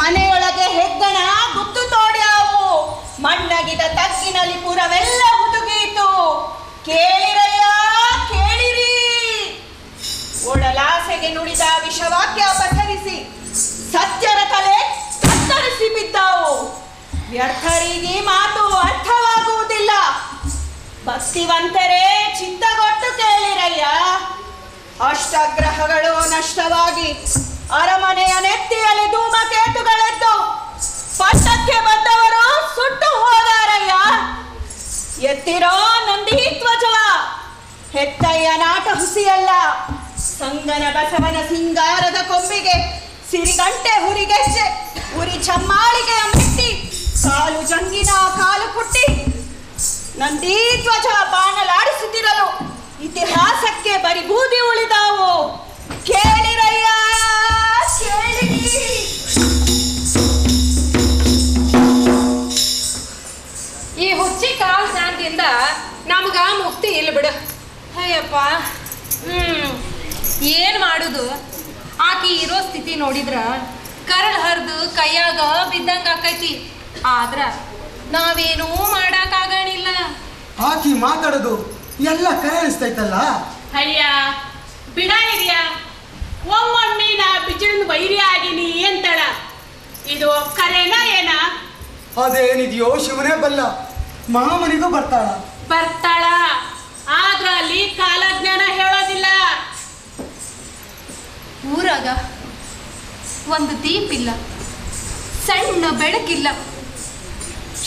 ಮನೆಯೊಳಗೆ ಹೆಗ್ಗಣ ಗುತ್ತು ತೋಡ್ಯಾವು, ಮಣ್ಣಗಿದ ತಗ್ಗಿನಲ್ಲಿ ಪುರವೆಲ್ಲ ಹುದುಗೀತು. ಕೇಳಿರಯ್ಯ ಕೇಳಿರಿ, ಒಡಲಾಸೆಗೆ ನುಡಿದ ವಿಷವಾಕ್ಯ ಪಸರಿಸಿ ಸತ್ಯರ ತಲೆ ಕತ್ತರಿಸಿ ಬಿದ್ದಾವು. ವ್ಯರ್ಥರಿಗೆ ಮಾತು ಅರ್ಥವಾಗುವುದಿಲ್ಲ, ಭಕ್ತಿವಂತರೇ ಚಿತ್ತಗೊಟ್ಟು ಕೇಳಿರಯ್ಯ. ಅಷ್ಟಗ್ರಹಗಳು ನಷ್ಟವಾಗಿ ಅರಮನೆಯ ನೆತ್ತಿಯಲ್ಲಿ ಧೂಮಕೇತುಗಳೆದ್ದು ಪಟ್ಟಕ್ಕೆ ಬಂದವರು ಸುಟ್ಟು ಹೋದಾರಯ್ಯ. ಎತ್ತಿರೋ ನಂದಿಧ್ವಜವ, ಹೆತ್ತಯ್ಯ ನಾಟ ಹುಸಿಯಲ್ಲ. ಸಂಗನ ಬಸವನ ಸಿಂಗಾರದ ಕೊಂಬಿಗೆ ಸಿರಿಗಂಟೆ ಹುರಿಗೆಜ್ಜೆ, ಉರಿ ಚಮ್ಮಾಳಿಗೆಯ ಮೆಟ್ಟಿ, ಕಾಲು ಜಂಗಿನ ಕಾಲು ಪುಟ್ಟಿ ನಂದಿಧ್ವಜ ಬಾಣಲಾಡಿಸುತ್ತಿರಲು ಇತಿಹಾಸಕ್ಕೆ ಬರಿ ಬೂದಿ ಉಳಿದಾವು. ಕೇಳಿರಯ್ಯ ಕೇಳಿರಿ. ಈ ಹುಚ್ಚಿ ಕಾಲ್ ಶಾಂತಿಯಿಂದ ನಮ್ಗ ಮುಕ್ತಿ ಇಲ್ಲ ಬಿಡು. ಅಯ್ಯಪ್ಪ, ಏನ್ ಮಾಡುದು? ಆಕಿ ಇರೋ ಸ್ಥಿತಿ ನೋಡಿದ್ರ ಕರಳು ಹರಿದು ಕೈಯಾಗ ಬಿದ್ದಂಗ ಆಕೈತಿ. ಆದ್ರ ನಾವೇನೂ ಮಾಡಕ್ಕಾಗಣಿಲ್ಲ. ಆಕಿ ಮಾತಾಡೋದು ಎಲ್ಲ ಕರೆ ಅನಿಸ್ತೈತಲ್ಲ. ಅಯ್ಯ ಬಿಡ ಹಿರಿಯ, ಒಮ್ಮೊಮ್ಮೆ ನಾ ಬಿಜಿಳಿನ ವೈರಿ ಆಗಿನಿ ಅಂತಳ. ಇದು ಕರೆನ ಏನ? ಅದೇನಿದೆಯೋ ಶಿವನೇ ಬಲ್ಲ. ಮಾಮನಿಗೂ ಬರ್ತಾಳ, ಆದ್ರ ಅಲ್ಲಿ ಕಾಲಜ್ಞಾನ ಹೇಳೋದಿಲ್ಲ. ಊರಾಗ ಒಂದು ದೀಪ ಇಲ್ಲ, ಸಣ್ಣ ಬೆಳಕಿಲ್ಲ.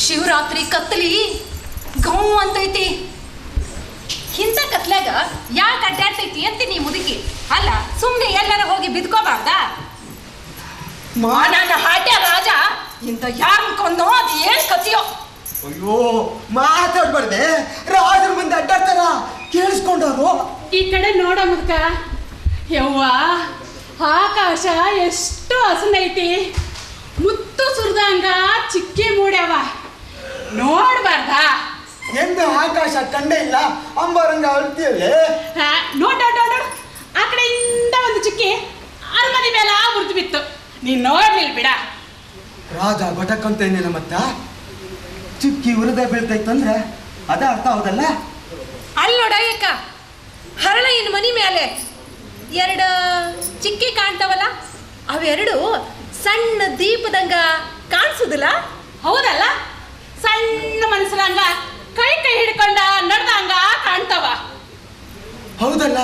ಶಿವರಾತ್ರಿ ಕತ್ತಲಿ ಗೌ ಅಂತೈತಿ. ಇಂಥ ಕತ್ಲಾಗ ಯಾಕೆ ಅಡ್ಡಾಡ್ತೈತಿ ಅಂತೀನಿ ಮುದುಕಿ. ಅಲ್ಲ, ಸುಮ್ಮನೆ ಎಲ್ಲರ ಹೋಗಿ ಬಿದ್ಕೋಬಾರ್ದ? ನನ್ನ ಹಾಟ್ಯ ರಾಜ ಇಂಥ ಯಾರನ್ನ ಕೊಂದೋ ಅದು ಏನ್ ಕತಿಯೋ. ಅಯ್ಯೋ, ಮಾತಾಡ್ಬಾರ್ದೆ. ರಾಜರ ಮುಂದೆ ಅಡ್ಡಾಡ್ತಾರ, ಕೇಳಿಸ್ಕೊಂಡವರು. ಈ ಕಡೆ ನೋಡ ಮುದ್ಕ. ಯವ್ವ, ಆಕಾಶ ಎಷ್ಟು ಹಸನೈತಿ, ಮುತ್ತು ಸುರಿದಂಗ ಚಿಕ್ಕಿ ಮೂಡ್ಯಾವ. ನೋಡ್ಬಾರ್ದ? ಎಂದು ಆಕಾಶ ಕಂಡೇ ಇಲ್ಲ ಅಂಬಾರಂಗ ಅಳ್ತೀಯಲ್ಲೇ. ನೋಡ ಆ ಕಡೆಯಿಂದ ಒಂದು ಚಿಕ್ಕಿ ಅರಮನೆ ಮೇಲೆ ಮುರಿದು ಬಿತ್ತು. ನೀನ್ ನೋಡ್ಲಿಲ್ಲ ಬಿಡ. ರಾಜ ಬಟಕಂತೇನಿಲ್ಲ ಮತ್ತ ಚಿಕ್ಕಿ ಉರಿದ ಬೀಳ್ತೈತಂದ್ರೆ ಅದ ಅರ್ಥ ಹೌದಲ್ಲ? ಅಲ್ಲಿ ನೋಡ ಅಕ್ಕ, ಹರಳ ಇನ್ ಮನಿ ಮೇಲೆ ಎರಡು ಚಿಕ್ಕಿ ಕಾಣ್ತಾವಲ್ಲ, ಅವೆರಡು ಸಣ್ಣ ದೀಪದಂಗ ಕಾಣಿಸುದಿಲ್ಲ? ಹೌದಲ್ಲ? ಸಣ್ಣ ಮನಸ್ಸರಂಗ ಕೈ ಹಿಡ್ಕೊಂಡ ನಡ್ದಂಗ ಕಾಣ್ತಾವ. ಹೌದಲ್ಲ?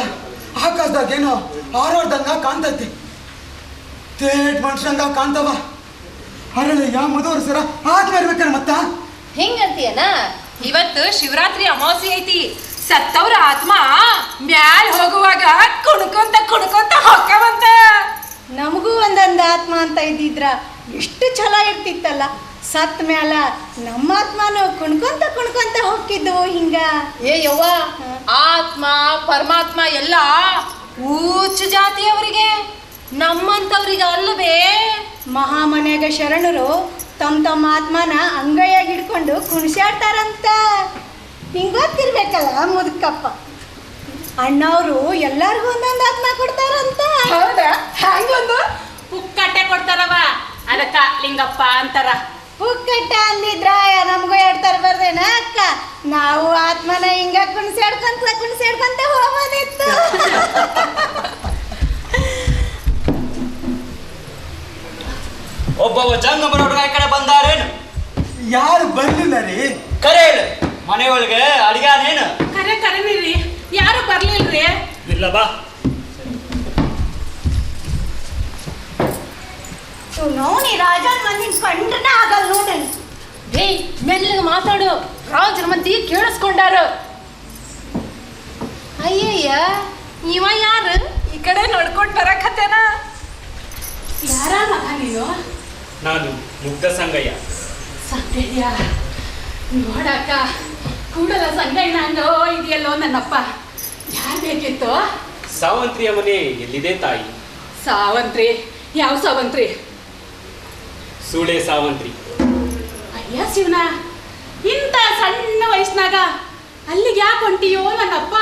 ಆಕಾಶದಾಗ ಏನೋ ಹಾರಾಡ್ದಂಗ ಕಾಣ್ತೈತಿ, ತೇಟ್ ಮನುಷ್ಯಂಗ ಕಾಣ್ತಾವ. ಹರಳಯ್ಯ ಮಧುವರ ಸರ ಹಾಕಿ ಬರ್ಬೇಕಲ್ಲ ಮತ್ತ. ಹೆಂಗಂತೀಯನ? ಇವತ್ತು ಶಿವರಾತ್ರಿ ಅಮಾವಾಸ್ಯೆ ಐತಿ. ಸತ್ತವ್ರ ಆತ್ಮ ಮ್ಯಾಲ್ ಹೋಗುವಾಗ ಕುಣ್ಕೊಂತ ಹೊಕ್ಕವಂತ. ನಮಗೂ ಒಂದೊಂದು ಆತ್ಮ ಅಂತ ಇದ್ದಿದ್ರ ಎಷ್ಟು ಚಲೋ ಇರ್ತಿತ್ತಲ್ಲ. ಸತ್ ಮ್ಯಾಲ ನಮ್ಮ ಆತ್ಮನು ಕುಣ್ಕೊಂತ ಹೋಗಿದ್ದು ಹಿಂಗ. ಏ ಯವ್ವ, ಆತ್ಮ ಪರಮಾತ್ಮ ಎಲ್ಲ ಊಚ ಜಾತಿಯವರಿಗೆ, ನಮ್ಮಂತವ್ರಿಗೆ ಅಲ್ಲವೇ? ಮಹಾಮನ್ಯಾಗ ಶರಣರು ತಮ್ಮ ಆತ್ಮನ ಅಂಗೈಯಾಗಿ ಹಿಡ್ಕೊಂಡು ಕುಣಿಸಾಡ್ತಾರಂತ. ಹಿಂಗ ಗೊತ್ತಿರ್ಬೇಕಲ್ಲ ಮುದುಕಪ್ಪ. ಅಣ್ಣವರು ಎಲ್ಲರಿಗೂ ಒಂದೊಂದು ಆತ್ಮ ಕೊಡ್ತಾರಂತ. ಹೌದಾ? ಹಂಗೊಂದು ಪುಕ್ಕಟ್ಟೆ ಕೊಡ್ತಾರವ, ಅದಕ್ಕ ಲಿಂಗಪ್ಪ ಅಂತಾರ. ಪುಕ್ಕಟ್ಟ ಅಂದಿದ್ರ ನಮಗೂ ಹೇಳ್ತಾರ ಬರ್ದೇನ ಅಕ್ಕ? ನಾವು ಆತ್ಮನ ಹಿಂಗ ಕುಣಿಸಾಡ್ಕೊಂತ ಹೋಗೋದಿತ್ತು. ಒಬ್ಬ ಜಂಗಮನೋಡ್ರ ಈ ಕಡೆ ಬಂದಾರೇನು? ಯಾರು ಬರ್ಲಿಲ್ಲ ರೀ? ಕರೆ ಹೇಳು, ಮನೆಯೊಳಗೆ ಅಡಿಗಾನೇನು? ಕರೆನಿರಿ, ಯಾರು ಬರ್ಲಿಲ್ರಿ. ಇಲ್ಲ ಬಾ. ನೋಡಿ ರಾಜನ್ ಮಂದಿನ ಕಂಡ್ರನ ಆಗಲ್ಲ ನೋಡಿ. ಏಯ್, ಮೆಲ್ಲಗೆ ಮಾತಾಡು, ರಾಜರ ಮಂದಿ ಕೇಳಿಸ್ಕೊಂಡಾರ. ಅಯ್ಯಯ್ಯ, ಇವ ಯಾರು? ಈ ಕಡೆ ನೋಡ್ಕೊಂಡ್ ಬರಕತ್ತೇನ? ಯಾರ ಮಗ ನೀನು? ನಾನು ಮುಗ್ಧ ಸಂಗಯ್ಯ. ಸಂಗಯ್ಯ ನೋಡಕ್ಕ, ಕೂಡಲ ಸಂಗಯ್ಯನ ಹಂಗೋ ಇದೆಯಲ್ಲೋ ನನ್ನಪ್ಪ. ಯಾರು ಬೇಕಿತ್ತು? ಸಾವಂತ್ರಿಯ ಮನೆ ಎಲ್ಲಿದೆ ತಾಯಿ? ಸಾವಂತ್ರಿ? ಯಾವ ಸಾವಂತ್ರಿ? ಸೂಳೆ ಸಾವಂತ್ರಿ. ಅಯ್ಯ ಶಿವನ, ಇಂಥ ಸಣ್ಣ ವಯಸ್ಸಿನಾಗ ಅಲ್ಲಿಗೆ ಯಾಕೆ ಹೊಂಟಿಯೋ ನನ್ನಪ್ಪ?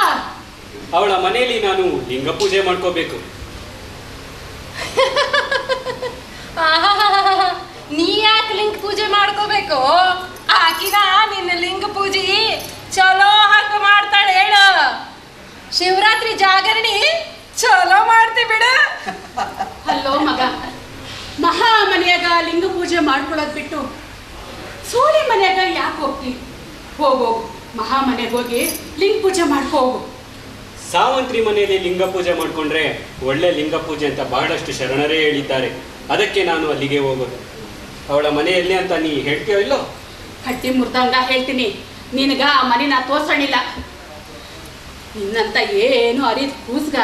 ಅವಳ ಮನೆಯಲ್ಲಿ ನಾನು ಲಿಂಗ ಪೂಜೆ ಮಾಡ್ಕೋಬೇಕು. ಆಹಾ, ತಿಳ್ಕೊಬೇಕು. ಆಕಿನ ನಿನ್ನ ಲಿಂಗ ಪೂಜೆ ಚಲೋ ಹಂಗ ಮಾಡ್ತಾಳೆ ಹೇಳು. ಶಿವರಾತ್ರಿ ಜಾಗರಣಿ ಚಲೋ ಮಾಡ್ತಿ ಬಿಡು. ಅಲ್ಲೋ ಮಗ, ಮಹಾ ಮನೆಯಾಗ ಲಿಂಗ ಪೂಜೆ ಮಾಡ್ಕೊಳ್ಳೋದು ಬಿಟ್ಟು ಸೋಳಿ ಮನೆಯಾಗ ಯಾಕೆ ಹೋಗ್ತಿ? ಹೋಗು, ಮಹಾ ಮನೆಗೆ ಹೋಗಿ ಲಿಂಗ ಪೂಜೆ ಮಾಡ್ಕೋ ಹೋಗು. ಸಾವಂತ್ರಿ ಮನೆಯಲ್ಲಿ ಲಿಂಗ ಪೂಜೆ ಮಾಡ್ಕೊಂಡ್ರೆ ಒಳ್ಳೆ ಲಿಂಗ ಪೂಜೆ ಅಂತ ಬಹಳಷ್ಟು ಶರಣರೇ ಹೇಳಿದ್ದಾರೆ. ಅದಕ್ಕೆ ನಾನು ಅಲ್ಲಿಗೆ ಹೋಗೋದು. ಅವಳ ಮನೆಯಲ್ಲಿ ಅಂತ ನೀ ಹೇಳ್ತೀಯೋ ಇಲ್ಲೋ? ಕಟ್ಟಿ ಮುರ್ದಂಗ ಹೇಳ್ತೀನಿ, ನಿನಗ ಆ ಮನೆನ ತೋರ್ಸಣಿಲ್ಲ. ನಿನ್ನಂತ ಏನು ಅರಿದ್ ಕೂಸ್ಗ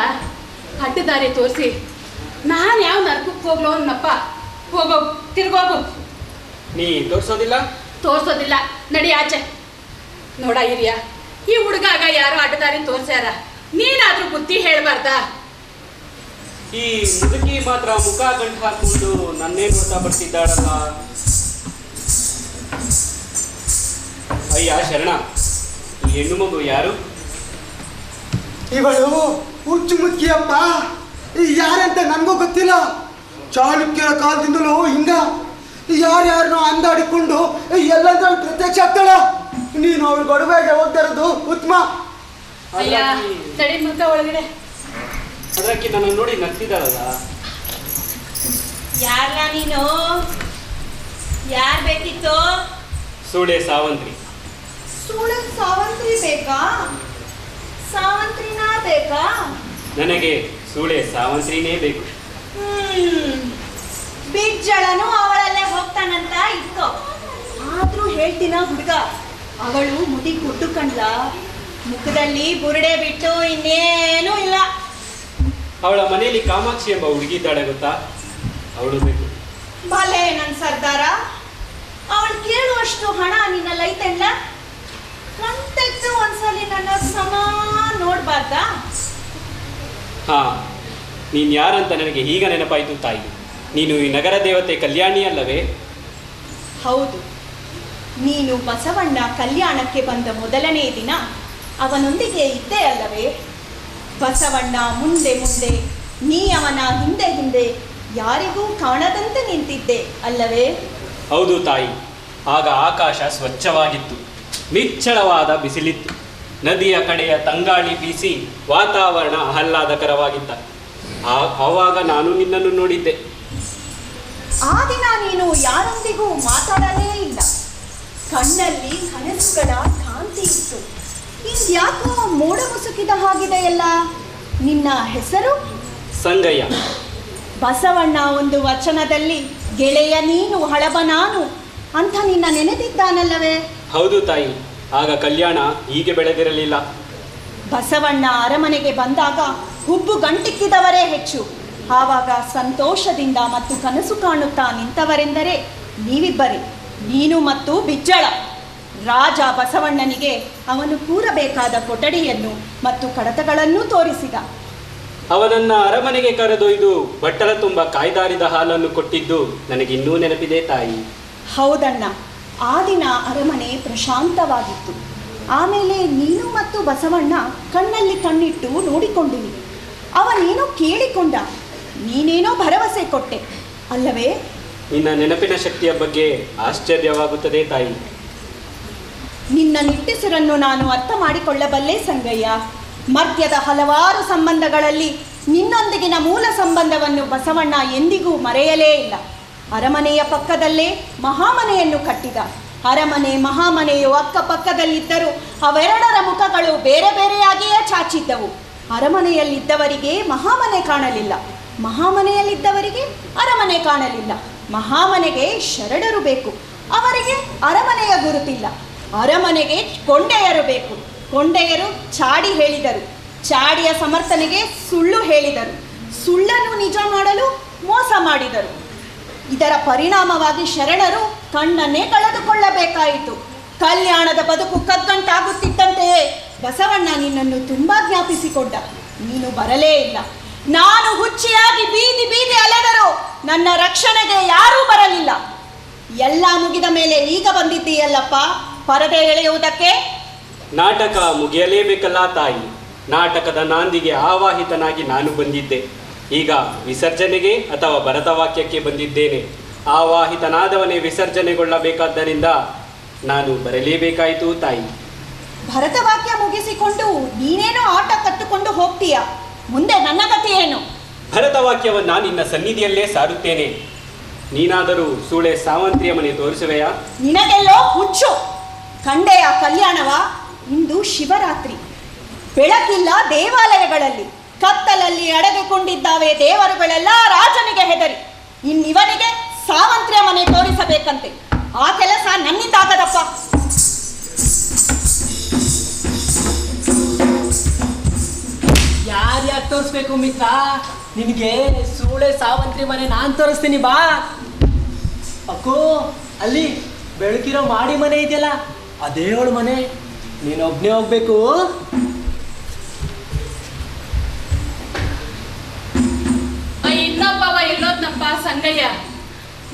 ಅಡ್ಡದಾರಿ ತೋರಿಸಿ ನಾನು ಯಾವ ನರ್ಕಕ್ಕೆ ಹೋಗ್ಲೋ ಅನ್ನಪ್ಪ. ಹೋಗೋಗು, ತಿರ್ಗೋಗು. ನೀ ತೋರ್ಸೋದಿಲ್ಲ? ತೋರ್ಸೋದಿಲ್ಲ, ನಡಿ ಆಚೆ. ನೋಡ ಹಿರಿಯ, ಈ ಹುಡುಗಾಗ ಯಾರೋ ಅಡ್ಡದಾರಿ ತೋರ್ಸ್ಯಾರ, ನೀನಾದ್ರೂ ಬುದ್ಧಿ ಹೇಳ್ಬಾರ್ದಾ? ಈ ಮುದುಕಿ ಮಾತ್ರ ಮುಖ ಗಂಟು ಹಾಕೊಂಡು ನನ್ನೇ ನೋಡ್ತಾ ಬರ್ತಿದ್ದಾಳಲ್ಲ. ಅಯ್ಯ ಶರಣ, ಈ ಹೆಣ್ಣು ಮಗು ಯಾರು? ಇವಳು ಹುಚ್ಚು ಮುಚ್ಚಿಯಪ್ಪ. ಯಾರಂತ ನನಗೂ ಗೊತ್ತಿಲ್ಲ. ಚಾಲುಕ್ಯರ ಕಾಲದಿಂದಲೂ ಹಿಂಗ ಯಾರ್ಯಾರನ್ನೋ ಅಂದಾಡಿಕೊಂಡು ಎಲ್ಲಂದ್ರೆ ಪ್ರತ್ಯಕ್ಷ ಆಗ್ತಾಳ. ನೀನು ಅವಳು ಗಡುವೆಗೆ ಹೋಗ್ತಾ ಇರೋದು ಉತ್ತಮ. ಅಯ್ಯ, ತಡಿ ಮುಖ ಒಳಗಡೆ. ಅದಕ್ಕೆ ನನ್ನ ನೋಡಿ ನಗ್ತಿದ್ದಾಳಲ್ಲ. ಯಾರ ನೀನು? ಯಾರ್ ಬೇಕಿತ್ತು? ಸೂಳೆ ಸಾವಂತ್ರಿ. ಸೂಳೆ ಸಾವಂತ್ರಿ ಬೇಕಾ? ಸಾವಂತ್ರಿನ ಬೇಕಾ? ನನಗೆ ಸೂಳೆ ಸಾವಂತ್ರಿನೇ ಬೇಕು. ಬಿಜ್ಜಳನು ಅವಳಲ್ಲೇ ಹೋಗ್ತಾನಂತ ಇತ್ತು. ಆದ್ರೂ ಹೇಳ್ತೀನ ಹುಡುಗ, ಅವಳು ಮುದಿ ಗುಡ್ಡು ಕಂಡ್ಲ, ಮುಖದಲ್ಲಿ ಬುರುಡೆ ಬಿಟ್ಟು ಇನ್ನೇನೂ ಇಲ್ಲ. ಅವಳ ಮನೆಯಲ್ಲಿ ಕಾಮಾಕ್ಷಿ ಎಂಬ ಹುಡುಗಿ ಇದ್ದಾಳೆ ಗೊತ್ತಾ? ಅವಳು ಬೇಕು. ಭಲೆ ನನ್ ಸರ್ದಾರ, ಅವಳು ಕೇಳುವಷ್ಟು ಹಣ ನಿನ್ನಲ್ಲೈತೆಲ್ಲ. ಕಂತೆತ್ತು ಒಂದ್ಸಲಿ ನನ್ನ ಸಮ ನೋಡ್ಬಾರ್ದ? ಹಾ, ನೀನ್ ಯಾರಂತ ನನಗೆ ಈಗ ನೆನಪಾಯ್ತು ತಾಯಿ. ನೀನು ಈ ನಗರ ದೇವತೆ ಕಲ್ಯಾಣಿ ಅಲ್ಲವೇ? ಹೌದು. ನೀನು ಬಸವಣ್ಣ ಕಲ್ಯಾಣಕ್ಕೆ ಬಂದ ಮೊದಲನೇ ದಿನ ಅವನೊಂದಿಗೆ ಇದ್ದೇ ಅಲ್ಲವೇ? ಬಸವಣ್ಣ ಮುಂದೆ ಮುಂದೆ, ನೀ ಅವನ ಹಿಂದೆ ಹಿಂದೆ, ಯಾರಿಗೂ ಕಾಣದಂತೆ ನಿಂತಿದ್ದೆ ಅಲ್ಲವೇ? ಹೌದು ತಾಯಿ. ಆಗ ಆಕಾಶ ಸ್ವಚ್ಛವಾಗಿತ್ತು, ನಿಚ್ಚಳವಾದ ಬಿಸಿಲಿತ್ತು, ನದಿಯ ಕಡೆಯ ತಂಗಾಳಿ ಬೀಸಿ ವಾತಾವರಣ ಆಹ್ಲಾದಕರವಾಗಿತ್ತ. ಆವಾಗ ನಾನು ನಿನ್ನನ್ನು ನೋಡಿದ್ದೆ. ಆ ದಿನ ನೀನು ಯಾರೊಂದಿಗೂ ಮಾತಾಡಲೇ ಇಲ್ಲ. ಕಣ್ಣಲ್ಲಿ ಕನಸುಗಳ ಕಾಂತಿ ಇತ್ತು. ಇದ್ಯಾಕೋ ಮೋಡ ಮುಸುಕಿದ ಹಾಗಿದೆಯಲ್ಲ. ನಿನ್ನ ಹೆಸರು? ಸಂಗಯ್ಯ. ಬಸವಣ್ಣ ಒಂದು ವಚನದಲ್ಲಿ ಗೆಳೆಯ ನೀನು ಹಳಬ ನಾನು ಅಂತ ನಿನ್ನ ನೆನೆದಿದ್ದಾನಲ್ಲವೇ? ಹೌದು ತಾಯಿ. ಆಗ ಕಲ್ಯಾಣ ಹೀಗೆ ಬೆಳೆದಿರಲಿಲ್ಲ. ಬಸವಣ್ಣ ಅರಮನೆಗೆ ಬಂದಾಗ ಹುಬ್ಬು ಗಂಟಿಕ್ಕಿದವರೇ ಹೆಚ್ಚು. ಆವಾಗ ಸಂತೋಷದಿಂದ ಮತ್ತು ಕನಸು ಕಾಣುತ್ತಾ ನಿಂತವರೆಂದರೆ ನೀವಿಬ್ಬರೇ, ನೀನು ಮತ್ತು ಬಿಜ್ಜಳ. ರಾಜ ಬಸವಣ್ಣನಿಗೆ ಅವನು ಕೂರಬೇಕಾದ ಕೊಠಡಿಯನ್ನು ಮತ್ತು ಕಡತಗಳನ್ನೂ ತೋರಿಸಿದ. ಅವನನ್ನ ಅರಮನೆಗೆ ಕರೆದೊಯ್ದು ಬಟ್ಟಲ ತುಂಬ ಕಾಯ್ದಾರಿದ ಹಾಲನ್ನು ಕೊಟ್ಟಿದ್ದು ನನಗಿನ್ನೂ ನೆನಪಿದೆ ತಾಯಿ. ಹೌದಣ್ಣ, ಆ ದಿನ ಅರಮನೆ ಪ್ರಶಾಂತವಾಗಿತ್ತು. ಆಮೇಲೆ ನೀನು ಮತ್ತು ಬಸವಣ್ಣ ಕಣ್ಣಲ್ಲಿ ಕಣ್ಣಿಟ್ಟು ನೋಡಿಕೊಂಡಿರಿ. ಅವನೇನೋ ಕೇಳಿಕೊಂಡ, ನೀನೇನೋ ಭರವಸೆ ಕೊಟ್ಟೆ ಅಲ್ಲವೇ? ನಿನ್ನ ನೆನಪಿನ ಶಕ್ತಿಯ ಬಗ್ಗೆ ಆಶ್ಚರ್ಯವಾಗುತ್ತದೆ ತಾಯಿ. ನಿನ್ನ ನಿಟ್ಟುಸಿರನ್ನು ನಾನು ಅರ್ಥ ಮಾಡಿಕೊಳ್ಳಬಲ್ಲೆ ಸಂಗಯ್ಯ. ಮರ್ತ್ಯದ ಹಲವಾರು ಸಂಬಂಧಗಳಲ್ಲಿ ನಿನ್ನೊಂದಿಗಿನ ಮೂಲ ಸಂಬಂಧವನ್ನು ಬಸವಣ್ಣ ಎಂದಿಗೂ ಮರೆಯಲೇ ಇಲ್ಲ. ಅರಮನೆಯ ಪಕ್ಕದಲ್ಲೇ ಮಹಾಮನೆಯನ್ನು ಕಟ್ಟಿದ. ಅರಮನೆ ಮಹಾಮನೆಯು ಅಕ್ಕಪಕ್ಕದಲ್ಲಿದ್ದರೂ ಅವೆರಡರ ಮುಖಗಳು ಬೇರೆ ಬೇರೆಯಾಗಿಯೇ ಚಾಚಿದ್ದವು. ಅರಮನೆಯಲ್ಲಿದ್ದವರಿಗೆ ಮಹಾಮನೆ ಕಾಣಲಿಲ್ಲ, ಮಹಾಮನೆಯಲ್ಲಿದ್ದವರಿಗೆ ಅರಮನೆ ಕಾಣಲಿಲ್ಲ. ಮಹಾಮನೆಗೆ ಶರಣರು ಬೇಕು, ಅವರಿಗೆ ಅರಮನೆಯ ಗುರುತಿಲ್ಲ. ಅರಮನೆಗೆ ಕೊಂಡೆಯರು ಬೇಕು, ಕೊಂಡೆಯರು ಚಾಡಿ ಹೇಳಿದರು. ಚಾಡಿಯ ಸಮರ್ಥನೆಗೆ ಸುಳ್ಳು ಹೇಳಿದರು, ಸುಳ್ಳನ್ನು ನಿಜ ಮಾಡಲು ಮೋಸ ಮಾಡಿದರು. ಇದರ ಪರಿಣಾಮವಾಗಿ ಶರಣರು ಕಣ್ಣನ್ನೇ ಕಳೆದುಕೊಳ್ಳಬೇಕಾಯಿತು. ಕಲ್ಯಾಣದ ಬದುಕು ಕಗ್ಗಂಟಾಗುತ್ತಿದ್ದಂತೆಯೇ ಬಸವಣ್ಣ ನಿನ್ನನ್ನು ತುಂಬ ಜ್ಞಾಪಿಸಿಕೊಂಡ. ನೀನು ಬರಲೇ ಇಲ್ಲ. ನಾನು ಹುಚ್ಚಿಯಾಗಿ ಬೀದಿ ಬೀದಿ ಅಲೆದರೂ ನನ್ನ ರಕ್ಷಣೆಗೆ ಯಾರೂ ಬರಲಿಲ್ಲ. ಎಲ್ಲ ಮುಗಿದ ಮೇಲೆ ಈಗ ಬಂದಿದ್ದೀಯಲ್ಲಪ್ಪ ಪರದೆ ಎಳೆಯುವುದಕ್ಕೆ. ನಾಟಕ ಮುಗಿಯಲೇಬೇಕಲ್ಲ ತಾಯಿ. ನಾಟಕದ ನಾಂದಿಗೆ ಆವಾಹಿತನಾಗಿ ನಾನು ಬಂದಿದ್ದೆ. ಈಗ ವಿಸರ್ಜನೆಗೆ ಅಥವಾ ಭರತವಾಕ್ಯಕ್ಕೆ ಬಂದಿದ್ದೇನೆ. ಆವಾಹಿತನಾದವನೇ ವಿಸರ್ಜನೆಗೊಳ್ಳಬೇಕಾದ್ದರಿಂದ ನಾನು ಬರಲೇಬೇಕಾಯಿತು ತಾಯಿ. ಭರತವಾಕ್ಯ ಮುಗಿಸಿಕೊಂಡು ನೀನೇನೋ ಆಟ ಕತ್ತುಕೊಂಡು ಹೋಗ್ತೀಯ. ಮುಂದೆ ನನ್ನ ಕಥೆ ಏನು? ಭರತವಾಕ್ಯವನ್ನ ನಿನ್ನ ಸನ್ನಿಧಿಯಲ್ಲೇ ಸಾರುತ್ತೇನೆ. ನೀನಾದರೂ ಸೂಳೆ ಸಾವಂತ್ರಿಯ ಮನೆ ತೋರಿಸುವೆಯಾ? ನಿನಗೆಲ್ಲೋ ಹುಚ್ಚು. ಕಂಡೆಯ ಕಲ್ಯಾಣವ? ಇಂದು ಶಿವರಾತ್ರಿ. ಬೆಳಕಿಲ್ಲ ದೇವಾಲಯಗಳಲ್ಲಿ, ಕತ್ತಲಲ್ಲಿ ಅಡಗಿಕೊಂಡಿದ್ದಾವೆ ದೇವರುಗಳೆಲ್ಲ ರಾಜನಿಗೆ ಹೆದರಿ. ಇನ್ನಿವನಿಗೆ ಸಾವಂತ್ರಿಯ ಮನೆ ತೋರಿಸಬೇಕಂತೆ. ಆ ಕೆಲಸ ನನ್ನಿಂದಾಗದಪ್ಪ. ಯಾರ್ಯಾಕೆ ತೋರಿಸ್ಬೇಕು ಮಿತ್ರ? ನಿನಗೆ ಸೂಳೆ ಸಾವಂತ್ರಿ ಮನೆ ನಾನು ತೋರಿಸ್ತೀನಿ ಬಾ. ಅಕ್ಕೋ, ಅಲ್ಲಿ ಬೆಳಕಿರೋ ಮಾಡಿ ಮನೆ ಇದೆಯಲ್ಲ, ಅದೇ ಅವಳು ಮನೆ. ನೀನೊಬ್ನೇ ಹೋಗ್ಬೇಕು. ಇನ್ನೊಬ್ಬವ ಎಲ್ಲೋದ್ನಪ್ಪ ಸಂಗಯ್ಯ.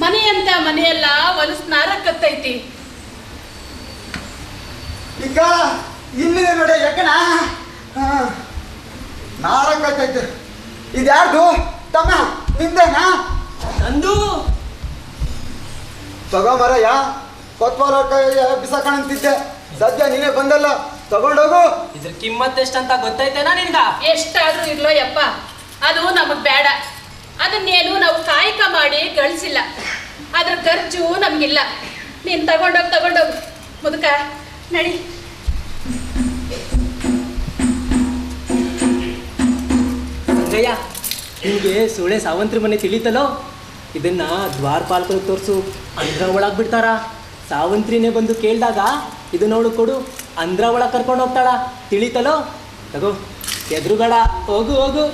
ಮನೆಯಂತ ಮನೆಯೆಲ್ಲ ಹೊಲಸ್ ನಾರಕತ್ತೈತಿ. ಈಗ ಇಲ್ಲಿದೆ ನೋಡಿ ಯಾಕಣ ನಾರಕೈತೆ. ಇದ್ಯಾರ್ದು ತಮ್ಮ? ನಿಂದೇನಾ? ನಂದು. ತಗೋ ಮರಯ್ಯ, ಕೊತ್ವಾರ ಬಿಸಾಕಣಂತಿದ್ದೆ. ಸದ್ಯ ನೀನೇ ಬಂದಲ್ಲ, ತಗೊಂಡೋಗು. ಇದ್ರ ಕಿಮ್ಮತ್ ಎಷ್ಟಂತ ಗೊತ್ತೈತೇನಾ ನಿನ್ಗ? ಎಷ್ಟಾದ್ರೂ ಇರ್ಲೋ ಯಪ್ಪ, ಅದು ನಮಗ್ ಬೇಡ. ಅದನ್ನೇನು ನಾವು ಕಾಯಕ ಮಾಡಿ ಗಳಿಸಿಲ್ಲ. ಅದ್ರ ಖರ್ಚು ನಮ್ಗಿಲ್ಲ. ನೀನ್ ತಗೊಂಡೋಗ್ ಮುದುಕ ನಡಿ. ಸಂಗಯ್ಯ, ನಿನ್ಗೆ ಸೂಳೆ ಸಾವಂತ್ರಿ ಮನೆ ತಿಳಿತಲೋ? ಇದನ್ನ ದ್ವಾರಪಾಲಕರು ತೋರಿಸು, ಅಂದ್ರ ಒಳಗೆ ಬಿಡ್ತಾರ. ಸಾವಂತ್ರಿನೇ ಬಂದು ಕೇಳಿದಾಗ ಇದು ನೋಡು ಕೊಡು, ಅಂದ್ರ ಒಳಗೆ ಕರ್ಕೊಂಡು ಹೋಗ್ತಾಳ. ತಿಳಿತಲೋ? ತಗೋ, ಎದುರುಗಡ ಹೋಗು ಹೋಗು.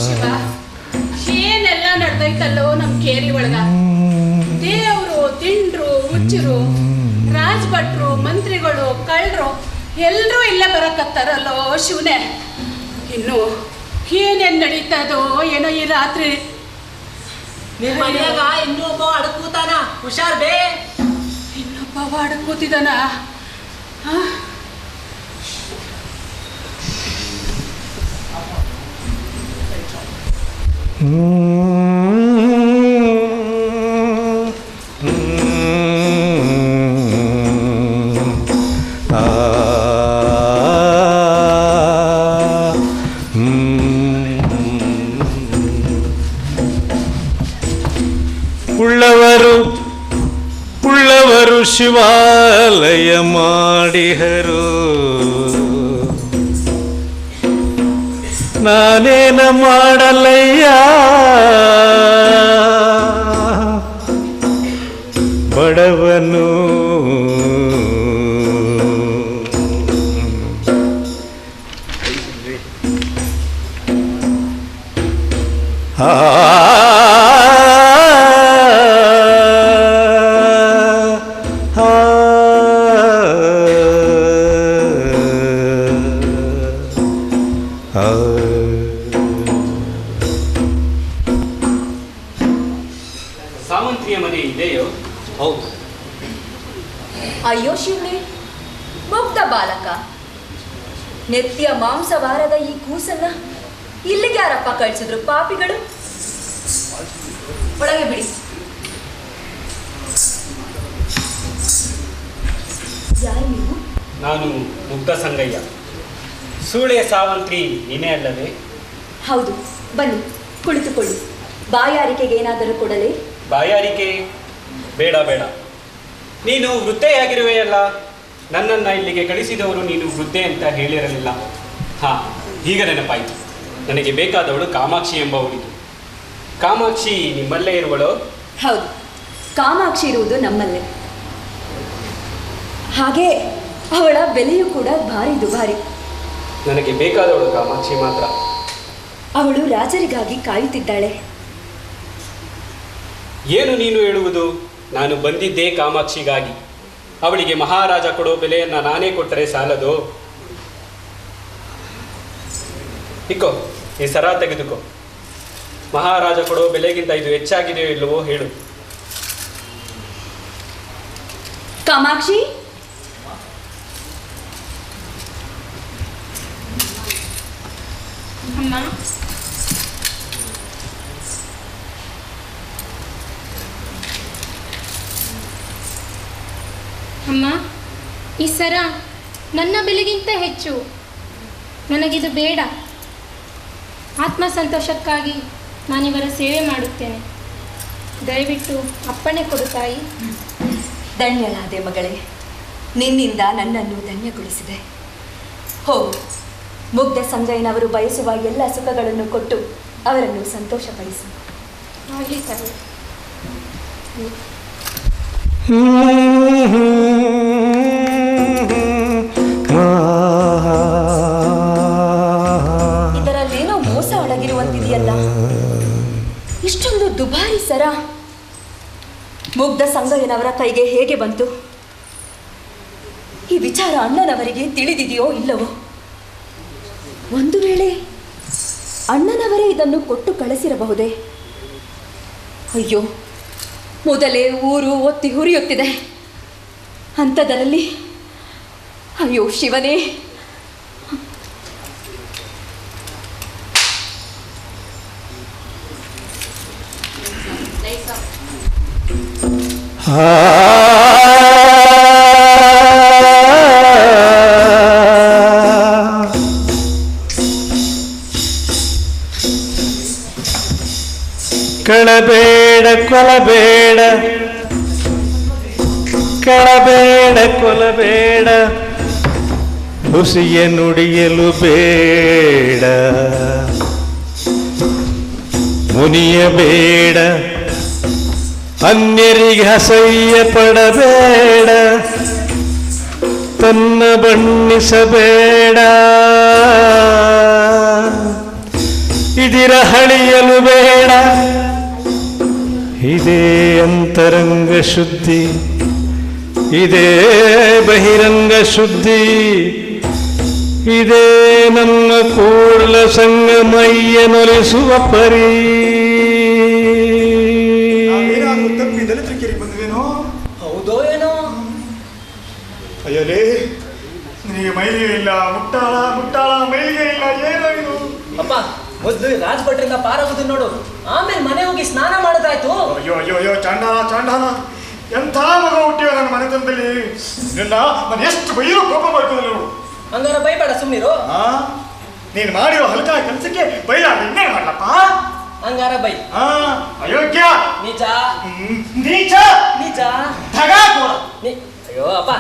ಶಿವ, ಏನೆಲ್ಲ ನಡ್ದೈತಲ್ಲೋ ನಮ್ ಕೇರಿ ಒಳಗ. ದೇವ್ರು, ತಿಂಡ್ರು, ಹುಚ್ಚರು, ರಾಜ್ಭಟ್ರು, ಮಂತ್ರಿಗಳು, ಕಳ್ಳರು ಎಲ್ರೂ ಇಲ್ಲೇ ಬರಕತ್ತಾರಲ್ಲೋ ಶಿವನೇ. ಇನ್ನು ಏನೇನ್ ನಡೀತದೋ ಏನೋ ಈ ರಾತ್ರಿ. ನಿನ್ ಮನ್ಯಾಗ ಇನ್ನೂ ಒಬ್ಬ ಅಡಕೂತಾನ, ಹುಷಾರ್ ಬೇ. ಇನ್ನೊಬ್ಬ ಅಡಕೂತಿದಾನ. ಉಳ್ಳವರು ಶಿವಾಲಯ ಮಾಡಿಹರು, ನಾನೇನ ಮಾಡಲಯ್ಯ ಬಡವನು. ಸಾವಂತ್ರಿಯ ಮನೆ ಇದೆಯೋ? ಹೌದು. ಅಯ್ಯೋ ಶಿವನೇ, ಮುಗ್ಧ ಬಾಲಕ, ನಿತ್ಯ ಮಾಂಸವಾರದ ಈ ಕೂಸನ್ನ ಇಲ್ಲಿಗೆ ಯಾರಪ್ಪ ಕಳಿಸಿದ್ರು ಪಾಪಿಗಳು? ಒಳಗೆ ಬಿಡಿ. ಯಾರು ನೀವು? ನಾನು ಮುಗ್ಧ ಸಂಗಯ್ಯ. ಸೂಳೆಯ ಸಾವಂತ್ರಿ ನೀನೇ ಅಲ್ಲವೇ? ಹೌದು, ಬನ್ನಿ ಕುಳಿತುಕೊಳ್ಳಿ. ಬಾಯಾರಿಕೆಗೆ ಏನಾದರೂ ಕೊಡಲೇ? ಬಾಯಾರಿಕೆ ಬೇಡ ಬೇಡ. ನೀನು ವೃದ್ಧೆಯಾಗಿರುವೆಯಲ್ಲ. ನನ್ನನ್ನು ಇಲ್ಲಿಗೆ ಕಳಿಸಿದವರು ನೀನು ವೃದ್ಧೆ ಅಂತ ಹೇಳಿರಲಿಲ್ಲ. ಹಾಂ, ಈಗ ನೆನಪಾಯಿತು. ನನಗೆ ಬೇಕಾದವಳು ಕಾಮಾಕ್ಷಿ ಎಂಬವಳಿದು. ಕಾಮಾಕ್ಷಿ ನಿಮ್ಮಲ್ಲೇ ಇರುವಳು? ಹೌದು, ಕಾಮಾಕ್ಷಿ ಇರುವುದು ನಮ್ಮಲ್ಲೇ. ಹಾಗೆ ಅವಳ ಬೆಲೆಯೂ ಕೂಡ ಭಾರಿ ದುಬಾರಿ. ನನಗೆ ಬೇಕಾದವಳು ಕಾಮಾಕ್ಷಿ ಮಾತ್ರ. ಅವಳು ರಾಜರಿಗಾಗಿ ಕಾಯುತ್ತಿದ್ದಾಳೆ. ಏನು ನೀನು ಹೇಳುವುದು? ನಾನು ಬಂದಿದ್ದೇ ಕಾಮಾಕ್ಷಿಗಾಗಿ. ಅವಳಿಗೆ ಮಹಾರಾಜ ಕೊಡೋ ಬೆಲೆಯನ್ನು ನಾನೇ ಕೊಟ್ಟರೆ ಸಾಲದು. ಇಕ್ಕೋ, ಈ ಸರ ತೆಗೆದುಕೋ. ಮಹಾರಾಜ ಕೊಡೋ ಬೆಲೆಗಿಂತ ಇದು ಹೆಚ್ಚಾಗಿದೆಯೋ ಇಲ್ಲವೋ ಹೇಳು. ಕಾಮಾಕ್ಷಿ, ಅಮ್ಮ, ಈ ಸರ ನನ್ನ ಬೆಲೆಗಿಂತ ಹೆಚ್ಚು. ನನಗಿದು ಬೇಡ. ಆತ್ಮ ಸಂತೋಷಕ್ಕಾಗಿ ನಾನಿವರ ಸೇವೆ ಮಾಡುತ್ತೇನೆ. ದಯವಿಟ್ಟು ಅಪ್ಪಣೆ ಕೊಡು ತಾಯಿ. ಧನ್ಯನಾದೆ ಮಗಳೇ, ನಿನ್ನಿಂದ ನನ್ನನ್ನು ಧನ್ಯಗೊಳಿಸಿದೆ. ಹೋಗು, ಮುಗ್ಧ ಸಂಗಯ್ಯನವರು ಬಯಸುವ ಎಲ್ಲ ಸುಖಗಳನ್ನು ಕೊಟ್ಟು ಅವರನ್ನು ಸಂತೋಷಪಡಿಸು. ಆಗಲಿ ತಾಯಿ. ಇದರಲ್ಲೇನೋ ಮೋಸ ಒಳಗಿರುವಂತಿದೆಯಲ್ಲ. ಇಷ್ಟೊಂದು ದುಬಾರಿ ಸರ ಮುಗ್ಧ ಸಂಗಯ್ಯನವರ ಕೈಗೆ ಹೇಗೆ ಬಂತು? ಈ ವಿಚಾರ ಅಣ್ಣನವರಿಗೆ ತಿಳಿದಿದೆಯೋ ಇಲ್ಲವೋ? ಒಂದು ವೇಳೆ ಅಣ್ಣನವರೇ ಇದನ್ನು ಕೊಟ್ಟು ಕಳಿಸಿರಬಹುದೇ? ಅಯ್ಯೋ, ಮೊದಲೇ ಊರು ಒತ್ತಿ ಹುರಿಯುತ್ತಿದೆ. ಅಂಥದರಲ್ಲಿ ಅಯ್ಯೋ ಶಿವನೇ, ಕಳಬೇಡ ಕೊಲಬೇಡ, ಕಳಬೇಡ ಕೊಲಬೇಡ, ಹುಸಿಯ ನುಡಿಯಲು ಬೇಡ, ಮುನಿಯಬೇಡ, ಅನ್ಯರಿಗೆ ಅಸಹ್ಯ ಪಡಬೇಡ, ತನ್ನ ಬಣ್ಣಿಸಬೇಡ, ಇದಿರ ಹಳಿಯಲು ಬೇಡ. ಇದೇ ಅಂತರಂಗ ಶುದ್ಧಿ, ಇದೇ ಬಹಿರಂಗ ಶುದ್ಧಿ, ಇದೇ ನಮ್ಮ ಕೂಡಲ ಸಂಗಮಯ್ಯನೊಲಿಸುವ ಪರಿ. ತಪ್ಪಿ ದಲಿತರಿಕೆರಿಗೆ ಬಂದ್ವೇನೋ? ಹೌದೋ ಏನೋ? ಅಯ್ಯಲೇ, ನಿನಗೆ ಮೈಲಿಗೆ ಇಲ್ಲ, ಮುಟ್ಟಾಳ ಮುಟ್ಟಾಳ ಮೈಲಿಗೆ ಇಲ್ಲ, ಏನೋ ಇದು? ಅಪ್ಪ, ಮೊದಲು ರಾಜ್ಭಟ್ರಿಂದ ಪಾರಾಗುದು ನೋಡು, ಆಮೇಲೆ ಮನೆ ಹೋಗಿ ಸ್ನಾನ ಮಾಡೋದಾಯ್ತು. ಅಯ್ಯೋ ಅಯ್ಯೋ ಅಯ್ಯೋ, ಚಾಂಡಾಲ ಚಾಂಡಾಲ, ಎಂಥ ಮಗ ಹುಟ್ಟಿಯೋ ನನ್ನ ಮನೆತನದಲ್ಲಿ. ನಿನ್ನ ನಾನು ಎಷ್ಟು ಬೈರು ಕೋಪ ಮಾಡ್ಕೋದಿಲ್ಲ. ಹಂಗಾರ ಬೈಬೇಡ, ಸುಮ್ಮನಿರು. ನೀನು ಮಾಡಿರೋ ಹಲ್ಕ ಕೆಲಸಕ್ಕೆ ಬೈಲಾಡ ಇನ್ನೇನು ಮಾಡ್ಲಪ್ಪ? ಹಂಗಾರ ಬೈ. ಅಯೋಗ್ಯ, ನಿಜ, ನೀಚ, ನಿಜ, ಧಗಾಕೋರ. ಅಯ್ಯೋ ಅಪ್ಪ,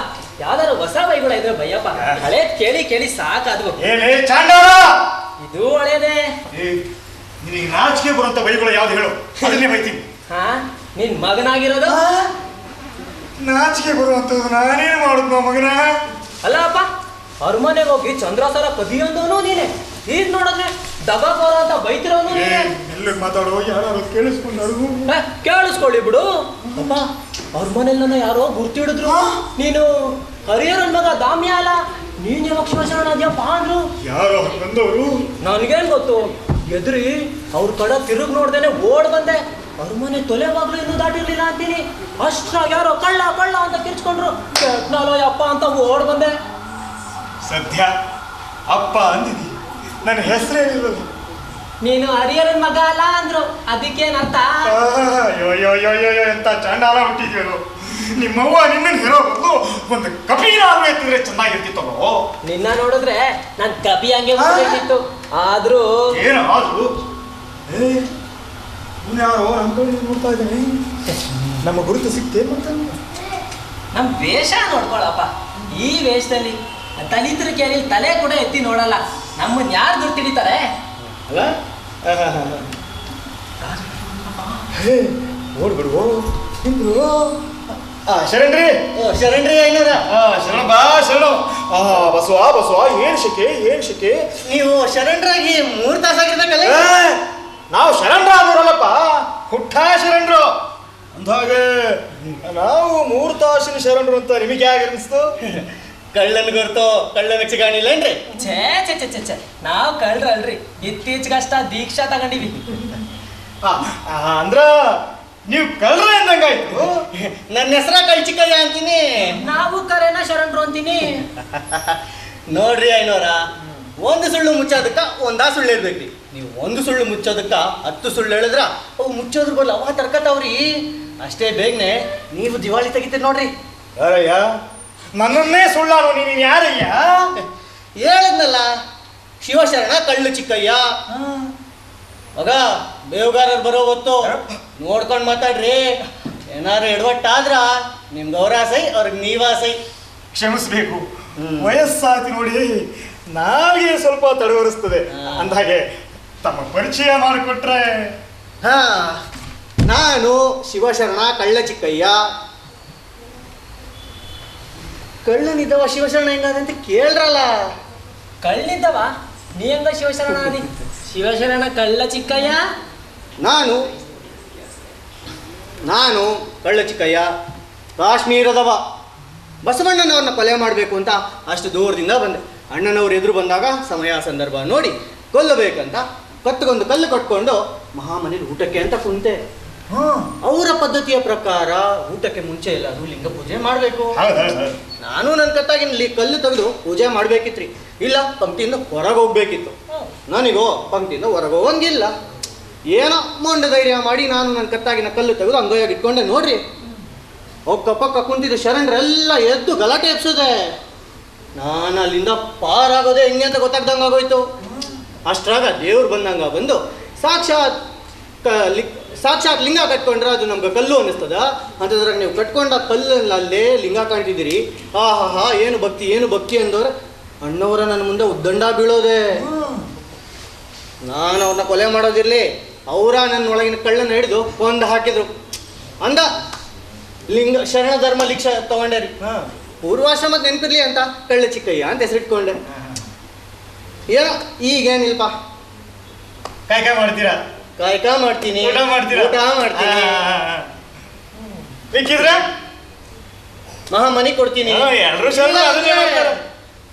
ಯಾವ್ದಾರು ಹೊಸ ಬೈಗಳ ಇದ್ರೆ ಬೈಯಪ್ಪ. ಹಳೇದ್ ಕೇಳಿ ಕೇಳಿ ಸಾಕಾದ್ವು. ಏನೇ ಚಾಂಡಾಲ, ಇದು ಒಳ್ಳೇದೇ. ನಿನಗೆ ನಾಚಿಕೆ ಬರುವಂತ ಬೈಗಳು ಯಾವ್ದು ಹೇಳು, ಅದನ್ನೇ ಬೈತೀನಿ. ಹಾ, ನಿನ್ ಮಗನಾಗಿರೋದು ನಾಚಿಕೆ ಬರುವಂತದ್ದು ನಾನೇನು ಮಾಡುದು ಮಗನ? ಅಲ್ಲ ಅಪ್ಪ, ಅವ್ರ ಮನೆಗೆ ಹೋಗಿ ಚಂದ್ರಾಸರ ಕದಿಯೊಂದವನು ನೀನೆ, ಈಗ ನೋಡಿದ್ರೆ ದಗಾಕೋರ ಅಂತ ಬೈತಿರೋನು ನೀನೆ. ಎಲ್ಲಿಗೆ ಮಾತಾಡೋ, ಯಾರು ಕೇಳಿಸ್ಕೊಂಡರು? ಕೇಳಿಸ್ಕೊಳ್ಳಿ ಬಿಡು ಅಪ್ಪ. ಅವ್ರ ಮನೇಲಿ ನನ್ನ ಯಾರೋ ಗುರ್ತಿಡಿದ್ರು, ನೀನು ಹರಿಹರನ್ ಮಗ ದಾಮ್ಯ ಅಲ್ಲ, ನೀನ್ ಯಾವಾಗ ಶ್ಮಶಾನ ಅದ್ಯಪ್ಪ ಅಂದ್ರು. ಯಾರೋ ಬಂದವರು? ನನ್ಗೇನ್ ಗೊತ್ತು, ಎದ್ರಿ ಅವ್ರ ಕಡೆ ತಿರುಗ್ ನೋಡ್ದೇನೆ ಓಡ್ ಬಂದೆ. ಅವ್ರ ಮನೆ ತೊಲೆವಾಗ್ಲೂ ಇನ್ನೂ ದಾಟಿರ್ಲಿಲ್ಲ ಅಂತೀನಿ. ಅಷ್ಟ್ರಾಗ ಯಾರೋ ಕಳ್ಳ ಕಳ್ಳ ಅಂತ ಕಿರ್ಚ್ಕೊಂಡ್ರು. ಕೆಟ್ನಲ್ಲೋ ಅಪ್ಪ ಅಂತ ಓಡ್ ಬಂದೆ. ಸದ್ಯ ಅಪ್ಪ ಅಂದಿದಿ, ನನ್ನ ಹೆಸರೇ ಇರೋದು. ನೀನು ಹರಿಹರನ್ ಮಗ ಅಲ್ಲ ಅಂದ್ರು, ಅದಕ್ಕೇನರ್ಥ? ಅಯ್ಯೋ ಅಯ್ಯೋ ಅಯ್ಯೋ ಅಯ್ಯೋ, ಎಂತ ಚಾಂಡಾಲ ಹುಟ್ಟಿದ್ಯೋ. ನಿಮ್ಮವ್ವ ನಿನ್ನನ್ನು ಹೇಳೋ ಬದಲು ಒಂದು ಕಪಿನಾದ್ರೂ ಎತ್ತಿದ್ರೆ ಚೆನ್ನಾಗಿರ್ತಿತ್ತೋ. ನಿನ್ನ ನೋಡಿದ್ರೆ ನನ್ ಕಪಿ ಹಂಗೆ ಇತ್ತು. ಆದ್ರೂ ಏನಾದ್ರು ಯಾರೋ ನಮ್ಮ ಕಡೆ ನೋಡ್ತಾ ಇದ್ದಾನೆ. ನಮ್ಮ ಗುರುತು ಸಿಕ್ತೇ ಮತ್ತೆ? ನಮ್ ವೇಷ ನೋಡ್ಕೊಳಪ್ಪ. ಈ ವೇಷದಲ್ಲಿ ದಲಿತರ ಕೇಳಿ ತಲೆ ಕೂಡ ಎತ್ತಿ ನೋಡಲ್ಲ. ನಮ್ಮನ್ನ ಯಾರು ಗುರ್ತಿಡಿತಾರೆ ಅಲ್ಲ? ನೋಡ್ಬಿಡುವ ನಿಂದ್ರು. ಶರಣ್ರಿ, ಶರಣ್ರಿ ಐನರ, ಶರಣ ಬಾ ಶರಣ. ಬಸವ ಬಸವ, ಏನ್ ಶಕೆ ಏನ್ ಶಕೆ? ನೀವು ಶರಣರಾಗಿ 3 ತಾಸಾಗಿರ್ಬೇಕಲ್ಲ. ನಾವು ಶರಣರಾದವರಲ್ಲಪ್ಪ, ಹುಟ್ಟ ಶರಣರು. ಅಂದಾಗೆ ನಾವು 3 ತಾಸಿನ ಶರಣರು ಅಂತ ನಿಮಗೆ ಹೇಗೆ ಅನಿಸ್ತು? ಕಳ್ಳನ್ ಗುರ್ತು ಕಳ್ಳನ ಚಿಗಾಣಿಲ್ಲೇನ್ರಿ? ಛೇ ಛೇ ಛೇ ಛೇ ಛೇ, ನಾವು ಕಳ್ರಲ್ರಿ, ಇತ್ತೀಚೆಗಷ್ಟ ದೀಕ್ಷಾ ತಗೊಂಡಿವಿ. ಅಂದ್ರ ನೀವು ಕಳ್ರ ಎಂದಂಗಾಯ್ತು. ನನ್ನ ಹೆಸರ ಕಳ್ಚಿಕಯ್ಯ ಅಂತೀನಿ. ನಾವು ಕರೆನ ಶರಣರು ಅಂತೀನಿ. ನೋಡ್ರಿ ಐನೋರ, ಒಂದು ಸುಳ್ಳು ಮುಚ್ಚೋದಕ್ಕ ಒಂದಾ ಸುಳ್ಳು ಹೇಳ್ಬೇಕ್ರಿ. ನೀವು ಒಂದು ಸುಳ್ಳು ಮುಚ್ಚೋದಕ್ಕ 10 ಸುಳ್ಳು ಹೇಳಿದ್ರ ಅವು ಮುಚ್ಚೋದ್ರ ಬಲ್ಲ ಅವ ತರ್ಕತಾವ್ರಿ. ಅಷ್ಟೇ ಬೇಗನೆ ನೀವು ದಿವಾಳಿ ತೆಗಿತೀರಿ ನೋಡ್ರಿ. ಯಾರಯ್ಯ ನನ್ನನ್ನೇ ಸುಳ್ಳಾನು ನೀನು ಯಾರಯ್ಯ? ಹೇಳದ್ನಲ್ಲ, ಶಿವಶರಣ ಕಳ್ಳು ಚಿಕ್ಕಯ್ಯ. ಮಗ ಬೇವುಗಾರರು ಬರೋ ಹೊತ್ತು ನೋಡ್ಕೊಂಡು ಮಾತಾಡ್ರಿ. ಏನಾರು ಎಡವಟ್ಟಾದ್ರ ನಿಮ್ಗೆ ಅವರಾಸೈ ಅವ್ರಿಗೆ ನೀವಾಸೈ. ಕ್ಷಮಿಸ್ಬೇಕು, ವಯಸ್ಸಾಯ್ತು ನೋಡಿ, ನಾಲ್ಗೆ ಸ್ವಲ್ಪ ತಡವರಿಸ್ತದೆ. ಅಂದಾಗೆ ತಮ್ಮ ಪರಿಚಯ ಮಾಡಿಕೊಟ್ರೆ. ಹಾ, ನಾನು ಶಿವಶರಣ ಕಳ್ಳ ಚಿಕ್ಕಯ್ಯ. ಕಳ್ಳನಿದ್ದವ ಶಿವಶರಣ ಹೆಂಗಂತ ಕೇಳ್ರಲ್ಲ. ಕಳ್ಳಿದ್ದವ ನೀ ಹೆಂಗ ಶಿವಶರಣ ಅದಿ? ಶಿವಶರಣ ಕಳ್ಳ ಚಿಕ್ಕಯ್ಯ. ನಾನು ಕಳ್ಳ ಚಿಕ್ಕಯ್ಯ, ಕಾಶ್ಮೀರದವ. ಬಸವಣ್ಣನವ್ರನ್ನ ಕೊಲೆ ಮಾಡಬೇಕು ಅಂತ ಅಷ್ಟು ದೂರದಿಂದ ಬಂದೆ. ಅಣ್ಣನವ್ರು ಎದುರು ಬಂದಾಗ ಸಮಯ ಸಂದರ್ಭ ನೋಡಿ ಕೊಲ್ಲಬೇಕಂತ ಕತ್ತಗೊಂದು ಕಲ್ಲು ಕಟ್ಕೊಂಡು ಮಹಾಮನೇಲಿ ಊಟಕ್ಕೆ ಅಂತ ಕುಂತೆ. ಅವರ ಪದ್ಧತಿಯ ಪ್ರಕಾರ ಊಟಕ್ಕೆ ಮುಂಚೆ ಎಲ್ಲರೂ ಲಿಂಗ ಪೂಜೆ ಮಾಡಬೇಕು. ನಾನು ನನ್ನ ಕತ್ತಾಗಿನ ಕಲ್ಲು ತೆಗೆದು ಪೂಜೆ ಮಾಡ್ಬೇಕಿತ್ರಿ. ಇಲ್ಲ, ಪಂಕ್ತಿಯಿಂದ ಹೊರಗೆ ಹೋಗ್ಬೇಕಿತ್ತು. ನನಗೋ ಪಂಕ್ತಿಯಿಂದ ಹೊರಗೆ ಹೋಗಂಗಿಲ್ಲ. ಏನೋ ಮೊಂಡ ಧೈರ್ಯ ಮಾಡಿ ನಾನು ನನ್ನ ಕತ್ತಾಗಿನ ಕಲ್ಲು ತೆಗೆದು ಅಂಗೈಯಾಗಿ ಇಟ್ಕೊಂಡೆ. ನೋಡ್ರಿ, ಒಕ್ಕ ಪಕ್ಕ ಕುಂತಿದ್ದ ಶರಣರೆಲ್ಲ ಎದ್ದು ಗಲಾಟೆ ಎಬ್ಸೋದೆ. ನಾನು ಅಲ್ಲಿಂದ ಪಾರಾಗೋದೆ ಹೆಂಗೆ ಅಂತ ಗೊತ್ತಾಗ್ದಂಗೆ ಆಗೋಯ್ತು. ಅಷ್ಟ್ರಾಗ ದೇವ್ರು ಬಂದಂಗ ಬಂದು ಸಾಕ್ಷಾತ್ ಲಿಂಗ ಕಟ್ಕೊಂಡ್ರೆ ಅದು ನಮ್ಗೆ ಕಲ್ಲು ಅನ್ನಿಸ್ತದ. ಅಂತದ್ರಾಗ ನೀವು ಕಟ್ಕೊಂಡ ಕಲ್ಲಲ್ಲೇ ಲಿಂಗ ಕಾಣ್ತಿದ್ದೀರಿ. ಹಾ ಏನು ಭಕ್ತಿ ಅಂದವ್ರೆ ಅಣ್ಣವರ ನನ್ನ ಮುಂದೆ ಉದ್ದಂಡ ಬೀಳೋದೆ. ನಾನು ಅವ್ರನ್ನ ಕೊಲೆ ಮಾಡೋದಿರ್ಲಿ, ಅವರ ನನ್ನ ಒಳಗಿನ ಕಳ್ಳನ್ನ ಹಿಡಿದು ಕೊಂದು ಹಾಕಿದ್ರು. ಅಂದ ಲಿಂಗ ಶರಣ ಧರ್ಮ ಲಿಕ್ಷ ತಗೊಂಡೆ. ಪೂರ್ವಾಶ್ರಮದ ನೆನಪಿರ್ಲಿ ಅಂತ ಕಳ್ಳ ಚಿಕ್ಕಯ್ಯ ಅಂತ ಹೆಸರಿಟ್ಕೊಂಡೆ. ಏನೋ ಈಗೇನಿಲ್ಪ, ಕಾಯ್ಕ ಮಾಡ್ತೀರಾ? ಕಾಯ್ಕ ಮಾಡ್ತೀನಿ, ಊಟ ಮಾಡ್ತೀನಿ. ಬೇಕಿದ್ರೆ ಮಹಾಮನಿ ಕೊಡ್ತೀನಿ. ಎಲ್ಲರೂ ಶರಣ ಅದನ್ನೇ ಮಾಡ್ತಾರೆ.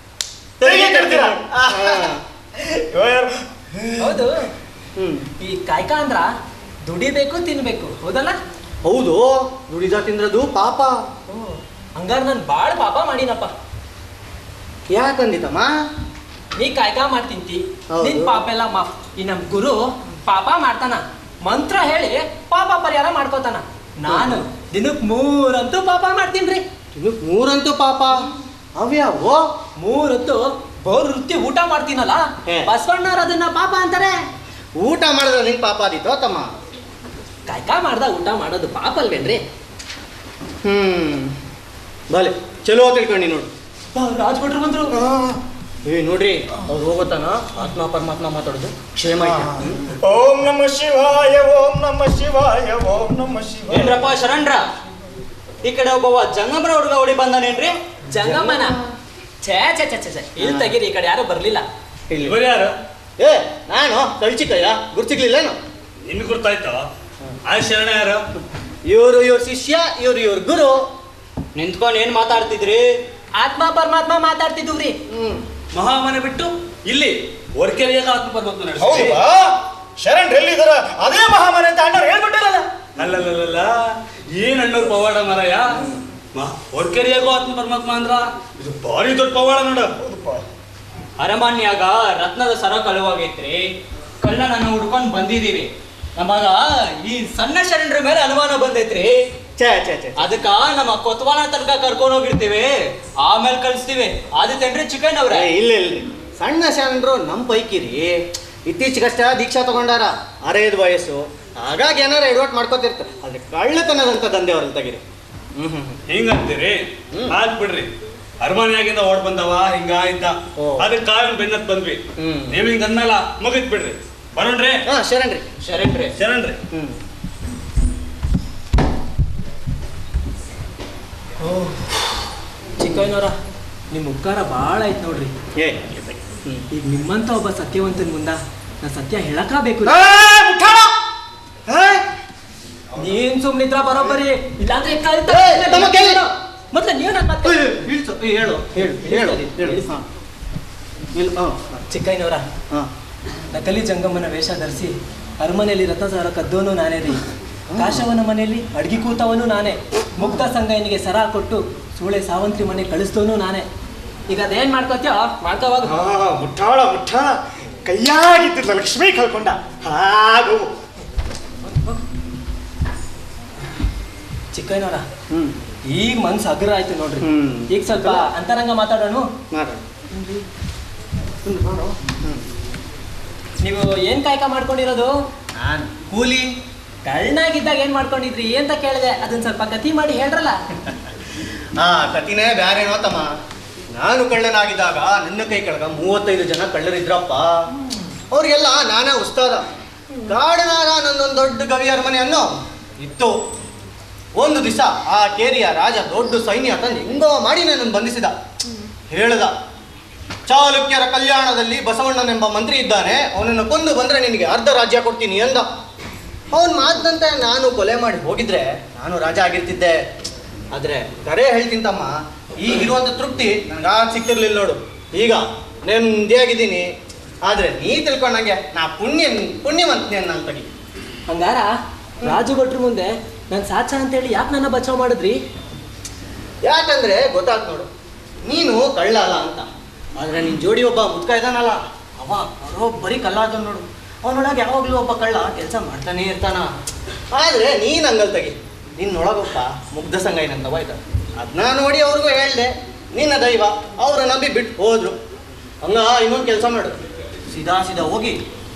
ತೆರಿಗೆ ಕಟ್ತೀರಾ? ಹೌದು. ಈ ಕಾಯ್ಕ ಅಂದ್ರ ದುಡಿಬೇಕು ತಿನ್ಬೇಕು, ಹೌದಲ್ಲ? ಹೌದು, ದುಡಿದ ತಿಂದ್ರದು ಪಾಪ. ಹಂಗಾರ ನಾನು ಬಾಳ ಪಾಪ ಮಾಡಿನಪ್ಪ. ಯಾಕಂದಿತಮ್ಮ? ನೀ ಕಾಯ್ಕ ಮಾಡ್ತಿಂತಿ, ನಿನ್ ಪಾಪ ಎಲ್ಲ ಮಾಫ್. ಈ ನಮ್ ಗುರು ಪಾಪ ಮಾಡ್ತಾನ, ಮಂತ್ರ ಹೇಳಿ ಪಾಪ ಪರಿಹಾರ ಮಾಡ್ಕೋತಾನ. ನಾನು ದಿನಕ್ಕೆ 3 ಅಂತೂ ಪಾಪ ಮಾಡ್ತೀನ್ರಿ. ದಿನಕ್ಕೆ 3 ಅಂತೂ ಪಾಪ? ಅವ್ಯಾವೋ? 3 ಹೊತ್ತು ಬೋರ್ ವೃತ್ತಿ ಊಟ ಮಾಡ್ತೀನಲ್ಲ, ಬಸವಣ್ಣವ್ರು ಅದನ್ನ ಪಾಪ ಅಂತಾರೆ. ಊಟ ಮಾಡಿದ್ರೆ ನಿಂಗೆ ಪಾಪ ಆದಿತ್ತು ತಮ್ಮ? ಕಾಯ್ಕ ಮಾಡ್ದ ಊಟ ಮಾಡೋದು ಪಾಪ ಅಲ್ವೇನ್ರಿ? ಬಲೆ ಚಲೋ ತಿಳ್ಕೊಂಡಿ ನೋಡು. ರಾಜ್ಭಟ್ರು ಬಂದ್ರು. ನೋಡ್ರಿ, ಅವ್ರು ಹೋಗೋತನ ಆತ್ಮ ಪರಮಾತ್ಮ ಮಾತಾಡೋದು ಕ್ಷೇಮ. ಓಂ ನಮ ಶಿವಾಯ, ಓಂ ನಮ ಶಿವಾಯ, ಓಂ ನಮ ಶಿವಾಯ. ಏನ್ರಪ್ಪ ಶರಣ್ರ, ಈ ಕಡೆ ಒಬ್ಬವ ಜಂಗಮನ ಹುಡುಗ ಓಡಿ ಬಂದಾನೇನ್ರಿ? ಜಂಗಮನ? ಛೇ ಛೇ ಛೇ ಛೇ, ಇಲ್ಲಿ ತೆಗೀರಿ, ಈ ಕಡೆ ಯಾರು ಬರ್ಲಿಲ್ಲ. ಯಾರು? ನಾನು ಕಳ್ಚಿಕಯ್ಯ, ಗುರ್ತಿಗ್ಲಿಲ್ಲೇನು? ನಿಮ್ಗೆ ಗುರ್ತಾಯ್ತು? ಆ ಶರಣ ಯಾರು? ಇವ್ರ ಶಿಷ್ಯ, ಇವ್ರ ಗುರು. ನಿಂತ್ಕೊಂಡು ಏನ್ ಮಾತಾಡ್ತಿದ್ರಿ? ಆತ್ಮ ಪರಮಾತ್ಮ ಮಾತಾಡ್ತಿದ್ವಿ. ಮಹಾಮನೆ ಬಿಟ್ಟು ಇಲ್ಲಿ ವರ್ಕೆರಿಯಾಗ ಆತ್ಮ ಪರಮಾತ್ಮ. ಹೌದಾ? ಶರಣ್ ಎಲ್ಲಿದಾರ? ಅದೇ ಮಹಾಮನೆ ಅಂತ ಅಣ್ಣವ್ರು ಹೇಳ್ಬಿಟ್ಟಾರಲ್ಲ. ಅಲ್ಲಲ್ಲ, ಏನ್ ಅಣ್ಣವ್ರು ಪವಾಡ ಮಾರಾಯ. ವರ್ಕೆರಿಯಾಗೂ ಆತ್ಮ ಪರಮಾತ್ಮ ಅಂದ್ರ ಇದು ಭಾರಿ ದೊಡ್ಡ ಪವಾಡ ನೋಡ. ಅರಮನ್ಯಾಗ ರತ್ನದ ಸರ ಕಳುವಾಗೈತ್ರಿ. ಕಳ್ಳನನ್ನು ಹುಡ್ಕೊಂಡು ಬಂದಿದೀವಿ. ನಮಗ ಈ ಸಣ್ಣ ಶರಣರ ಮೇಲೆ ಅನುಮಾನ ಬಂದೈತ್ರಿ. ಅದಕ್ಕ ನಮ್ಮ ಕೊತ್ವಾನ ತನಕ ಕರ್ಕೊಂಡು ಹೋಗಿರ್ತೀವಿ, ಆಮೇಲೆ ಕಳಿಸ್ತೀವಿ. ಆದಿತ್ತೇನ್ರಿ ಚಿಕನ್ ಅವ್ರೆ? ಇಲ್ರಿ, ಸಣ್ಣ ಶರಣರು ನಮ್ಮ ಪೈಕಿರಿ. ಇತ್ತೀಚೆಗಷ್ಟ ದೀಕ್ಷಾ ತಗೊಂಡಾರ, 65 ವಯಸ್ಸು. ಹಾಗಾಗಿ ಏನಾರ ಎಡವಟ್ ಮಾಡ್ಕೋತಿರ್ತಾರೆ. ಆದ್ರೆ ಕಳ್ಳತನದಂತ ದಂಧೆ ಅವ್ರಲ್ಲಿ ತೆಗಿರಿ. ಹಿಂಗಂತೀರಿ? ಆದ್ ಬಿಡ್ರಿ, ಅರಮನೆಯಾಗಿಂದ ಓಡ್ ಬಂದವ ಹಿಂಗ ಇದ್ದ, ಅದಕ್ಕೆ ಕಾರಣ ಬೆನ್ನತ್ ಬಂದ್ವಿ. ನೀವ್ ಹಿಂಗ ಅಂದ್ಮೇಲ ಮುಗಿತ್ ಬಿಡ್ರಿ. ಬರೋಣ್ರಿ? ಶರಣ್ರಿ ಶರಣ್ರಿ ಶರಣ್ರಿ. ಚಿಕ್ಕಯ್ಯನವರ, ನಿಮ್ಮ ಉಪಕಾರ ಭಾಳ ಆಯ್ತು ನೋಡ್ರಿ. ಈಗ ನಿಮ್ಮಂತ ಒಬ್ಬ ಸತ್ಯವಂತನ ಮುಂದ ನಾ ಸತ್ಯ ಹೇಳಕಾಬೇಕು. ನೀನ್ ಸುಮ್ನಿದ್ರ ಬರೋಬ್ಬರಿ, ಇಲ್ಲಾಂದ್ರೆ ಮೊದ್ಲ ನೀವು ಚಿಕ್ಕಯ್ಯನವರ, ನಕಲಿ ಜಂಗಮನ ವೇಷ ಧರಿಸಿ ಅರಮನೆಯಲ್ಲಿ ರಥಸಾರ ಕದ್ದೋನು ನಾನೇ ರೀ. ಕಾಶವನ ಮನೆಯಲ್ಲಿ ಅಡ್ಗಿ ಕೂತವನು ನಾನೇ. ಮುಕ್ತ ಸಂಗಯ್ಯನಿಗೆ ಸರ ಕೊಟ್ಟು ಸೂಳೆ ಸಾವಂತ್ರಿ ಮನೆ ಕಳಿಸ್ತವನು ನಾನೇ. ಈಗ ಅದೇನ್ ಮಾಡ್ಕೋತೀಯೋ ಮಾಡ್ಕೋವಾಗ. ಮುಟ್ಟಾಳ ಮುಟ್ಟಾಳ ಕೈಯಾಗಿದ್ದ ಲಕ್ಷ್ಮಿ ಕಳ್ಕೊಂಡ ಹಾಗು. ಚಿಕ್ಕಯ್ಯನವರ ಈಗ ಮನ್ಸು ಹಗುರ ಆಯ್ತು ನೋಡ್ರಿ. ಈಗ ಸ್ವಲ್ಪ ಅಂತರಂಗ ಮಾತಾಡೋಣ. ನೀವು ಏನ್ ಕಾಯಕ ಮಾಡ್ಕೊಂಡಿರೋದು? ನಾನು ಕೂಲಿ. ಕಳ್ಳನಾಗಿದ್ದಾಗ ಏನ್ ಮಾಡ್ಕೊಂಡಿದ್ರಿ ಅಂತ ಕೇಳಿದೆ, ಅದನ್ನ ಸ್ವಲ್ಪ ಕತಿ ಮಾಡಿ ಹೇಳ್ರಲ್ಲ. ಕತಿನೇ ಬ್ಯಾರೇನೋ ತಮ್ಮ. ನಾನು ಕಳ್ಳನಾಗಿದ್ದಾಗ ನನ್ನ ಕೈ ಕೆಳಗ 35 ಜನ ಕಳ್ಳರಿದ್ರಪ್ಪ. ಅವ್ರಿಗೆಲ್ಲ ನಾನೇ ಉಸ್ತಾದ. ಕಾಡಿನಾಗ ನನ್ನೊಂದು ದೊಡ್ಡ ಗವಿ ಅರಮನೆಯನ್ನು ಇತ್ತು. ಒಂದು ದಿವಸ ಆ ಕೇರಿಯ ರಾಜ ದೊಡ್ಡ ಸೈನ್ಯ ತಂದು ಹೆಂಗೋ ಮಾಡಿ ನನ್ನನ್ನು ಬಂಧಿಸಿದ. ಹೇಳ್ದ, ಚಾಲುಕ್ಯರ ಕಲ್ಯಾಣದಲ್ಲಿ ಬಸವಣ್ಣನೆಂಬ ಮಂತ್ರಿ ಇದ್ದಾನೆ, ಅವನನ್ನು ಕೊಂದು ಬಂದ್ರೆ ನಿನಗೆ ಅರ್ಧ ರಾಜ್ಯ ಕೊಡ್ತೀನಿ ಅಂದ. ಅವನ ಮಾತಿನಂತೆ ನಾನು ಕೊಲೆ ಮಾಡಿ ಹೋಗಿದ್ರೆ ನಾನು ರಾಜ ಆಗಿರ್ತಿದ್ದೆ. ಆದ್ರೆ ಕರೆ ಹೇಳ್ತೀನಿ ತಮ್ಮ, ಈಗಿರುವಂತ ತೃಪ್ತಿ ನನಗಾಗ ಸಿಕ್ತಿರ್ಲಿಲ್ಲ ನೋಡು. ಈಗ ನೆಮ್ಮದಿಯಾಗಿದ್ದೀನಿ. ಆದ್ರೆ ನೀ ತಿಳ್ಕೊಂಡಂಗೆ ನಾ ಪುಣ್ಯವಂತನೇ ನನ್ನ ತಗಿ. ಹಂಗಾರ ರಾಜು ಭಟ್ರ ಮುಂದೆ ನಾನು ಸಾಚ ಅಂತೇಳಿ ಯಾಕೆ ನನ್ನ ಬಚಾವ್ ಮಾಡಿದ್ರಿ? ಯಾಕಂದ್ರೆ ಗೊತ್ತಾತ್ ನೋಡು, ನೀನು ಕಳ್ಳ ಅಲ್ಲ ಅಂತ. ಆದ್ರೆ ನಿನ್ ಜೋಡಿ ಒಬ್ಬ ಮುದ್ಕ ಇದ್ದಾನಲ್ಲ, ಅವ ಬರೀ ಕಳ್ಳ ಅದ ನೋಡು. ಅವನೊಳಗೆ ಯಾವಾಗ್ಲೂ ಒಬ್ಬ ಕಳ್ಳ ಕೆಲಸ ಮಾಡ್ತಾನೆ ಇರ್ತಾನ. ಆದ್ರೆ ನೀನ್ ಹಂಗಲ್ ತಗಿ, ನಿನ್ನೊಳಗೊಬ್ಬ ಮುಗ್ಧ ಸಂಘ ಏನಂತವ ಆಯ್ತ. ಅದನ್ನ ನೋಡಿ ಅವ್ರಿಗೂ ಹೇಳ್ದೆ, ನಿನ್ನ ದೈವ ಅವ್ರ ನಂಬಿ ಬಿಟ್ಟು ಹೋದ್ರು. ಹಂಗ ಇನ್ನೊಂದು ಕೆಲಸ ಮಾಡು, ಸೀದಾ ಹೋಗಿ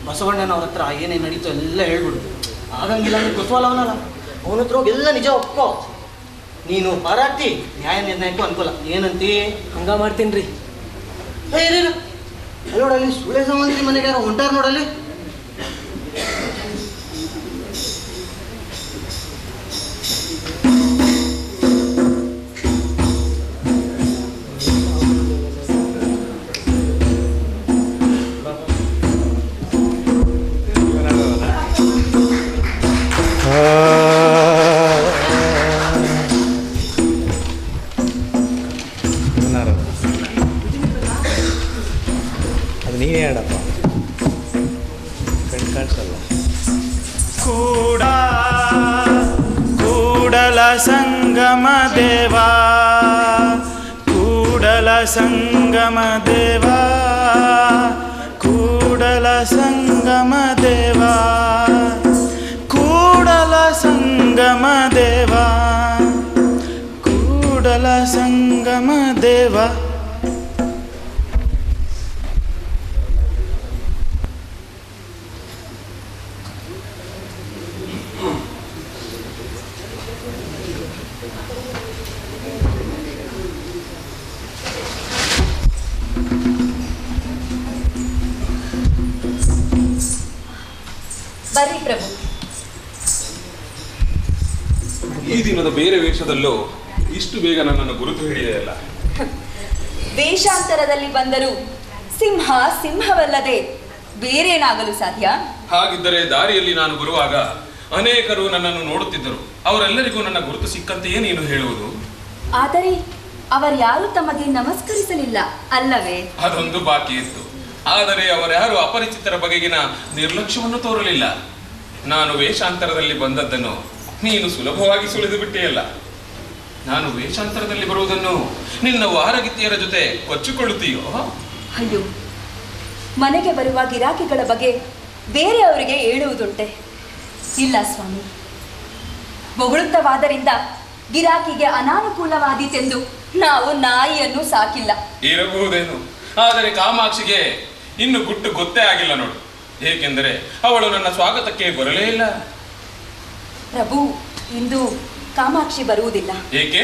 ಬಸವಣ್ಣನವ್ರ ಹತ್ರ ಏನೇನು ನಡೀತು ಎಲ್ಲ ಹೇಳ್ಬಿಡು. ಆಗಂಗಿಲ್ಲ ಅಂದ್ರೆ ಕುತ್ವಲ್ಲ ಅವನ ಹತ್ರ ಹೋಗಿ ಎಲ್ಲ ನಿಜ ಒಪ್ಕೋ. ನೀನು ಪಾರಾಗ್ತಿ, ನ್ಯಾಯ ನಿರ್ಣಯಕ್ಕೂ ಅನುಕೂಲ. ಏನಂತಿ? ಹಂಗ ಮಾಡ್ತೀನಿ. ಅಲ್ಲಿ ನೋಡಲ್ಲಿ ಸುಳೆ ಸಾವಂತ್ರಿ ಮನೆಗೆ ಯಾರೋ ಹೊಂಟಾರ ನೋಡಲ್ಲಿ. ಅದು ನೀನೇ ಹೇಳಪ್ಪ, ಕಾಣಿಸಲ್ಲ. ಕೂಡಲ ಸಂಗಮ ದೇವಾ, ಕೂಡಲ ಸಂಗಮ ದೇವಾ, ಕೂಡಲ ಸಂಗಮ ದೇವಾ, ಕೂಡಲ ಸಂಗಮ ದೇವಾ, ಕೂಡಲ ಸಂಗಮ ದೇವಾ. ಬರ್ರಿ ಪ್ರಭು. ಈ ದಿನದ ಬೇರೆ ವೇಷದಲ್ಲೂ ಇಷ್ಟು ಬೇಗ ನನ್ನನ್ನು ಗುರುತು ಹಿಡಿದೆಯಲ್ಲ. ವೇಷಾಂತರದಲ್ಲಿ ಬಂದರೂ ಸಿಂಹ ಸಿಂಹವಲ್ಲದೆ ಬೇರೇನಾಗಲು ಸಾಧ್ಯ? ಹಾಗಿದ್ದರೆ ದಾರಿಯಲ್ಲಿ ನಾನು ಬರುವಾಗ ಅನೇಕರು ನನ್ನನ್ನು ನೋಡುತ್ತಿದ್ದರು. ಅವರೆಲ್ಲರಿಗೂ ನನ್ನ ಗುರುತು ಸಿಕ್ಕಂತೆಯೇ ನೀನು ಹೇಳುವುದು? ಆದರೆ ಅವರ್ಯಾರು ತಮಗೆ ನಮಸ್ಕರಿಸಲಿಲ್ಲ ಅಲ್ಲವೇ? ಅದೊಂದು ಬಾಕಿ ಇತ್ತು. ಆದರೆ ಅವರ್ಯಾರು ಅಪರಿಚಿತರ ಬಗೆಗಿನ ನಿರ್ಲಕ್ಷ್ಯವನ್ನು ತೋರಲಿಲ್ಲ. ನಾನು ವೇಷಾಂತರದಲ್ಲಿ ಬಂದದ್ದನ್ನು ನೀನು ಸುಲಭವಾಗಿ ಸುಳಿದು ಬಿಟ್ಟೆಯಲ್ಲ. ನಾನು ವೇಷಾಂತರದಲ್ಲಿ ಬರುವುದನ್ನು ನಿನ್ನ ವಾರಗಿತ್ತಿಯರ ಜೊತೆ ಕೊಚ್ಚಿಕೊಳ್ಳುತ್ತೀಯೋ? ಅಯ್ಯೋ, ಮನೆಗೆ ಬರುವ ಗಿರಾಕಿಗಳ ಬಗ್ಗೆ ಬೇರೆಯವರಿಗೆ ಹೇಳುವುದುಂಟೆ? ಇಲ್ಲ ಸ್ವಾಮಿ, ಬೊಗಳುತ್ತವಾದರಿಂದ ಗಿರಾಕಿಗೆ ಅನಾನುಕೂಲವಾದೀತೆಂದು ನಾವು ನಾಯಿಯನ್ನು ಸಾಕಿಲ್ಲ. ಇರಬಹುದೇನು, ಆದರೆ ಕಾಮಾಕ್ಷಿಗೆ ಇನ್ನು ಗುಟ್ಟು ಗೊತ್ತೇ ಆಗಿಲ್ಲ ನೋಡು. ಏಕೆಂದರೆ ಅವಳು ನನ್ನ ಸ್ವಾಗತಕ್ಕೆ ಬರಲೇ ಇಲ್ಲ. ಪ್ರಭು, ಇಂದು ಕಾಮಾಕ್ಷಿ ಬರುವುದಿಲ್ಲ. ಏಕೆ?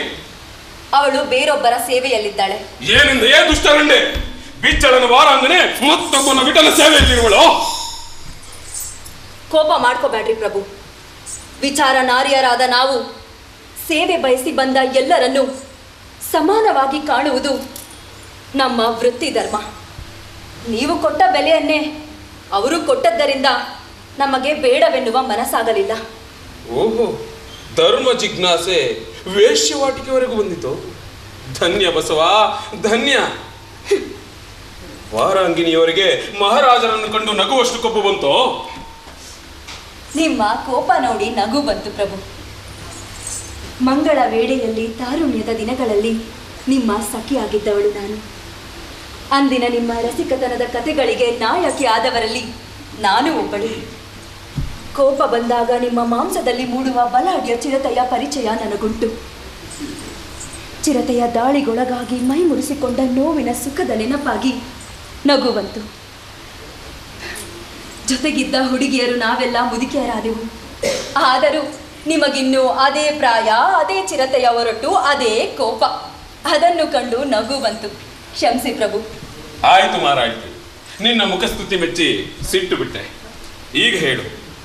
ಅವಳು ಬೇರೊಬ್ಬರ ಸೇವೆಯಲ್ಲಿದ್ದಾಳೆ. ಏನೆಂದು ಏ ದುಷ್ಟರಂಡೆ, ಬಿಚ್ಚಳನ ವಾರಾಂಗನೆ ಮತ್ತೊಬ್ಬನ ವಿಠಲ ಸೇವೆಯಲ್ಲಿರುವಳು. ಕೋಪ ಮಾಡ್ಕೋಬೇಡ್ರಿ ಪ್ರಭು. ವಿಚಾರ ನಾರಿಯರಾದ ನಾವು ಸೇವೆ ಬಯಸಿ ಬಂದ ಎಲ್ಲರನ್ನೂ ಸಮಾನವಾಗಿ ಕಾಣುವುದು ನಮ್ಮ ವೃತ್ತಿ ಧರ್ಮ. ನೀವು ಕೊಟ್ಟ ಬೆಲೆಯನ್ನೇ ಅವರು ಕೊಟ್ಟದ್ದರಿಂದ ನಮಗೆ ಬೇಡವೆನ್ನುವ ಮನಸ್ಸಾಗಲಿಲ್ಲ. ಓಹೋ, ಧರ್ಮ ಜಿಜ್ಞಾಸೆ ವೇಶ್ಯವಾಟಿಕೆವರೆಗೂ ಬಂದಿತು. ಧನ್ಯ ಬಸವ, ಧನ್ಯ. ವಾರಾಂಗಿನಿಯವರಿಗೆ ಮಹಾರಾಜರನ್ನು ಕಂಡು ನಗುವಷ್ಟು ಕೊಬ್ಬು ಬಂತು. ನಿಮ್ಮ ಕೋಪ ನೋಡಿ ನಗು ಬಂತು ಪ್ರಭು. ಮಂಗಳ ವೇಳೆಯಲ್ಲಿ ತಾರುಣ್ಯದ ದಿನಗಳಲ್ಲಿ ನಿಮ್ಮ ಸಖಿಯಾಗಿದ್ದವಳು ನಾನು. ಅಂದಿನ ನಿಮ್ಮ ರಸಿಕತನದ ಕಥೆಗಳಿಗೆ ನಾಯಕಿ ಆದವರಲ್ಲಿ ನಾನು ಒಬ್ಬಳು. ಕೋಪ ಬಂದಾಗ ನಿಮ್ಮ ಮಾಂಸದಲ್ಲಿ ಮೂಡುವ ಬಲಾಢ್ಯ ಚಿರತೆಯ ಪರಿಚಯ ನನಗುಂಟು. ಚಿರತೆಯ ದಾಳಿಗೊಳಗಾಗಿ ಮೈ ಮುರಿಸಿಕೊಂಡ ನೋವಿನ ಸುಖದ ನೆನಪಾಗಿ ನಗುವಂತು. ಜೊತೆಗಿದ್ದ ಹುಡುಗಿಯರು ನಾವೆಲ್ಲ ಮುದುಕಿಯರಾದೆವು. ಆದರೂ ನಿಮಗಿನ್ನೂ ಅದೇ ಪ್ರಾಯ, ಅದೇ ಚಿರತೆಯ ಹೊರಟು, ಅದೇ ಕೋಪ. ಅದನ್ನು ಕಂಡು ನಗು ಬಂತು. ಕ್ಷಮಿಸಿ ಪ್ರಭು. ಆಯ್ತು ಮಾರಾಯ್ತು, ನಿನ್ನ ಮುಖಸ್ತುತಿ ಮೆಚ್ಚಿ ಸಿಟ್ಟು ಬಿಟ್ಟೆ. ಈಗ ಹೇಳು,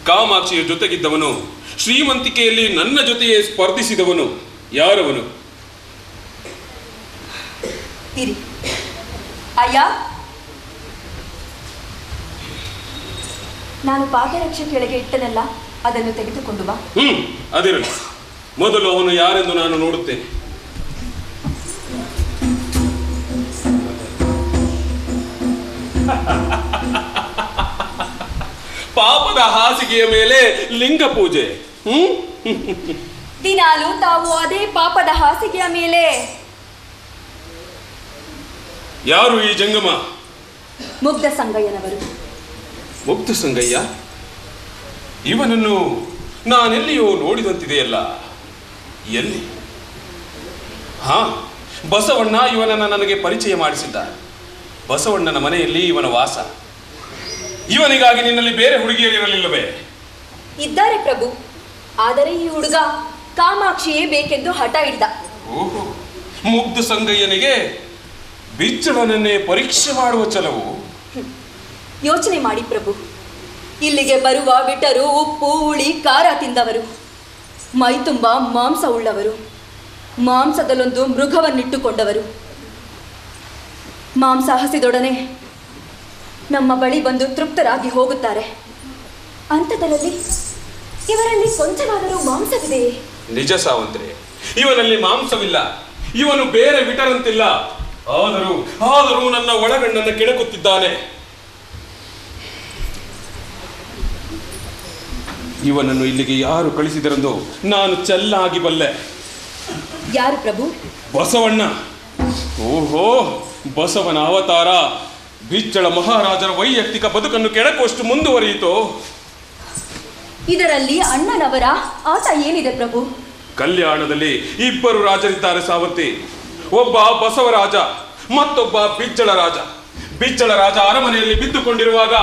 ಕಾಮಾಕ್ಷಿಯ ಜೊತೆಗಿದ್ದವನು, ಶ್ರೀಮಂತಿಕೆಯಲ್ಲಿ ನನ್ನ ಜೊತೆಯೇ ಸ್ಪರ್ಧಿಸಿದವನು ಯಾರವನು? ಇರಿ ಅಯ್ಯ, ನಾನು ಪಾದರಕ್ಷೆ ಕೆಳಗೆ ಇಟ್ಟನಲ್ಲ, ಅದನ್ನು ತೆಗೆದುಕೊಂಡು ಬಾ. ಅದಿರಲಿ, ಮೊದಲು ಅವನು ಯಾರೆಂದು ನಾನು ನೋಡುತ್ತೇನೆ. ಪಾಪದ ಹಾಸಿಗೆಯ ಮೇಲೆ ಲಿಂಗ ಪೂಜೆ. ದಿನಾಲು ತಾವು ಅದೇ ಪಾಪದ ಹಾಸಿಗೆಯ ಮೇಲೆ. ಯಾರು ಈ ಜಂಗಮ? ಮುಗ್ಧ ಸಂಗಯ್ಯನವರು. ಮುಗ್ಧ ಸಂಗಯ್ಯ? ಇವನನ್ನು ನಾನೆಲ್ಲಿಯೋ ನೋಡಿದಂತಿದೆಯಲ್ಲ, ಎಲ್ಲಿ? ಹಾ, ಬಸವಣ್ಣ ಇವನನ್ನು ನನಗೆ ಪರಿಚಯ ಮಾಡಿಸಿದ್ದ. ಬಸವಣ್ಣನ ಮನೆಯಲ್ಲಿ ಇವನ ವಾಸ. ಇವನಿಗಾಗಿ ನಿನ್ನಲ್ಲಿ ಬೇರೆ ಹುಡುಗಿಯರಿರಲಿಲ್ಲವೇ? ಇದ್ದಾರೆ ಪ್ರಭು, ಆದರೆ ಈ ಹುಡುಗ ಕಾಮಾಕ್ಷಿಯೇ ಬೇಕೆಂದು ಹಠ ಹಿಡಿದ. ಓಹೋ, ಮುಗ್ಧ ಸಂಗಯ್ಯನಿಗೆ ಬಿಚ್ಚಳನನ್ನೇ ಪರೀಕ್ಷೆ ಮಾಡುವ ಛಲವು. ಯೋಚನೆ ಮಾಡಿ ಪ್ರಭು, ಇಲ್ಲಿಗೆ ಬರುವ ಬಿಟ್ಟರು ಉಪ್ಪು ಹುಳಿ ಖಾರ ತಿಂದವರು, ಮೈ ತುಂಬ ಮಾಂಸ ಉಳ್ಳವರು, ಮಾಂಸದಲ್ಲೊಂದು ಮೃಗವನ್ನಿಟ್ಟುಕೊಂಡವರು. ಮಾಂಸ ಹಸಿದೊಡನೆ ನಮ್ಮ ಬಳಿ ಬಂದು ತೃಪ್ತರಾಗಿ ಹೋಗುತ್ತಾರೆ. ಅಂಥದರಲ್ಲಿ ಇವರಲ್ಲಿ ಕೊಂಚವಾದರೂ ಮಾಂಸವಿದೆಯೇ? ನಿಜ ಸಾವಂತ್ರೆ, ಇವನಲ್ಲಿ ಮಾಂಸವಿಲ್ಲ. ಇವನು ಬೇರೆ ಬಿಟರಂತಿಲ್ಲ. ಆದರೂ ನನ್ನ ಒಳಗಣ್ಣನ್ನು ಕೆಣಕುತ್ತಿದ್ದಾನೆ. ಇವನನ್ನು ಇಲ್ಲಿಗೆ ಯಾರು ಕಳಿಸಿದರೆಂದು ನಾನು ಚೆನ್ನಾಗಿ ಬಲ್ಲೆ. ಯಾರು ಪ್ರಭು? ಬಸವಣ್ಣ. ಓಹೋ, ಬಸವನ ಅವತಾರ ಬಿಚ್ಚಳ ಮಹಾರಾಜರ ವೈಯಕ್ತಿಕ ಬದುಕನ್ನು ಕೆಣಕುವಷ್ಟು ಮುಂದುವರಿಯಿತು. ಇದರಲ್ಲಿ ಅಣ್ಣನವರ ಆಟ ಏನಿದೆ ಪ್ರಭು? ಕಲ್ಯಾಣದಲ್ಲಿ ಇಬ್ಬರು ರಾಜರಿದ್ದಾರೆ ಸಾವಂತಿ. ಒಬ್ಬ ಬಸವರಾಜ, ಮತ್ತೊಬ್ಬ ಬಿಜ್ಜಳ ರಾಜ. ಬಿಜ್ಜಳ ರಾಜ ಅರಮನೆಯಲ್ಲಿ ಬಿದ್ದುಕೊಂಡಿರುವಾಗ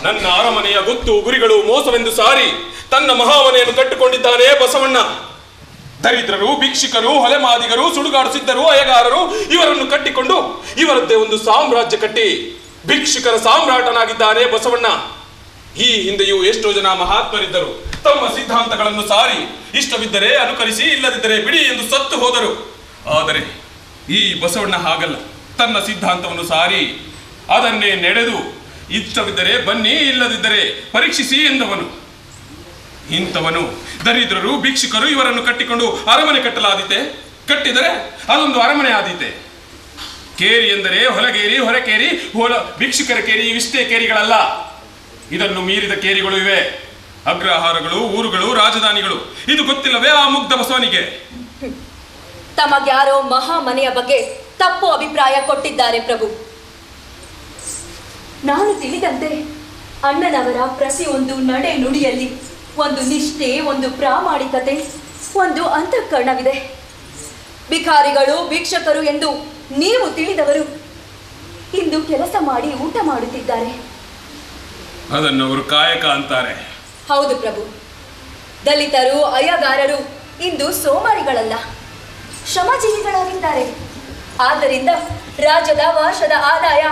ನನ್ನ ಅರಮನೆಯ ಗೊತ್ತು ಗುರಿಗಳು ಮೋಸವೆಂದು ಸಾರಿ ತನ್ನ ಮಹಾಮನೆಯನ್ನು ಕಟ್ಟಿಕೊಂಡಿದ್ದಾನೆ ಬಸವಣ್ಣ. ದರಿದ್ರರು, ಭಿಕ್ಷುಕರು, ಹೊಲೆಮಾದಿಗರು, ಸುಡುಗಾಡು ಸಿದ್ಧರು, ಅಯ್ಯಗಾರರು ಇವರನ್ನು ಕಟ್ಟಿಕೊಂಡು ಇವರದ್ದೇ ಒಂದು ಸಾಮ್ರಾಜ್ಯ ಕಟ್ಟಿ ಭಿಕ್ಷುಕರ ಸಾಮ್ರಾಟನಾಗಿದ್ದಾನೆ ಬಸವಣ್ಣ. ಈ ಹಿಂದೆಯೂ ಎಷ್ಟೋ ಜನ ಮಹಾತ್ಮರಿದ್ದರು. ತಮ್ಮ ಸಿದ್ಧಾಂತಗಳನ್ನು ಸಾರಿ ಇಷ್ಟವಿದ್ದರೆ ಅನುಕರಿಸಿ, ಇಲ್ಲದಿದ್ದರೆ ಬಿಡಿ ಎಂದು ಸತ್ತು ಹೋದರು. ಆದರೆ ಈ ಬಸವಣ್ಣ ಹಾಗಲ್ಲ. ತನ್ನ ಸಿದ್ಧಾಂತವನ್ನು ಸಾರಿ ಅದನ್ನೇ ನಡೆದು ಇಷ್ಟವಿದ್ದರೆ ಬನ್ನಿ, ಇಲ್ಲದಿದ್ದರೆ ಪರೀಕ್ಷಿಸಿ ಎಂದವನು. ಇಂಥವನು ದರಿದ್ರರು, ಭಿಕ್ಷುಕರು ಇವರನ್ನು ಕಟ್ಟಿಕೊಂಡು ಅರಮನೆ ಕಟ್ಟಲಾದೀತೆ. ಕಟ್ಟಿದರೆ ಅದೊಂದು ಅರಮನೆ ಆದೀತೆ. ಕೇರಿ ಎಂದರೆ ಹೊಲಗೇರಿ, ಹೊರಕೇರಿ, ಭಿಕ್ಷುಕರ ಕೇರಿ ಇವಿಷ್ಟೇ ಕೇರಿಗಳಲ್ಲ. ಇದನ್ನು ಮೀರಿದ ಕೇರಿಗಳು ಇವೆ. ಅಗ್ರಹಾರಗಳು, ಊರುಗಳು, ರಾಜಧಾನಿಗಳು. ಇದು ಗೊತ್ತಿಲ್ಲವೇ ಆ ಮುಗ್ಧ ಬಸವನಿಗೆ? ತಮಗ್ಯಾರೋ ಮಹಾಮನೆಯ ಬಗ್ಗೆ ತಪ್ಪು ಅಭಿಪ್ರಾಯ ಕೊಟ್ಟಿದ್ದಾರೆ ಪ್ರಭು. ನಾನು ತಿಳಿದಂತೆ ಅಣ್ಣನವರ ಪ್ರತಿಯೊಂದು ನಡೆ ನುಡಿಯಲ್ಲಿ ಒಂದು ನಿಷ್ಠೆ, ಒಂದು ಪ್ರಾಮಾಣಿಕತೆ, ಒಂದು ಅಂತಃಕರಣವಿದೆ. ಭಿಕಾರಿಗಳು, ಭಿಕ್ಷಕರು ಎಂದು ನೀವು ತಿಳಿದವರು ಇಂದು ಕೆಲಸ ಮಾಡಿ ಊಟ ಮಾಡುತ್ತಿದ್ದಾರೆ. ಅದನ್ನು ಅವರು ಕಾಯಕ ಅಂತಾರೆ. ಹೌದು ಪ್ರಭು. ದಲಿತರು, ಅಯ್ಯಗಾರರು ಇಂದು ಸೋಮಾರಿಗಳಲ್ಲ, ಶ್ರಮಜೀವಿಗಳಾಗಿದ್ದಾರೆ. ಆದ್ದರಿಂದ ರಾಜ್ಯದ ವರ್ಷದ ಆದಾಯ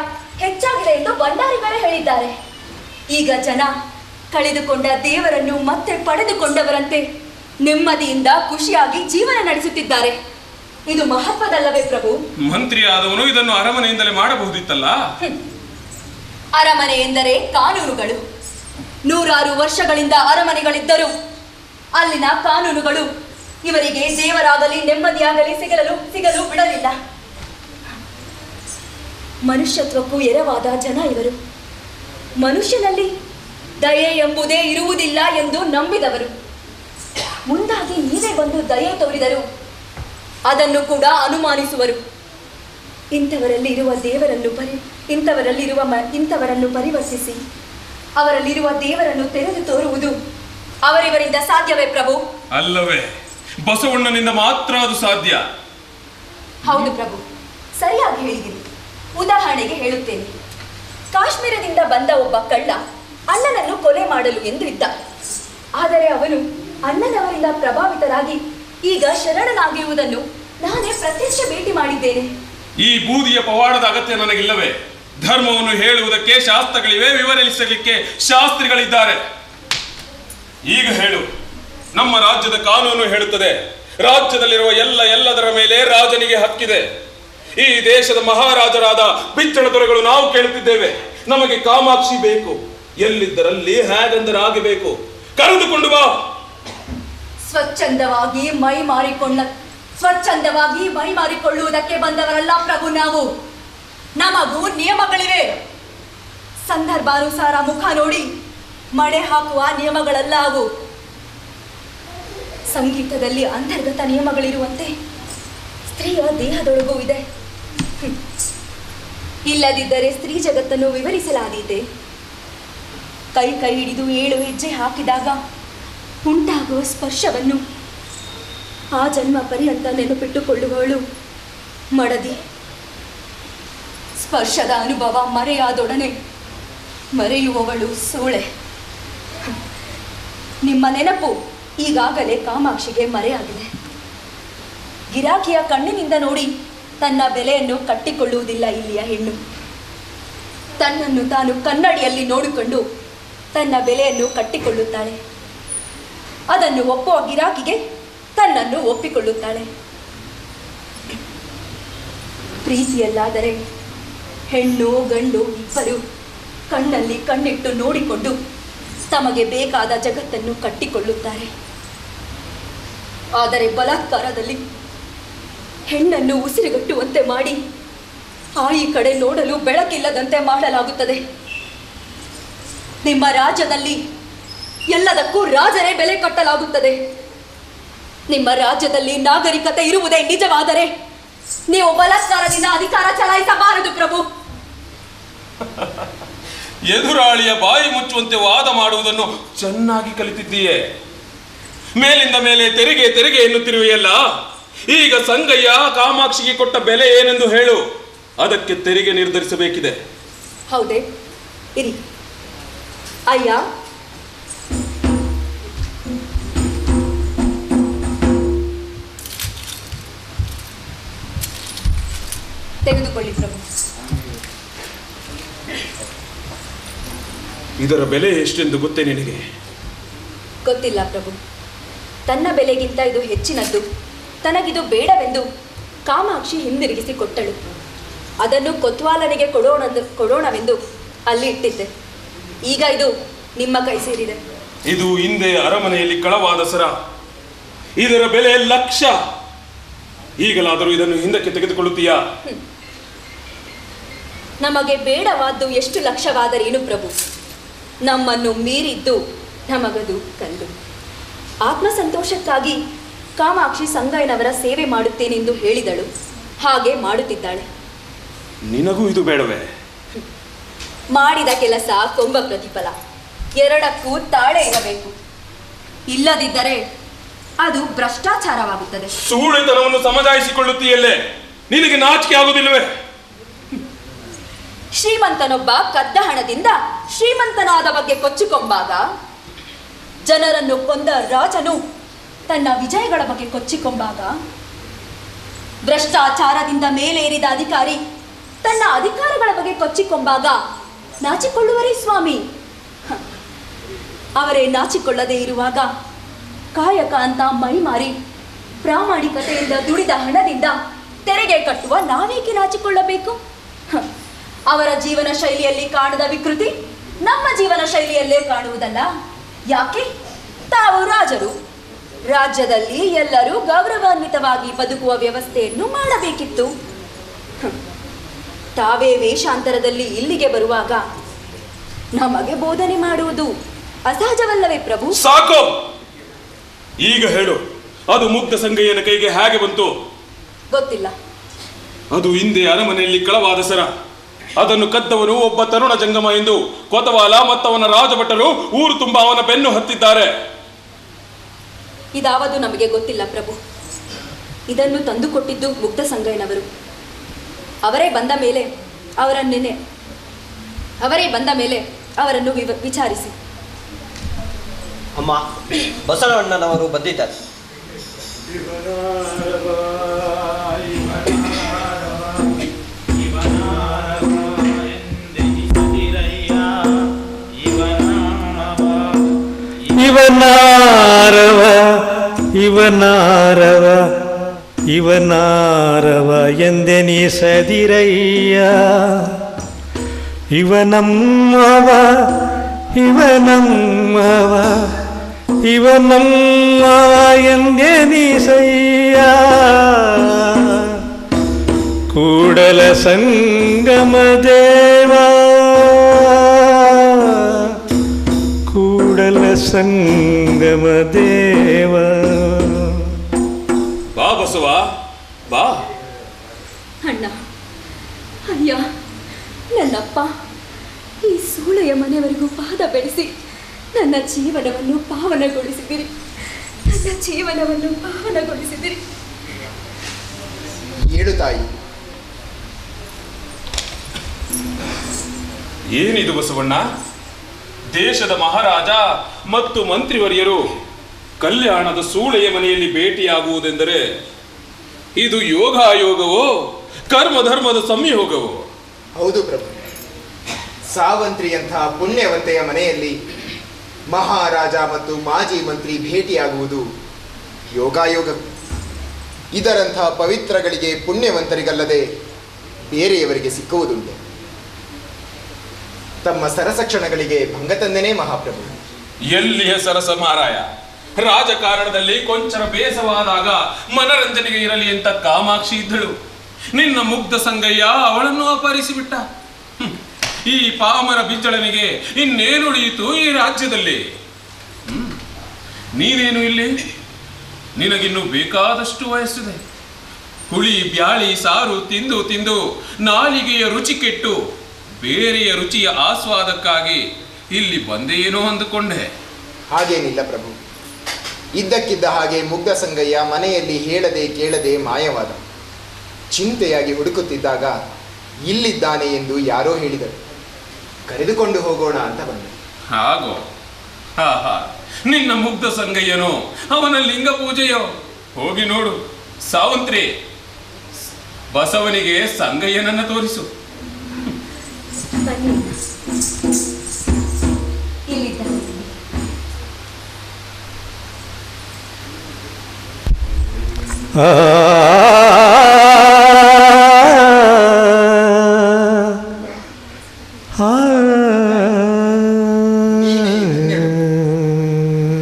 ಹೆಚ್ಚಾಗಿದೆ ಎಂದು ಭಂಡಾರಿಗಳೇ ಹೇಳಿದ್ದಾರೆ. ಈಗ ಜನ ಕಳೆದುಕೊಂಡ ದೇವರನ್ನು ಮತ್ತೆ ಪಡೆದುಕೊಂಡವರಂತೆ ನೆಮ್ಮದಿಯಿಂದ ಖುಷಿಯಾಗಿ ಜೀವನ ನಡೆಸುತ್ತಿದ್ದಾರೆ. ಇದು ಮಹತ್ವದಲ್ಲವೇ ಪ್ರಭು? ಮಂತ್ರಿ ಆದವನು ಇದನ್ನು ಅರಮನೆಯಿಂದಲೇ ಮಾಡಬಹುದಿತ್ತಲ್ಲ. ಅರಮನೆ ಎಂದರೆ ಕಾನೂನುಗಳು. ನೂರಾರು ವರ್ಷಗಳಿಂದ ಅರಮನೆಗಳಿದ್ದರೂ ಅಲ್ಲಿನ ಕಾನೂನುಗಳು ಇವರಿಗೆ ದೇವರಾಗಲಿ ನೆಮ್ಮದಿಯಾಗಲಿ ಸಿಗಲು ಬಿಡಲಿಲ್ಲ. ಮನುಷ್ಯತ್ವಕ್ಕೂ ಎರವಾದ ಜನ ಇವರು. ಮನುಷ್ಯನಲ್ಲಿ ದಯೆ ಎಂಬುದೇ ಇರುವುದಿಲ್ಲ ಎಂದು ನಂಬಿದವರು. ಮುಂದಾಗಿ ನೀವೇ ಬಂದು ದಯೆ ತೋರಿದರು ಅದನ್ನು ಕೂಡ ಅನುಮಾನಿಸುವರು. ಇಂಥವರನ್ನು ಪರಿವರ್ತಿಸಿ ಅವರಲ್ಲಿರುವ ದೇವರನ್ನು ತೆರೆದು ತೋರುವುದು ಅವರಿವರಿಂದ ಸಾಧ್ಯವೇ ಪ್ರಭು? ಅಲ್ಲವೇ, ಬಸವಣ್ಣನಿಂದ ಮಾತ್ರ ಅದು ಸಾಧ್ಯ. ಹೌದು ಪ್ರಭು, ಸರಿಯಾಗಿ ಹೇಳಿದಿರಿ. ಉದಾಹರಣೆಗೆ ಹೇಳುತ್ತೇನೆ. ಕಾಶ್ಮೀರದಿಂದ ಬಂದ ಒಬ್ಬ ಕಳ್ಳ ಅಣ್ಣನನ್ನು ಕೊಲೆ ಮಾಡಲು ಎಂದು ಇದ್ದ. ಆದರೆ ಅವನು ಅಣ್ಣನವರಿಂದ ಪ್ರಭಾವಿತರಾಗಿ ಈಗ ಶರಣನಾಗಿರುವುದನ್ನು ನಾನೇ ಪ್ರತ್ಯಕ್ಷ ಭೇಟಿ ಮಾಡಿದ್ದೇನೆ. ಈ ಬೂದಿಯ ಪವಾಡದ ಅಗತ್ಯ ನನಗಿಲ್ಲವೇ? ಧರ್ಮವನ್ನು ಹೇಳುವುದಕ್ಕೆ ಶಾಸ್ತ್ರಗಳಿವೆ, ವಿವರಿಸಲಿಕ್ಕೆ ಶಾಸ್ತ್ರಿಗಳಿದ್ದಾರೆ. ಈಗ ಹೇಳು, ನಮ್ಮ ರಾಜ್ಯದ ಕಾನೂನು ಹೇಳುತ್ತದೆ, ರಾಜ್ಯದಲ್ಲಿರುವ ಎಲ್ಲದರ ಮೇಲೆ ರಾಜನಿಗೆ ಹಕ್ಕಿದೆ. ಈ ದೇಶದ ಮಹಾರಾಜರಾದ ಬಿಚ್ಚಳ ದೊರೆಗಳು ನಾವು ಕೇಳುತ್ತಿದ್ದೇವೆ, ನಮಗೆ ಕಾಮಾಕ್ಷಿ ಬೇಕು, ಎಲ್ಲಿದ್ದರಲ್ಲಿ ಹೇಗೆಂದರಾಗಬೇಕು, ಕರೆದುಕೊಂಡು ಬಾ. ಸ್ವಚ್ಛಂದವಾಗಿ ಮೈ ಮಾರಿಕೊಳ್ಳುವುದಕ್ಕೆ ಬಂದವರಲ್ಲ ಪ್ರಭು ನಾವು. ನಮಗೂ ನಿಯಮಗಳಿವೆ. ಸಂದರ್ಭಾನುಸಾರ ಮುಖ ನೋಡಿ ಮಣೆ ಹಾಕುವ ನಿಯಮಗಳಲ್ಲ ಅವು. ಸಂಗೀತದಲ್ಲಿ ಅಂತರ್ಗತ ನಿಯಮಗಳಿರುವಂತೆ ಸ್ತ್ರೀಯ ದೇಹದೊಳಗೂ ಇದೆ. ಇಲ್ಲದಿದ್ದರೆ ಸ್ತ್ರೀ ಜಗತ್ತನ್ನು ವಿವರಿಸಲಾದೀತೆ. ಕೈ ಹಿಡಿದು 7 ಹೆಜ್ಜೆ ಹಾಕಿದಾಗ ಉಂಟಾಗುವ ಸ್ಪರ್ಶವನ್ನು ಆ ಜನ್ಮ ಪರ್ಯಂತ ನೆನಪಿಟ್ಟುಕೊಳ್ಳುವವಳು ಮಡದಿ. ಸ್ಪರ್ಶದ ಅನುಭವ ಮರೆಯಾದೊಡನೆ ಮರೆಯುವವಳು ಸೂಳೆ. ನಿಮ್ಮ ನೆನಪು ಈಗಾಗಲೇ ಕಾಮಾಕ್ಷಿಗೆ ಮರೆಯಾಗಿದೆ. ಗಿರಾಕಿಯ ಕಣ್ಣಿನಿಂದ ನೋಡಿ ತನ್ನ ಬೆಲೆಯನ್ನು ಕಟ್ಟಿಕೊಳ್ಳುವುದಿಲ್ಲ ಇಲ್ಲಿಯ ಹೆಣ್ಣು. ತನ್ನನ್ನು ತಾನು ಕನ್ನಡಿಯಲ್ಲಿ ನೋಡಿಕೊಂಡು ತನ್ನ ಬೆಲೆಯನ್ನು ಕಟ್ಟಿಕೊಳ್ಳುತ್ತಾಳೆ. ಅದನ್ನು ಒಪ್ಪುವ ಗಿರಾಕಿಗೆ ತನ್ನನ್ನು ಒಪ್ಪಿಕೊಳ್ಳುತ್ತಾಳೆ. ಪ್ರೀತಿಯಲ್ಲಾದರೆ ಹೆಣ್ಣು ಗಂಡು ಇಬ್ಬರು ಕಣ್ಣಲ್ಲಿ ಕಣ್ಣಿಟ್ಟು ನೋಡಿಕೊಂಡು ತಮಗೆ ಬೇಕಾದ ಜಗತ್ತನ್ನು ಕಟ್ಟಿಕೊಳ್ಳುತ್ತಾರೆ. ಆದರೆ ಬಲಾತ್ಕಾರದಲ್ಲಿ ಹೆಣ್ಣನ್ನು ಉಸಿರುಗಟ್ಟುವಂತೆ ಮಾಡಿ ಈ ಕಡೆ ನೋಡಲು ಬೆಳಕಿಲ್ಲದಂತೆ ಮಾಡಲಾಗುತ್ತದೆ. ನಿಮ್ಮ ರಾಜ್ಯದಲ್ಲಿ ಎಲ್ಲದಕ್ಕೂ ರಾಜರೇ ಬೆಲೆ ಕಟ್ಟಲಾಗುತ್ತದೆ. ನಿಮ್ಮ ರಾಜ್ಯದಲ್ಲಿ ನಾಗರಿಕತೆ ಇರುವುದೇ ನಿಜವಾದರೆ ನೀವು ಬಲಾತ್ಕಾರದಿಂದ ಅಧಿಕಾರ ಚಲಾಯಿಸಬಾರದು ಪ್ರಭು. ಎದುರಾಳಿಯ ಬಾಯಿ ಮುಚ್ಚುವಂತೆ ವಾದ ಮಾಡುವುದನ್ನು ಚೆನ್ನಾಗಿ ಕಲಿತಿದ್ದೀಯೇ. ಮೇಲಿಂದ ಮೇಲೆ ತೆರಿಗೆ ಎನ್ನುತ್ತಿರುವೆಯಲ್ಲ. ಈಗ ಸಂಗಯ್ಯ ಕಾಮಾಕ್ಷಿಗೆ ಕೊಟ್ಟ ಬೆಲೆ ಏನೆಂದು ಹೇಳು, ಅದಕ್ಕೆ ತೆರಿಗೆ ನಿರ್ಧರಿಸಬೇಕಿದೆ. ಹೌದೇ? ಇರಿ ಅಯ್ಯ, ತೆಗೆದುಕೊಳ್ಳಿ ಪ್ರಭು. ಇದರ ಬೆಲೆ ಎಷ್ಟೆಂದು ಗೊತ್ತೇ ನಿನಗೆ? ಗೊತ್ತಿಲ್ಲ ಪ್ರಭು. ತನ್ನ ಬೆಲೆಗಿಂತ ಇದು ಹೆಚ್ಚಿನದ್ದು. ತನಗಿದು ಬೇಡವೆಂದು ಕಾಮಾಕ್ಷಿ ಹಿಂದಿರುಗಿಸಿ ಕೊಟ್ಟಳು. ಅದನ್ನು ಕೊತ್ವಾಲನಿಗೆ ಕೊಡೋಣವೆಂದು ಅಲ್ಲಿ ಇಟ್ಟಿದ್ದೆ. ಈಗ ಇದು ನಿಮ್ಮ ಕೈ ಸೇರಿದೆ. ಇದು ಹಿಂದೆ ಅರಮನೆಯಲ್ಲಿ ಕಳವಾದ ಸರ. ಇದರ ಬೆಲೆ 1,00,000. ಈಗಲಾದರೂ ಇದನ್ನು ಹಿಂದಕ್ಕೆ ತೆಗೆದುಕೊಳ್ಳುತ್ತೀಯಾ? ನಮಗೆ ಬೇಡವಾದ್ದು ಎಷ್ಟು ಲಕ್ಷವಾದರೇನು ಪ್ರಭು. ನಮ್ಮನ್ನು ಮೀರಿದ್ದು ನಮಗದು ಕಲ್ಲು. ಆತ್ಮಸಂತೋಷಕ್ಕಾಗಿ ಕಾಮಾಕ್ಷಿ ಸಂಗಯ್ಯನವರ ಸೇವೆ ಮಾಡುತ್ತೇನೆಂದು ಹೇಳಿದಳು. ಹಾಗೆ ಮಾಡುತ್ತಿದ್ದಾಳೆ. ನಿನಗೂ ಇದು ಬೇಡವೇ? ಮಾಡಿದ ಕೆಲಸ ಕೊಂಬ ಪ್ರತಿಫಲ. ಎರಡಕ್ಕೂ ತಾಳೆ ಇರಬೇಕು. ಇಲ್ಲದಿದ್ದರೆ ಅದು ಭ್ರಷ್ಟಾಚಾರವಾಗುತ್ತದೆ. ಸೂಳೆತನವನ್ನು ಸಮಜಾಯಿಸಿಕೊಳ್ಳುತ್ತೀಯಲ್ಲೇ, ನಿನಗೆ ನಾಚಿಕೆ ಆಗುವುದಿಲ್ಲವೇ? ಶ್ರೀಮಂತನೊಬ್ಬ ಕದ್ದ ಹಣದಿಂದ ಶ್ರೀಮಂತನಾದ ಬಗ್ಗೆ ಕೊಚ್ಚಿಕೊಂಬಾಗ, ಜನರನ್ನು ಕೊಂದ ರಾಜನು ತನ್ನ ವಿಜಯಗಳ ಬಗ್ಗೆ ಕೊಚ್ಚಿಕೊಂಬಾಗ, ಭ್ರಷ್ಟಾಚಾರದಿಂದ ಮೇಲೇರಿದ ಅಧಿಕಾರಿ ತನ್ನ ಅಧಿಕಾರಗಳ ಬಗ್ಗೆ ಕೊಚ್ಚಿಕೊಂಬಾಗ ನಾಚಿಕೊಳ್ಳುವರೇ ಸ್ವಾಮಿ? ಅವರೇ ನಾಚಿಕೊಳ್ಳದೆ ಇರುವಾಗ ಕಾಯಕ ಅಂತ ಮೈಮಾರಿ ಪ್ರಾಮಾಣಿಕತೆಯಿಂದ ದುಡಿದ ಹಣದಿಂದ ತೆರಿಗೆ ಕಟ್ಟುವ ನಾವೇಕೆ ನಾಚಿಕೊಳ್ಳಬೇಕು? ಅವರ ಜೀವನ ಶೈಲಿಯಲ್ಲಿ ಕಾಣದ ವಿಕೃತಿ ನಮ್ಮ ಜೀವನ ಶೈಲಿಯಲ್ಲೇ ಕಾಣುವುದಲ್ಲ. ಯಾಕೆ? ತಾವು ರಾಜರು. ರಾಜ್ಯದಲ್ಲಿ ಎಲ್ಲರೂ ಗೌರವಾನ್ವಿತವಾಗಿ ಬದುಕುವ ವ್ಯವಸ್ಥೆಯನ್ನು ಮಾಡಬೇಕಿತ್ತು. ತಾವೇ ವೇಷಾಂತರದಲ್ಲಿ ಇಲ್ಲಿಗೆ ಬರುವಾಗ ನಮಗೆ ಬೋಧನೆ ಮಾಡುವುದು ಅಸಹಜವಲ್ಲವೇ ಪ್ರಭು? ಸಾಕು. ಈಗ ಹೇಳು, ಅದು ಮುಗ್ಧ ಸಂಗಯ್ಯನ ಕೈಗೆ ಹೇಗೆ ಬಂತು? ಗೊತ್ತಿಲ್ಲ. ಅದು ಹಿಂದೆ ಅರಮನೆಯಲ್ಲಿ ಕಳವಾದ ಸರ. ಅದನ್ನು ಕದ್ದವನು ಒಬ್ಬ ತರುಣ ಜಂಗಮ ಎಂದು ಕೊತವಾಲ ಮತ್ತವನ ರಾಜಭಟರು ಊರು ತುಂಬ ಅವನ ಬೆನ್ನು ಹತ್ತಿದ್ದಾರೆ. ಇದಾವುದು ನಮಗೆ ಗೊತ್ತಿಲ್ಲ ಪ್ರಭು. ಇದನ್ನು ತಂದುಕೊಟ್ಟಿದ್ದು ಮುಗ್ಧ ಸಂಗಯ್ಯನವರು. ಅವರೇ ಬಂದ ಮೇಲೆ ಅವರನ್ನು ವಿಚಾರಿಸಿ. ಅಮ್ಮ, ಬಸವಣ್ಣನವರು ಬಂದಿದ್ದಾರೆ. ಇವನಾರವ ಎಂದೆನಿಸದಿರಯ್ಯ. ಇವನಮ್ಮವ ಎಂದೆನಿಸಯ್ಯ. ಕೂಡಲ ಸಂಗಮ ದೇವ, ಕೂಡಲ ಸಂಗಮ ದೇವ. ಬಾ ಬಸವ, ಬಾ. ಅಣ್ಣ, ಅಯ್ಯ, ನನ್ನಪ್ಪ, ಈ ಸೂಳೆಯ ಮನೆಯವರೆಗೂ ಪಾದ ಬೆಳೆಸಿ ನನ್ನ ಜೀವನವನ್ನು ಪಾವನಗೊಳಿಸಿದಿರಿ. ಏಳು ತಾಯಿ. ಏನಿದು ಬಸವಣ್ಣ? ದೇಶದ ಮಹಾರಾಜ ಮತ್ತು ಮಂತ್ರಿವರಿಯರು ಕಲ್ಯಾಣದ ಸೂಳೆಯ ಮನೆಯಲ್ಲಿ ಭೇಟಿಯಾಗುವುದೆಂದರೆ ಇದು ಯೋಗಾಯೋಗವೋ ಕರ್ಮಧರ್ಮದ ಸಂಯೋಗವೋ? ಹೌದು ಪ್ರಭು. ಸಾವಂತ್ರಿಯಂತಹ ಪುಣ್ಯವಂತೆಯ ಮನೆಯಲ್ಲಿ ಮಹಾರಾಜ ಮತ್ತು ಮಾಜಿ ಮಂತ್ರಿ ಭೇಟಿಯಾಗುವುದು ಯೋಗಾಯೋಗ. ಇದರಂತಹ ಪವಿತ್ರಗಳಿಗೆ ಪುಣ್ಯವಂತರಿಗಲ್ಲದೆ ಬೇರೆಯವರಿಗೆ ಸಿಕ್ಕುವುದುಂಟು. ತಮ್ಮ ಸರಸಕ್ಷಣಗಳಿಗೆ ಭಂಗ ತಂದೆನೇ ಮಹಾಪ್ರಭು. ಎಲ್ಲಿಯ ಸರಸ ಮಾರಾಯ? ರಾಜಕಾರಣದಲ್ಲಿ ಕೊಂಚರ ಬೇಸವಾದಾಗ ಮನರಂಜನೆಗೆ ಇರಲಿ ಅಂತ ಕಾಮಾಕ್ಷಿ ಇದ್ದಳು. ನಿನ್ನ ಮುಗ್ಧ ಸಂಗಯ್ಯ ಅವಳನ್ನು ಅಪಹರಿಸಿಬಿಟ್ಟ. ಈ ಪಾಮರ ಬಿಜ್ಜಳನಿಗೆ ಇನ್ನೇನುಳಿಯಿತು ಈ ರಾಜ್ಯದಲ್ಲಿ? ನೀನೇನು ಇಲ್ಲಿ? ನಿನಗಿನ್ನು ಬೇಕಾದಷ್ಟು ವಯಸ್ಸಿದೆ. ಹುಳಿ ಬ್ಯಾಳಿ ಸಾರು ತಿಂದು ತಿಂದು ನಾಲಿಗೆಯ ರುಚಿ ಕೆಟ್ಟು ಬೇರೆಯ ರುಚಿಯ ಆಸ್ವಾದಕ್ಕಾಗಿ ಇಲ್ಲಿ ಬಂದೇನೋ ಅಂದುಕೊಂಡೆ. ಹಾಗೇನಿಲ್ಲ ಪ್ರಭು. ಇದ್ದಕ್ಕಿದ್ದ ಹಾಗೆ ಮುಗ್ಧ ಸಂಗಯ್ಯ ಮನೆಯಲ್ಲಿ ಹೇಳದೆ ಕೇಳದೆ ಮಾಯವಾದ. ಚಿಂತೆಯಾಗಿ ಹುಡುಕುತ್ತಿದ್ದಾಗ ಇಲ್ಲಿದ್ದಾನೆ ಎಂದು ಯಾರೋ ಹೇಳಿದರು. ಕರೆದುಕೊಂಡು ಹೋಗೋಣ ಅಂತ ಬಂದೆ. ಹಾಗೋ? ನಿನ್ನ ಮುಗ್ಧ ಸಂಗಯ್ಯನೋ ಅವನ ಲಿಂಗ ಪೂಜೆಯೋ? ಹೋಗಿ ನೋಡು. ಸಾವಂತ್ರಿ, ಬಸವನಿಗೆ ಸಂಗಯ್ಯನನ್ನ ತೋರಿಸು.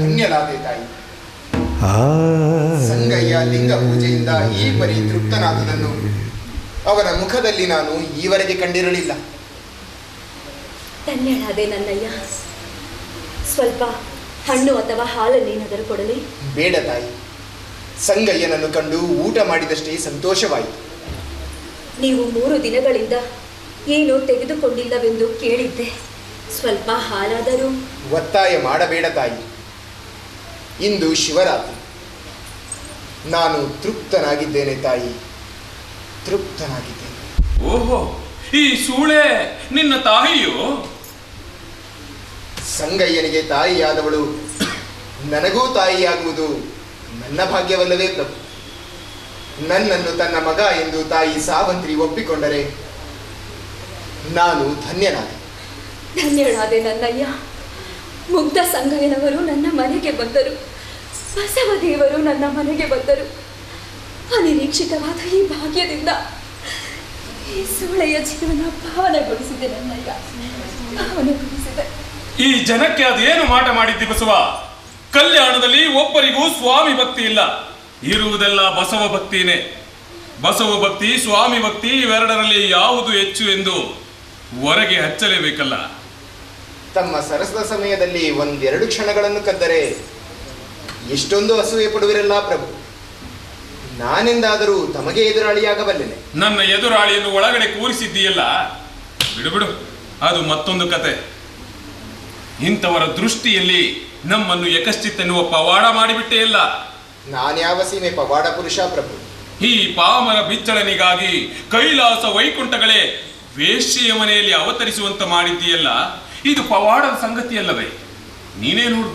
ಧನ್ಯಳಾದೆ ತಾಯಿ. ಸಂಗಯ್ಯ ಲಿಂಗ ಪೂಜೆಯಿಂದ ಈ ಪರಿ ತೃಪ್ತನಾದನನ್ನು ಅವನ ಮುಖದಲ್ಲಿ ನಾನು ಈವರೆಗೆ ಕಂಡಿರಲಿಲ್ಲ. ಧನ್ಯಳಾದೆ ನನ್ನಯ್ಯ. ಸ್ವಲ್ಪ ಹಣ್ಣು ಅಥವಾ ಹಾಲನ್ನೇನಾದರೂ ಕೊಡಲಿ? ಬೇಡ ತಾಯಿ. ಸಂಗಯ್ಯನನ್ನು ಕಂಡು ಊಟ ಮಾಡಿದಷ್ಟೇ ಸಂತೋಷವಾಯಿತು. ನೀವು 3 ದಿನಗಳಿಂದ ಏನೂ ತೆಗೆದುಕೊಂಡಿಲ್ಲವೆಂದು ಕೇಳಿದ್ದೆ. ಸ್ವಲ್ಪ ಹಾಲಾದರೂ? ಒತ್ತಾಯ ಮಾಡಬೇಡ ತಾಯಿ. ಇಂದು ಶಿವರಾತ್ರಿ. ನಾನು ತೃಪ್ತನಾಗಿದ್ದೇನೆ ತಾಯಿ, ತೃಪ್ತನಾಗಿದ್ದೇನೆ. ಓಹೋ, ಈ ಸೂಳೆ ನಿನ್ನ ತಾಯಿಯೋ? ಸಂಗಯ್ಯನಿಗೆ ತಾಯಿಯಾದವಳು ನನಗೂ ತಾಯಿಯಾಗುವುದು ನನ್ನ ಭಾಗ್ಯವಲ್ಲವೇ ಪ್ರಭು? ನನ್ನನ್ನು ತನ್ನ ಮಗ ಎಂದು ತಾಯಿ ಸಾವಂತ್ರಿ ಒಪ್ಪಿಕೊಂಡರೆ ನಾನು ಧನ್ಯನಾದೆ. ಧನ್ಯಳಾದೆ ನನ್ನಯ್ಯ. ಮುಗ್ಧ ಸಂಗಯ್ಯನವರು ನನ್ನ ಮನೆಗೆ ಬಂದರು. ಬಸವದೇವರು ನನ್ನ ಮನೆಗೆ ಬಂದರು. ಅನಿರೀಕ್ಷಿತವಾದ ಈ ಭಾಗ್ಯದಿಂದ ಈ ಸೂಳೆಯ ಜೀವನ ಪಾವನಗೊಳಿಸಿದೆ ನನ್ನಯ್ಯ, ಪಾವನಗೊಳಿಸಿದೆ. ಈ ಜನಕ್ಕೆ ಅದೇನು ಮಾಟ ಮಾಡಿದ್ದಿ ಬಸವ? ಕಲ್ಯಾಣದಲ್ಲಿ ಒಬ್ಬರಿಗೂ ಸ್ವಾಮಿ ಭಕ್ತಿ ಇಲ್ಲ. ಇರುವುದೆಲ್ಲ ಬಸವ ಭಕ್ತಿನೇ. ಬಸವ ಭಕ್ತಿ, ಸ್ವಾಮಿ ಭಕ್ತಿ ಇವೆರಡರಲ್ಲಿ ಯಾವುದು ಹೆಚ್ಚು ಎಂದು ಹೊರಗೆ ಹಚ್ಚಲೇಬೇಕಲ್ಲ. ತಮ್ಮ ಸರಸದ ಸಮಯದಲ್ಲಿ 1-2 ಕ್ಷಣಗಳನ್ನು ಕದ್ದರೆ ಎಷ್ಟೊಂದು ಅಸೂಯೆ ಪಡುವಿರಲ್ಲ ಪ್ರಭು. ನಾನೆಂದಾದರೂ ತಮಗೆ ಎದುರಾಳಿಯಾಗಬಲ್ಲೆನೆ? ನನ್ನ ಎದುರಾಳಿಯನ್ನು ಒಳಗಡೆ ಕೂರಿಸಿದ್ದೀಯಲ್ಲ, ಬಿಡು ಬಿಡು, ಅದು ಮತ್ತೊಂದು ಕತೆ. ಇಂಥವರ ದೃಷ್ಟಿಯಲ್ಲಿ ನಮ್ಮನ್ನು ಯಕಶ್ಚಿತ್ತೆನ್ನುವ ಪವಾಡ ಮಾಡಿಬಿಟ್ಟೆಯಲ್ಲ. ನಾನ್ಯಾವ ಸೀಮೆ ಪವಾಡ ಪುರುಷ ಪ್ರಭು? ಈ ಪಾಮರ ಬಿಚ್ಚಳನಿಗಾಗಿ ಕೈಲಾಸ ವೈಕುಂಠಗಳೇ ವೇಶ್ಯೆಯ ಮನೆಯಲ್ಲಿ ಅವತರಿಸುವಂತ ಮಾಡಿದ್ದೀಯಲ್ಲ, ಇದು ಪವಾಡದ ಸಂಗತಿಯಲ್ಲವೇ? ನೀನೇ ನೋಡು,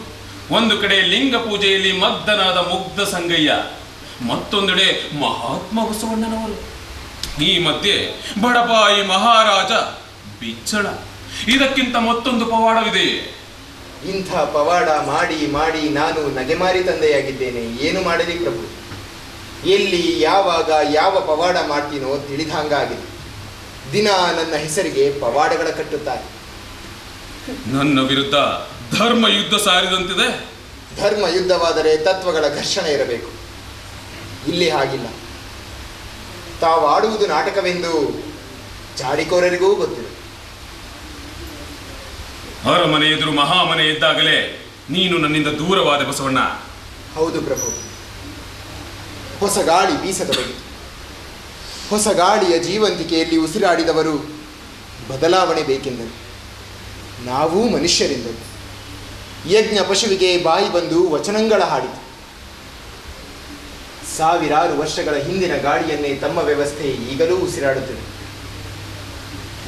ಒಂದು ಕಡೆ ಲಿಂಗ ಪೂಜೆಯಲ್ಲಿ ಮಗ್ಧನಾದ ಮುಗ್ಧ ಸಂಗಯ್ಯ, ಮತ್ತೊಂದೆಡೆ ಮಹಾತ್ಮ ಬಸವಣ್ಣನವರು, ಈ ಮಧ್ಯೆ ಬಡಪಾಯಿ ಮಹಾರಾಜ ಬಿಚ್ಚಳ. ಇದಕ್ಕಿಂತ ಮತ್ತೊಂದು ಪವಾಡವಿದೆ. ಇಂಥ ಪವಾಡ ಮಾಡಿ ಮಾಡಿ ನಾನು ನಗೆಮಾರಿ ತಂದೆಯಾಗಿದ್ದೇನೆ. ಏನು ಮಾಡಲಿ ಪ್ರಭು? ಎಲ್ಲಿ ಯಾವಾಗ ಯಾವ ಪವಾಡ ಮಾಡ್ತೀನೋ ತಿಳಿದಂಗಾಗಿದೆ. ದಿನ ನನ್ನ ಹೆಸರಿಗೆ ಪವಾಡಗಳ ಕಟ್ಟುತ್ತಾರೆ. ನನ್ನ ವಿರುದ್ಧ ಧರ್ಮ ಯುದ್ಧ ಸಾರಿದಂತಿದೆ. ಧರ್ಮ ಯುದ್ಧವಾದರೆ ತತ್ವಗಳ ಘರ್ಷಣೆ ಇರಬೇಕು. ಇಲ್ಲಿ ಹಾಗಿಲ್ಲ. ತಾವು ಆಡುವುದು ನಾಟಕವೆಂದು ಚಾಡಿಕೋರರಿಗೂ ಗೊತ್ತಿದೆ. ಅರಮನೆ ಎದುರು ಮಹಾಮನೆ ಇದ್ದಾಗಲೇ ನೀನು ನನ್ನಿಂದ ದೂರವಾದ ಬಸವಣ್ಣ. ಹೌದು ಪ್ರಭು. ಹೊಸ ಗಾಳಿ ಬೀಸತೊಡಗಿತು. ಹೊಸ ಗಾಳಿಯ ಜೀವಂತಿಕೆಯಲ್ಲಿ ಉಸಿರಾಡಿದವರು ಬದಲಾವಣೆ ಬೇಕೆಂದರು. ನಾವೂ ಮನುಷ್ಯರೆಂದರು. ಯಜ್ಞ ಪಶುವಿಗೆ ಬಾಯಿ ಬಂದು ವಚನಂಗಳ ಹಾಡಿತು. ಸಾವಿರಾರು ವರ್ಷಗಳ ಹಿಂದಿನ ಗಾಳಿಯನ್ನೇ ತಮ್ಮ ವ್ಯವಸ್ಥೆ ಈಗಲೂ ಉಸಿರಾಡುತ್ತದೆ.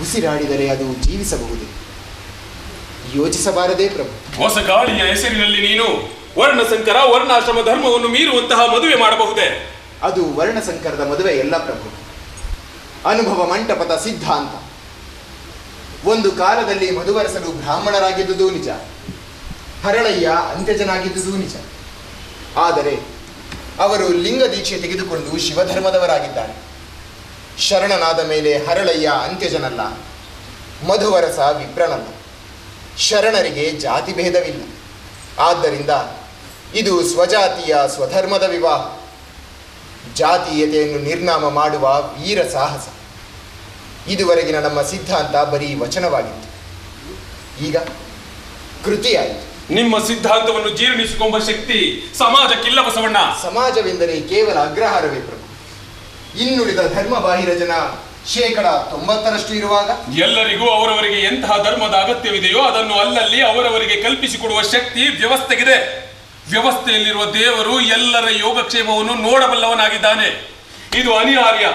ಉಸಿರಾಡಿದರೆ ಅದು ಜೀವಿಸಬಹುದು. ಯೋಚಿಸಬಾರದೇ ಪ್ರಭು? ಹೊಸ ಗಾಳಿಯ ಹೆಸರಿನಲ್ಲಿ ನೀನು ವರ್ಣಸಂಕರ ವರ್ಣಾಶ್ರಮ ಧರ್ಮವನ್ನು ಮೀರುವಂತಹ ಮದುವೆ ಮಾಡಬಹುದೇ? ಅದು ವರ್ಣಸಂಕರದ ಮದುವೆ ಎಲ್ಲ ಪ್ರಭು. ಅನುಭವ ಮಂಟಪದ ಸಿದ್ಧಾಂತ. ಒಂದು ಕಾಲದಲ್ಲಿ ಮಧುವರಸರು ಬ್ರಾಹ್ಮಣರಾಗಿದ್ದುದು ನಿಜ, ಹರಳಯ್ಯ ಅಂತ್ಯಜನಾಗಿದ್ದುದು ನಿಜ. ಆದರೆ ಅವರು ಲಿಂಗ ದೀಕ್ಷೆ ತೆಗೆದುಕೊಂಡು ಶಿವಧರ್ಮದವರಾಗಿದ್ದಾರೆ. ಶರಣನಾದ ಮೇಲೆ ಹರಳಯ್ಯ ಅಂತ್ಯಜನಲ್ಲ, ಮಧುವರಸ ವಿಪ್ರನಲ್ಲ. ಶರಣರಿಗೆ ಜಾತಿ ಭೇದವಿಲ್ಲ. ಆದ್ದರಿಂದ ಇದು ಸ್ವಜಾತಿಯ ಸ್ವಧರ್ಮದ ವಿವಾಹ. ಜಾತೀಯತೆಯನ್ನು ನಿರ್ನಾಮ ಮಾಡುವ ವೀರ ಸಾಹಸ. ಇದುವರೆಗಿನ ನಮ್ಮ ಸಿದ್ಧಾಂತ ಬರೀ ವಚನವಾಗಿತ್ತು, ಈಗ ಕೃತಿಯಾಯಿತು. ನಿಮ್ಮ ಸಿದ್ಧಾಂತವನ್ನು ಜೀರ್ಣಿಸಿಕೊಂಬ ಶಕ್ತಿ ಸಮಾಜಕ್ಕಿಲ್ಲ ಬಸವಣ್ಣ. ಸಮಾಜವೆಂದರೆ ಕೇವಲ ಅಗ್ರಹಾರವೇ ಪ್ರಭು. ಇನ್ನುಳಿದ ಧರ್ಮ ಬಾಹಿರ ಜನ 90% ಇರುವಾಗ ಎಲ್ಲರಿಗೂ ಅವರವರಿಗೆ ಎಂತಹ ಧರ್ಮದ ಅಗತ್ಯವಿದೆಯೋ ಅದನ್ನು ಅಲ್ಲಲ್ಲಿ ಅವರವರಿಗೆ ಕಲ್ಪಿಸಿಕೊಡುವ ಶಕ್ತಿ ವ್ಯವಸ್ಥೆಗಿದೆ. ವ್ಯವಸ್ಥೆಯಲ್ಲಿರುವ ದೇವರು ಎಲ್ಲರ ಯೋಗಕ್ಷೇಮವನ್ನು ನೋಡಬಲ್ಲವನಾಗಿದ್ದಾನೆ. ಇದು ಅನಿವಾರ್ಯ.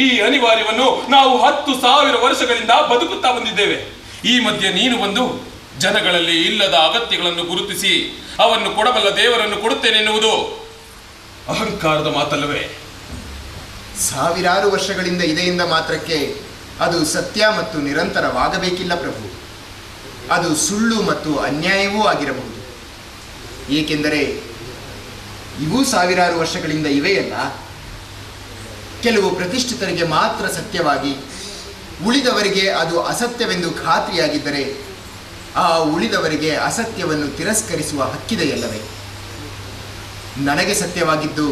ಈ ಅನಿವಾರ್ಯವನ್ನು ನಾವು 10,000 ವರ್ಷಗಳಿಂದ ಬದುಕುತ್ತಾ ಬಂದಿದ್ದೇವೆ. ಈ ಮಧ್ಯೆ ನೀನು ಬಂದು ಜನಗಳಲ್ಲಿ ಇಲ್ಲದ ಅಗತ್ಯಗಳನ್ನು ಗುರುತಿಸಿ ಅವನ್ನು ಕೊಡಬಲ್ಲ ದೇವರನ್ನು ಕೊಡುತ್ತೇನೆ ಎನ್ನುವುದು ಅಹಂಕಾರದ ಮಾತಲ್ಲವೇ? ಸಾವಿರಾರು ವರ್ಷಗಳಿಂದ ಇದೆಯಿಂದ ಮಾತ್ರಕ್ಕೆ ಅದು ಸತ್ಯ ಮತ್ತು ನಿರಂತರವಾಗಬೇಕಿಲ್ಲ ಪ್ರಭು. ಅದು ಸುಳ್ಳು ಮತ್ತು ಅನ್ಯಾಯವೂ ಆಗಿರಬಹುದು. ಏಕೆಂದರೆ ಇವು ಸಾವಿರಾರು ವರ್ಷಗಳಿಂದ ಇವೆಯಲ್ಲ. ಕೆಲವು ಪ್ರತಿಷ್ಠಿತರಿಗೆ ಮಾತ್ರ ಸತ್ಯವಾಗಿ ಉಳಿದವರಿಗೆ ಅದು ಅಸತ್ಯವೆಂದು ಖಾತ್ರಿಯಾಗಿದ್ದರೆ ಆ ಉಳಿದವರಿಗೆ ಅಸತ್ಯವನ್ನು ತಿರಸ್ಕರಿಸುವ ಹಕ್ಕಿದೆಯಲ್ಲವೇ? ನನಗೆ ಸತ್ಯವಾಗಿದ್ದು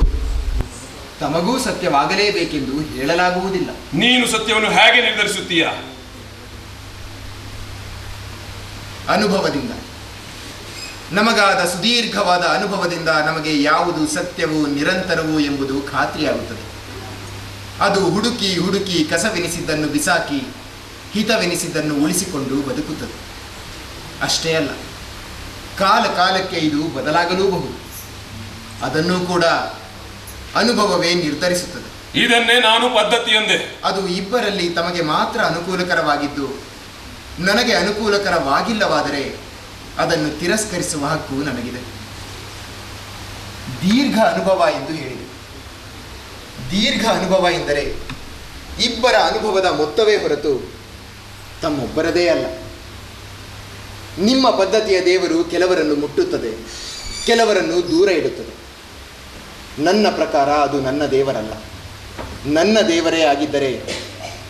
ತಮಗೂ ಸತ್ಯವಾಗಲೇಬೇಕೆಂದು ಹೇಳಲಾಗುವುದಿಲ್ಲ. ನೀನು ಸತ್ಯವನ್ನು ಹೇಗೆ ನಿರ್ಧರಿಸುತ್ತೀಯ? ಅನುಭವದಿಂದ. ನಮಗಾದ ಸುದೀರ್ಘವಾದ ಅನುಭವದಿಂದ ನಮಗೆ ಯಾವುದು ಸತ್ಯವೂ ನಿರಂತರವೂ ಎಂಬುದು ಖಾತ್ರಿಯಾಗುತ್ತದೆ. ಅದು ಹುಡುಕಿ ಹುಡುಕಿ ಕಸವೆನಿಸಿದ್ದನ್ನು ಬಿಸಾಕಿ ಹಿತವೆನಿಸಿದ್ದನ್ನು ಉಳಿಸಿಕೊಂಡು ಬದುಕುತ್ತದೆ. ಅಷ್ಟೇ ಅಲ್ಲ, ಕಾಲ ಕಾಲಕ್ಕೆ ಇದು ಬದಲಾಗಲೂಬಹುದು. ಅದನ್ನೂ ಕೂಡ ಅನುಭವವೇ ನಿರ್ಧರಿಸುತ್ತದೆ. ಇದನ್ನೇ ನಾನು ಪದ್ಧತಿ ಎಂದೆ. ಅದು ಇಬ್ಬರಲ್ಲಿ ತಮಗೆ ಮಾತ್ರ ಅನುಕೂಲಕರವಾಗಿದ್ದು ನನಗೆ ಅನುಕೂಲಕರವಾಗಿಲ್ಲವಾದರೆ ಅದನ್ನು ತಿರಸ್ಕರಿಸುವ ಹಕ್ಕು ನನಗಿದೆ. ದೀರ್ಘ ಅನುಭವ ಎಂದು ಹೇಳಿದೆ. ದೀರ್ಘ ಅನುಭವ ಎಂದರೆ ಇಬ್ಬರ ಅನುಭವದ ಮೊತ್ತವೇ ಹೊರತು ತಮ್ಮೊಬ್ಬರದೇ ಅಲ್ಲ. ನಿಮ್ಮ ಪದ್ಧತಿಯ ದೇವರು ಕೆಲವರನ್ನು ಮುಟ್ಟುತ್ತದೆ, ಕೆಲವರನ್ನು ದೂರ ಇಡುತ್ತದೆ. ನನ್ನ ಪ್ರಕಾರ ಅದು ನನ್ನ ದೇವರಲ್ಲ. ನನ್ನ ದೇವರೇ ಆಗಿದ್ದರೆ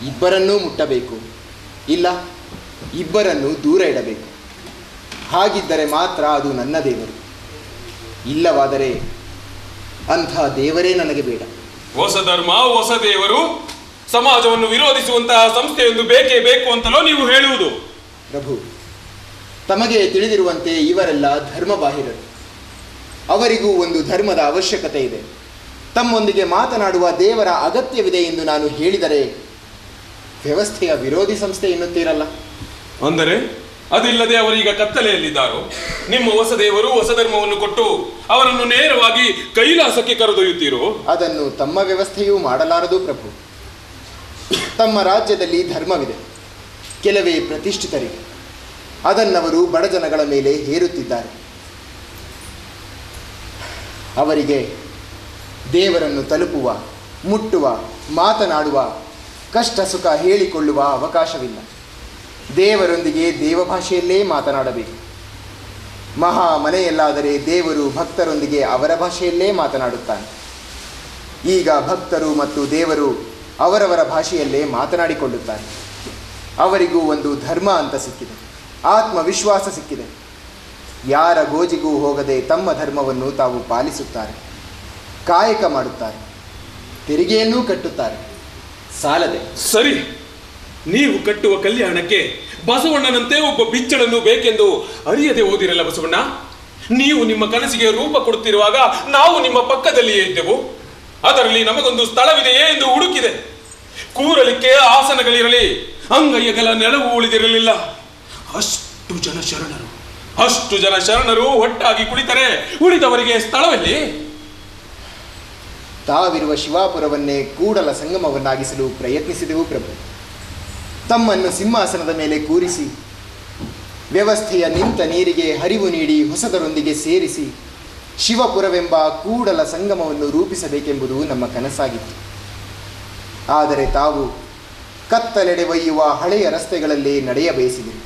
ಇಬ್ಬರನ್ನೂ ಮುಟ್ಟಬೇಕು, ಇಲ್ಲ ಇಬ್ಬರನ್ನು ದೂರ ಇಡಬೇಕು. ಹಾಗಿದ್ದರೆ ಮಾತ್ರ ಅದು ನನ್ನ ದೇವರು. ಇಲ್ಲವಾದರೆ ಅಂಥ ದೇವರೇ ನನಗೆ ಬೇಡ. ಹೊಸ ಧರ್ಮ, ಹೊಸ ದೇವರು, ಸಮಾಜವನ್ನು ವಿರೋಧಿಸುವಂತಹ ಸಂಸ್ಥೆಯೊಂದು ಬೇಕೇ ಬೇಕು ಅಂತಲೋ ನೀವು ಹೇಳುವುದು? ಪ್ರಭು, ತಮಗೆ ತಿಳಿದಿರುವಂತೆ ಇವರೆಲ್ಲ ಧರ್ಮಬಾಹಿರರು. ಅವರಿಗೂ ಒಂದು ಧರ್ಮದ ಅವಶ್ಯಕತೆ ಇದೆ. ತಮ್ಮೊಂದಿಗೆ ಮಾತನಾಡುವ ದೇವರ ಅಗತ್ಯವಿದೆ ಎಂದು ನಾನು ಹೇಳಿದರೆ ವ್ಯವಸ್ಥೆಯ ವಿರೋಧಿ ಸಂಸ್ಥೆ ಎನ್ನುತ್ತೀರಲ್ಲ. ಅಂದರೆ ಅದಿಲ್ಲದೆ ಅವರೀಗ ಕತ್ತಲೆಯಲ್ಲಿದ್ದಾರೋ? ನಿಮ್ಮ ಹೊಸ ದೇವರು ಹೊಸ ಧರ್ಮವನ್ನು ಕೊಟ್ಟು ಅವರನ್ನು ನೇರವಾಗಿ ಕೈಲಾಸಕ್ಕೆ ಕರೆದೊಯ್ಯುತ್ತೀರೋ? ಅದನ್ನು ತಮ್ಮ ವ್ಯವಸ್ಥೆಯೂ ಮಾಡಲಾರದು ಪ್ರಭು. ತಮ್ಮ ರಾಜ್ಯದಲ್ಲಿ ಧರ್ಮವಿದೆ, ಕೆಲವೇ ಪ್ರತಿಷ್ಠಿತರಿಗೆ. ಅದನ್ನವರು ಬಡಜನಗಳ ಮೇಲೆ ಹೇರುತ್ತಿದ್ದಾರೆ. ಅವರಿಗೆ ದೇವರನ್ನು ತಲುಪುವ, ಮುಟ್ಟುವ, ಮಾತನಾಡುವ, ಕಷ್ಟ ಸುಖ ಹೇಳಿಕೊಳ್ಳುವ ಅವಕಾಶವಿಲ್ಲ. ದೇವರೊಂದಿಗೆ ದೇವಭಾಷೆಯಲ್ಲೇ ಮಾತನಾಡಬೇಕು. ಮಹಾ ಮನೆಯಲ್ಲಾದರೆ ದೇವರು ಭಕ್ತರೊಂದಿಗೆ ಅವರ ಭಾಷೆಯಲ್ಲೇ ಮಾತನಾಡುತ್ತಾನೆ. ಈಗ ಭಕ್ತರು ಮತ್ತು ದೇವರು ಅವರವರ ಭಾಷೆಯಲ್ಲೇ ಮಾತನಾಡಿಕೊಳ್ಳುತ್ತಾರೆ. ಅವರಿಗೂ ಒಂದು ಧರ್ಮ ಅಂತ ಸಿಕ್ಕಿದೆ, ಆತ್ಮವಿಶ್ವಾಸ ಸಿಕ್ಕಿದೆ. ಯಾರ ಗೋಜಿಗೂ ಹೋಗದೆ ತಮ್ಮ ಧರ್ಮವನ್ನು ತಾವು ಪಾಲಿಸುತ್ತಾರೆ, ಕಾಯಕ ಮಾಡುತ್ತಾರೆ, ತೆರಿಗೆಯನ್ನೂ ಕಟ್ಟುತ್ತಾರೆ. ಸಾಲದೆ ಸರಿ, ನೀವು ಕಟ್ಟುವ ಕಲ್ಯಾಣಕ್ಕೆ ಬಸವಣ್ಣನಂತೆ ಒಬ್ಬ ಬಿಚ್ಚಳನ್ನು ಬೇಕೆಂದು ಅರಿಯದೆ ಓದಿರಲ್ಲ ಬಸವಣ್ಣ. ನೀವು ನಿಮ್ಮ ಕನಸಿಗೆ ರೂಪ ಕೊಡುತ್ತಿರುವಾಗ ನಾವು ನಿಮ್ಮ ಪಕ್ಕದಲ್ಲಿಯೇ ಇದ್ದೆವು. ಅದರಲ್ಲಿ ನಮಗೊಂದು ಸ್ಥಳವಿದೆಯೇ ಎಂದು ಹುಡುಕಿದೆ. ಕೂರಲಿಕ್ಕೆ ಆಸನಗಳಿರಲಿ, ಅಂಗೈಯಗಳ ನೆಲವು ಉಳಿದಿರಲಿಲ್ಲ. ಅಷ್ಟು ಜನ ಶರಣರು ಒಟ್ಟಾಗಿ ಕುಳಿತರೆ ಉಳಿದವರಿಗೆ ಸ್ಥಳವಲ್ಲಿ? ತಾವಿರುವ ಶಿವಾಪುರವನ್ನೇ ಕೂಡಲ ಸಂಗಮವನ್ನಾಗಿಸಲು ಪ್ರಯತ್ನಿಸಿದೆವು ಪ್ರಭು. ತಮ್ಮನ್ನು ಸಿಂಹಾಸನದ ಮೇಲೆ ಕೂರಿಸಿ ವ್ಯವಸ್ಥೆಯ ನಿಂತ ನೀರಿಗೆ ಹರಿವು ನೀಡಿ ಹೊಸದರೊಂದಿಗೆ ಸೇರಿಸಿ ಶಿವಪುರವೆಂಬ ಕೂಡಲ ಸಂಗಮವನ್ನು ರೂಪಿಸಬೇಕೆಂಬುದು ನಮ್ಮ ಕನಸಾಗಿತ್ತು. ಆದರೆ ತಾವು ಕತ್ತಲೆಡೆ ಒಯ್ಯುವ ಹಳೆಯ ರಸ್ತೆಗಳಲ್ಲೇ ನಡೆಯ ಬಯಸಿದರು.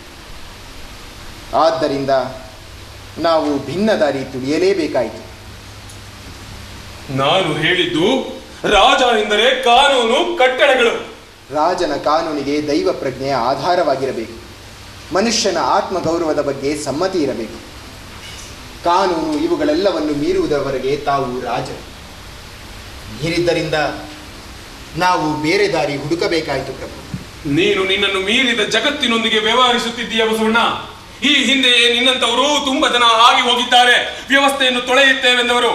ಆದ್ದರಿಂದ ನಾವು ಭಿನ್ನ ದಾರಿ ತುಳಿಯಲೇಬೇಕಾಯಿತು. ನಾನು ಹೇಳಿದ್ದು ರಾಜ ಎಂದರೆ ಕಾನೂನು ಕಟ್ಟಳೆಗಳು. ರಾಜನ ಕಾನೂನಿಗೆ ದೈವ ಪ್ರಜ್ಞೆಯ ಆಧಾರವಾಗಿರಬೇಕು. ಮನುಷ್ಯನ ಆತ್ಮಗೌರವದ ಬಗ್ಗೆ ಸಮ್ಮತಿ ಇರಬೇಕು. ಕಾನೂನು ಇವುಗಳೆಲ್ಲವನ್ನು ಮೀರುವುದವರೆಗೆ ತಾವು ರಾಜರು. ಮೀರಿದ್ದರಿಂದ ನಾವು ಬೇರೆ ದಾರಿ ಹುಡುಕಬೇಕಾಯಿತು ಪ್ರಭು. ನೀನು ನಿನ್ನನ್ನು ಮೀರಿದ ಜಗತ್ತಿನೊಂದಿಗೆ ವ್ಯವಹರಿಸುತ್ತಿದ್ದೀಯ ಬಸವಣ್ಣ. ಈ ಹಿಂದೆಯೇ ನಿನ್ನಂತವರು ತುಂಬ ಜನ ಆಗಿ ಹೋಗಿದ್ದಾರೆ. ವ್ಯವಸ್ಥೆಯನ್ನು ತೊಳೆಯುತ್ತೇವೆಂದವರು.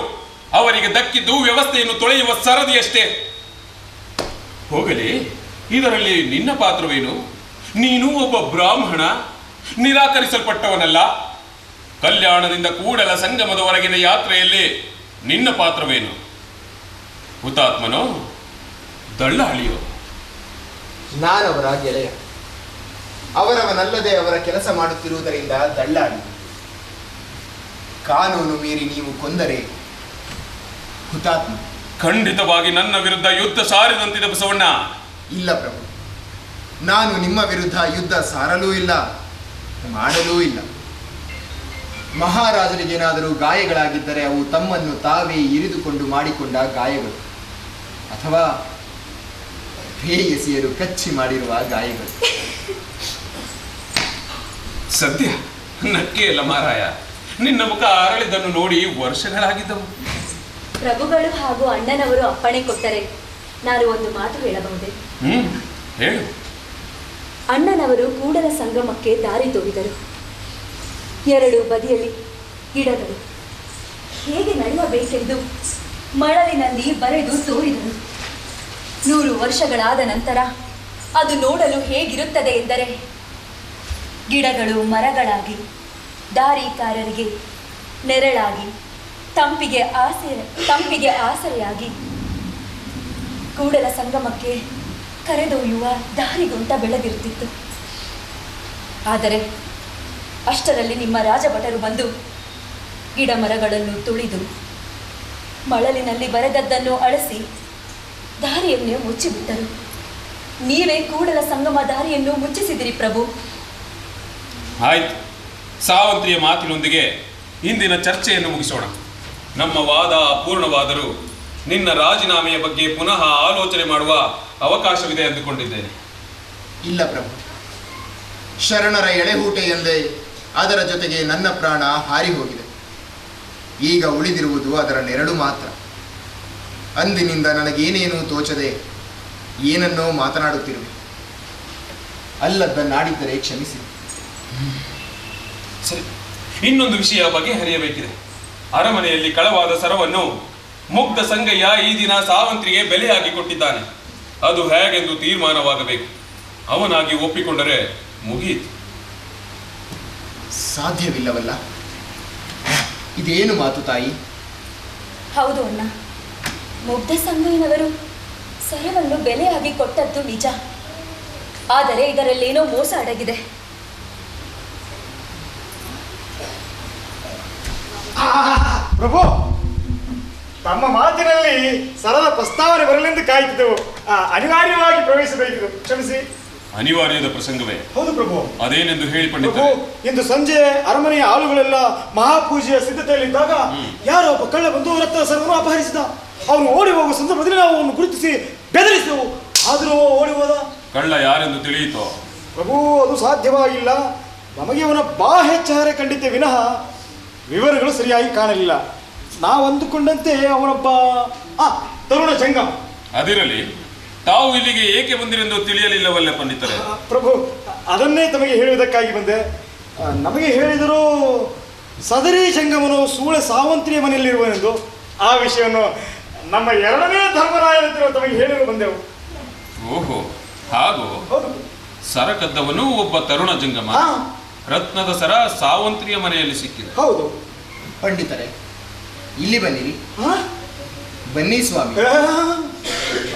ಅವರಿಗೆ ದಕ್ಕಿದ್ದು ವ್ಯವಸ್ಥೆಯನ್ನು ತೊಳೆಯುವ ಸರದಿಯಷ್ಟೇ. ಹೋಗಲಿ, ಇದರಲ್ಲಿ ನಿನ್ನ ಪಾತ್ರವೇನು? ನೀನು ಒಬ್ಬ ಬ್ರಾಹ್ಮಣ, ನಿರಾಕರಿಸಲ್ಪಟ್ಟವನಲ್ಲ. ಕಲ್ಯಾಣದಿಂದ ಕೂಡಲ ಸಂಗಮದವರೆಗಿನ ಯಾತ್ರೆಯಲ್ಲಿ ನಿನ್ನ ಪಾತ್ರವೇನು? ಹುತಾತ್ಮನೋ, ದಳ್ಳಾಳಿಯೋ? ನಾನವರ ಗೆಳೆಯ. ಅವರವನಲ್ಲದೆ ಅವರ ಕೆಲಸ ಮಾಡುತ್ತಿರುವುದರಿಂದ ದಳ್ಳಾಳಿ. ಕಾನೂನು ಮೀರಿ ನೀವು ಕೊಂದರೆ ಹುತಾತ್ಮ. ಖಂಡಿತವಾಗಿ ನನ್ನ ವಿರುದ್ಧ ಯುದ್ಧ ಸಾರಿದಂತಿದೆ ಬಸವಣ್ಣ. ಇಲ್ಲ ಪ್ರಭು, ನಾನು ನಿಮ್ಮ ವಿರುದ್ಧ ಯುದ್ಧ ಸಾರಲೂ ಇಲ್ಲ, ಮಾಡಲೂ ಇಲ್ಲ. ಮಹಾರಾಜರಿಗೇನಾದರೂ ಗಾಯಗಳಾಗಿದ್ದರೆ ಅವು ತಮ್ಮನ್ನು ತಾವೇ ಇರಿದುಕೊಂಡು ಮಾಡಿಕೊಂಡ ಗಾಯಗಳು, ಅಥವಾ ಬೇಯಸಿಯರು ಕಚ್ಚಿ ಮಾಡಿರುವ ಗಾಯಗಳು. ಸದ್ಯ ನಕ್ಕೆ ಅಲ್ಲ ಮಾರಾಯ, ನಿನ್ನ ಮುಖ ಅರಳಿದನ್ನು ನೋಡಿ ವರ್ಷಗಳಾಗಿದ್ದವು. ಪ್ರಭುಗಳು ಹಾಗೂ ಅಣ್ಣನವರು ಅಪ್ಪಣೆ ಕೊಟ್ಟರೆ ನಾನು ಒಂದು ಮಾತು ಹೇಳಬಹುದೇ? ಹೇಳು. ಅಣ್ಣನವರು ಕೂಡಲ ಸಂಗಮಕ್ಕೆ ದಾರಿ ತೋರಿದರು. ಎರಡು ಬದಿಯಲ್ಲಿ ಗಿಡಗಳು ಹೇಗೆ ನಡೆಯಬೇಕೆಂದು ಮರಳಿನಲ್ಲಿ ಬರೆದು ತೋರಿದರು. 100 ವರ್ಷಗಳಾದ ನಂತರ ಅದು ನೋಡಲು ಹೇಗಿರುತ್ತದೆ ಎಂದರೆ, ಗಿಡಗಳು ಮರಗಳಾಗಿ, ದಾರಿಕಾರರಿಗೆ ನೆರಳಾಗಿ, ತಂಪಿಗೆ ಆಸರೆಯಾಗಿ ಕೂಡಲ ಸಂಗಮಕ್ಕೆ ಕರೆದೊಯ್ಯುವ ದಾರಿಗುಂಟ ಬೆಳೆದಿರುತ್ತಿತ್ತು. ಆದರೆ ಅಷ್ಟರಲ್ಲಿ ನಿಮ್ಮ ರಾಜಭಟರು ಬಂದು ಗಿಡ ಮರಗಳನ್ನು ತುಳಿದು ಮಳಲಿನಲ್ಲಿ ಬರೆದದ್ದನ್ನು ಅಳಿಸಿ ದಾರಿಯನ್ನೇ ಮುಚ್ಚಿಬಿಟ್ಟರು. ನೀವೇ ಕೂಡಲ ಸಂಗಮ ದಾರಿಯನ್ನು ಮುಚ್ಚಿಸಿದಿರಿ ಪ್ರಭು. ಆಯ್ತು, ಸಾವಂತ್ರಿಯ ಮಾತಿನೊಂದಿಗೆ ಇಂದಿನ ಚರ್ಚೆಯನ್ನು ಮುಗಿಸೋಣ. ನಮ್ಮ ವಾದ ಅಪೂರ್ಣವಾದರೂ ನಿನ್ನ ರಾಜೀನಾಮೆಯ ಬಗ್ಗೆ ಪುನಃ ಆಲೋಚನೆ ಮಾಡುವ ಅವಕಾಶವಿದೆ ಎಂದುಕೊಂಡಿದ್ದೇನೆ. ಇಲ್ಲ ಪ್ರಭು, ಶರಣರ ಎಳೆಹೂಟೆ ಎಂದೇ ಅದರ ಜೊತೆಗೆ ನನ್ನ ಪ್ರಾಣ ಹಾರಿ ಹೋಗಿದೆ. ಈಗ ಉಳಿದಿರುವುದು ಅದರ ನೆರಳು ಮಾತ್ರ. ಅಂದಿನಿಂದ ನನಗೇನೇನೂ ತೋಚದೆ ಏನನ್ನೋ ಮಾತನಾಡುತ್ತಿರುವೆ. ಅಲ್ಲದ್ದನ್ನಾಡಿದ್ದರೆ ಕ್ಷಮಿಸಿ. ಸರಿ, ಇನ್ನೊಂದು ವಿಷಯ ಬಗೆಹರಿಯಬೇಕಿದೆ. ಅರಮನೆಯಲ್ಲಿ ಕಳವಾದ ಸರವನ್ನು ಮುಗ್ಧ ಸಂಗಯ್ಯ ಈ ದಿನ ಸಾವಂತ್ರಿಗೆ ಬೆಲೆ ಹಾಕಿ ಕೊಟ್ಟಿದ್ದಾನೆ. ಅದು ಹೇಗೆಂದು ತೀರ್ಮಾನವಾಗಬೇಕು. ಅವನಾಗಿ ಒಪ್ಪಿಕೊಂಡರೆ ಮುಗಿಯಿತು. ಸಾಧ್ಯವಿಲ್ಲವಲ್ಲ. ಇದೇನು ಮಾತು ತಾಯಿ? ಹೌದು ಅಣ್ಣ, ಮುಗ್ಧ ಸಂಗಯ್ಯನವರು ಸರವನ್ನು ಬೆಲೆಯಾಗಿ ಕೊಟ್ಟದ್ದು ನಿಜ. ಆದರೆ ಇದರಲ್ಲೇನೋ ಮೋಸ ಅಡಗಿದೆ. ಪ್ರಭು, ತಮ್ಮ ಮಾತಿನಲ್ಲಿ ಸರಳ ಪ್ರಸ್ತಾವನೆ ಬರಲೆಂದು ಕಾಯ್ತಿದ್ದೆವು. ಅನಿವಾರ್ಯವಾಗಿ ಪ್ರವೇಶಬೇಕಿದ್ದು, ಕ್ಷಮಿಸಿ. ಅನಿವಾರ್ಯದ ಪ್ರಸಂಗವೇ? ಹೌದು ಪ್ರಭು. ಅದೇನೆಂದು ಹೇಳಿ ಪ್ರಭು, ಪಂಡಿತರೆ? ಇಂದು ಸಂಜೆ ಅರಮನೆಯ ಆಳುಗಳೆಲ್ಲ ಮಹಾಪೂಜೆಯ ಸಿದ್ಧತೆಯಲ್ಲಿದ್ದಾಗ ಯಾರೋ ಒಬ್ಬ ಕಳ್ಳ ಬಂದು ರತ್ನ ಸರವನ್ನು ಅಪಹರಿಸಿದ. ಅವನು ಓಡಿ ಹೋಗುವ ಸಂದರ್ಭದಲ್ಲಿ ನಾವು ಅವನು ಗುರುತಿಸಿ ಬೆದರಿಸಿದೆವು. ಆದರೂ ಓಡಿ ಹೋದ. ಕಳ್ಳ ಯಾರೆಂದು ತಿಳಿಯಿತೋ? ಪ್ರಭು, ಅದು ಸಾಧ್ಯವಾಗಿಲ್ಲ. ನಮಗೆ ಅವನ ಬಾಹ್ಯ ಚಹರೆ ಕಂಡಿದ್ದೆ ವಿನಃ ವಿವರಗಳು ಸರಿಯಾಗಿ ಕಾಣಲಿಲ್ಲ. ನಾವು ಅಂದುಕೊಂಡಂತೆ ಅವನೊಬ್ಬ ತರುಣ ಜಂಗಮ. ಅದಿರಲಿ, ತಾವು ಇಲ್ಲಿಗೆ ಏಕೆ ಬಂದಿರೆಂದು ತಿಳಿಯಲಿಲ್ಲವಲ್ಲ ಪಂಡಿತರೆ? ಪ್ರಭು, ಅದನ್ನೇ ತಮಗೆ ಹೇಳುವುದಕ್ಕಾಗಿ ಬಂದೆ. ನಮಗೆ ಹೇಳಿದರೂ ಸದರಿ ಜಂಗಮನು ಸೂಳೆ ಸಾವಂತ್ರಿಯ ಮನೆಯಲ್ಲಿರುವನೆಂದು ಆ ವಿಷಯವನ್ನು ನಮ್ಮ ಎರಡನೇ ಧರ್ಮರಾಯನಂತಿರುವ ತಮಗೆ ಹೇಳಲು ಬಂದೆವು. ಓಹೋ, ಹಾಗೂ ಸರ ಕದ್ದವನು ಒಬ್ಬ ತರುಣ ಜಂಗಮ. ರತ್ನದ ಸರ ಸಾವಂತ್ರಿಯ ಮನೆಯಲ್ಲಿ ಸಿಕ್ಕಿದೆ. ಹೌದು ಪಂಡಿತರೆ, ಇಲ್ಲಿ ಬನ್ನಿರಿ. ಬನ್ನಿ ಸ್ವಾಮಿ.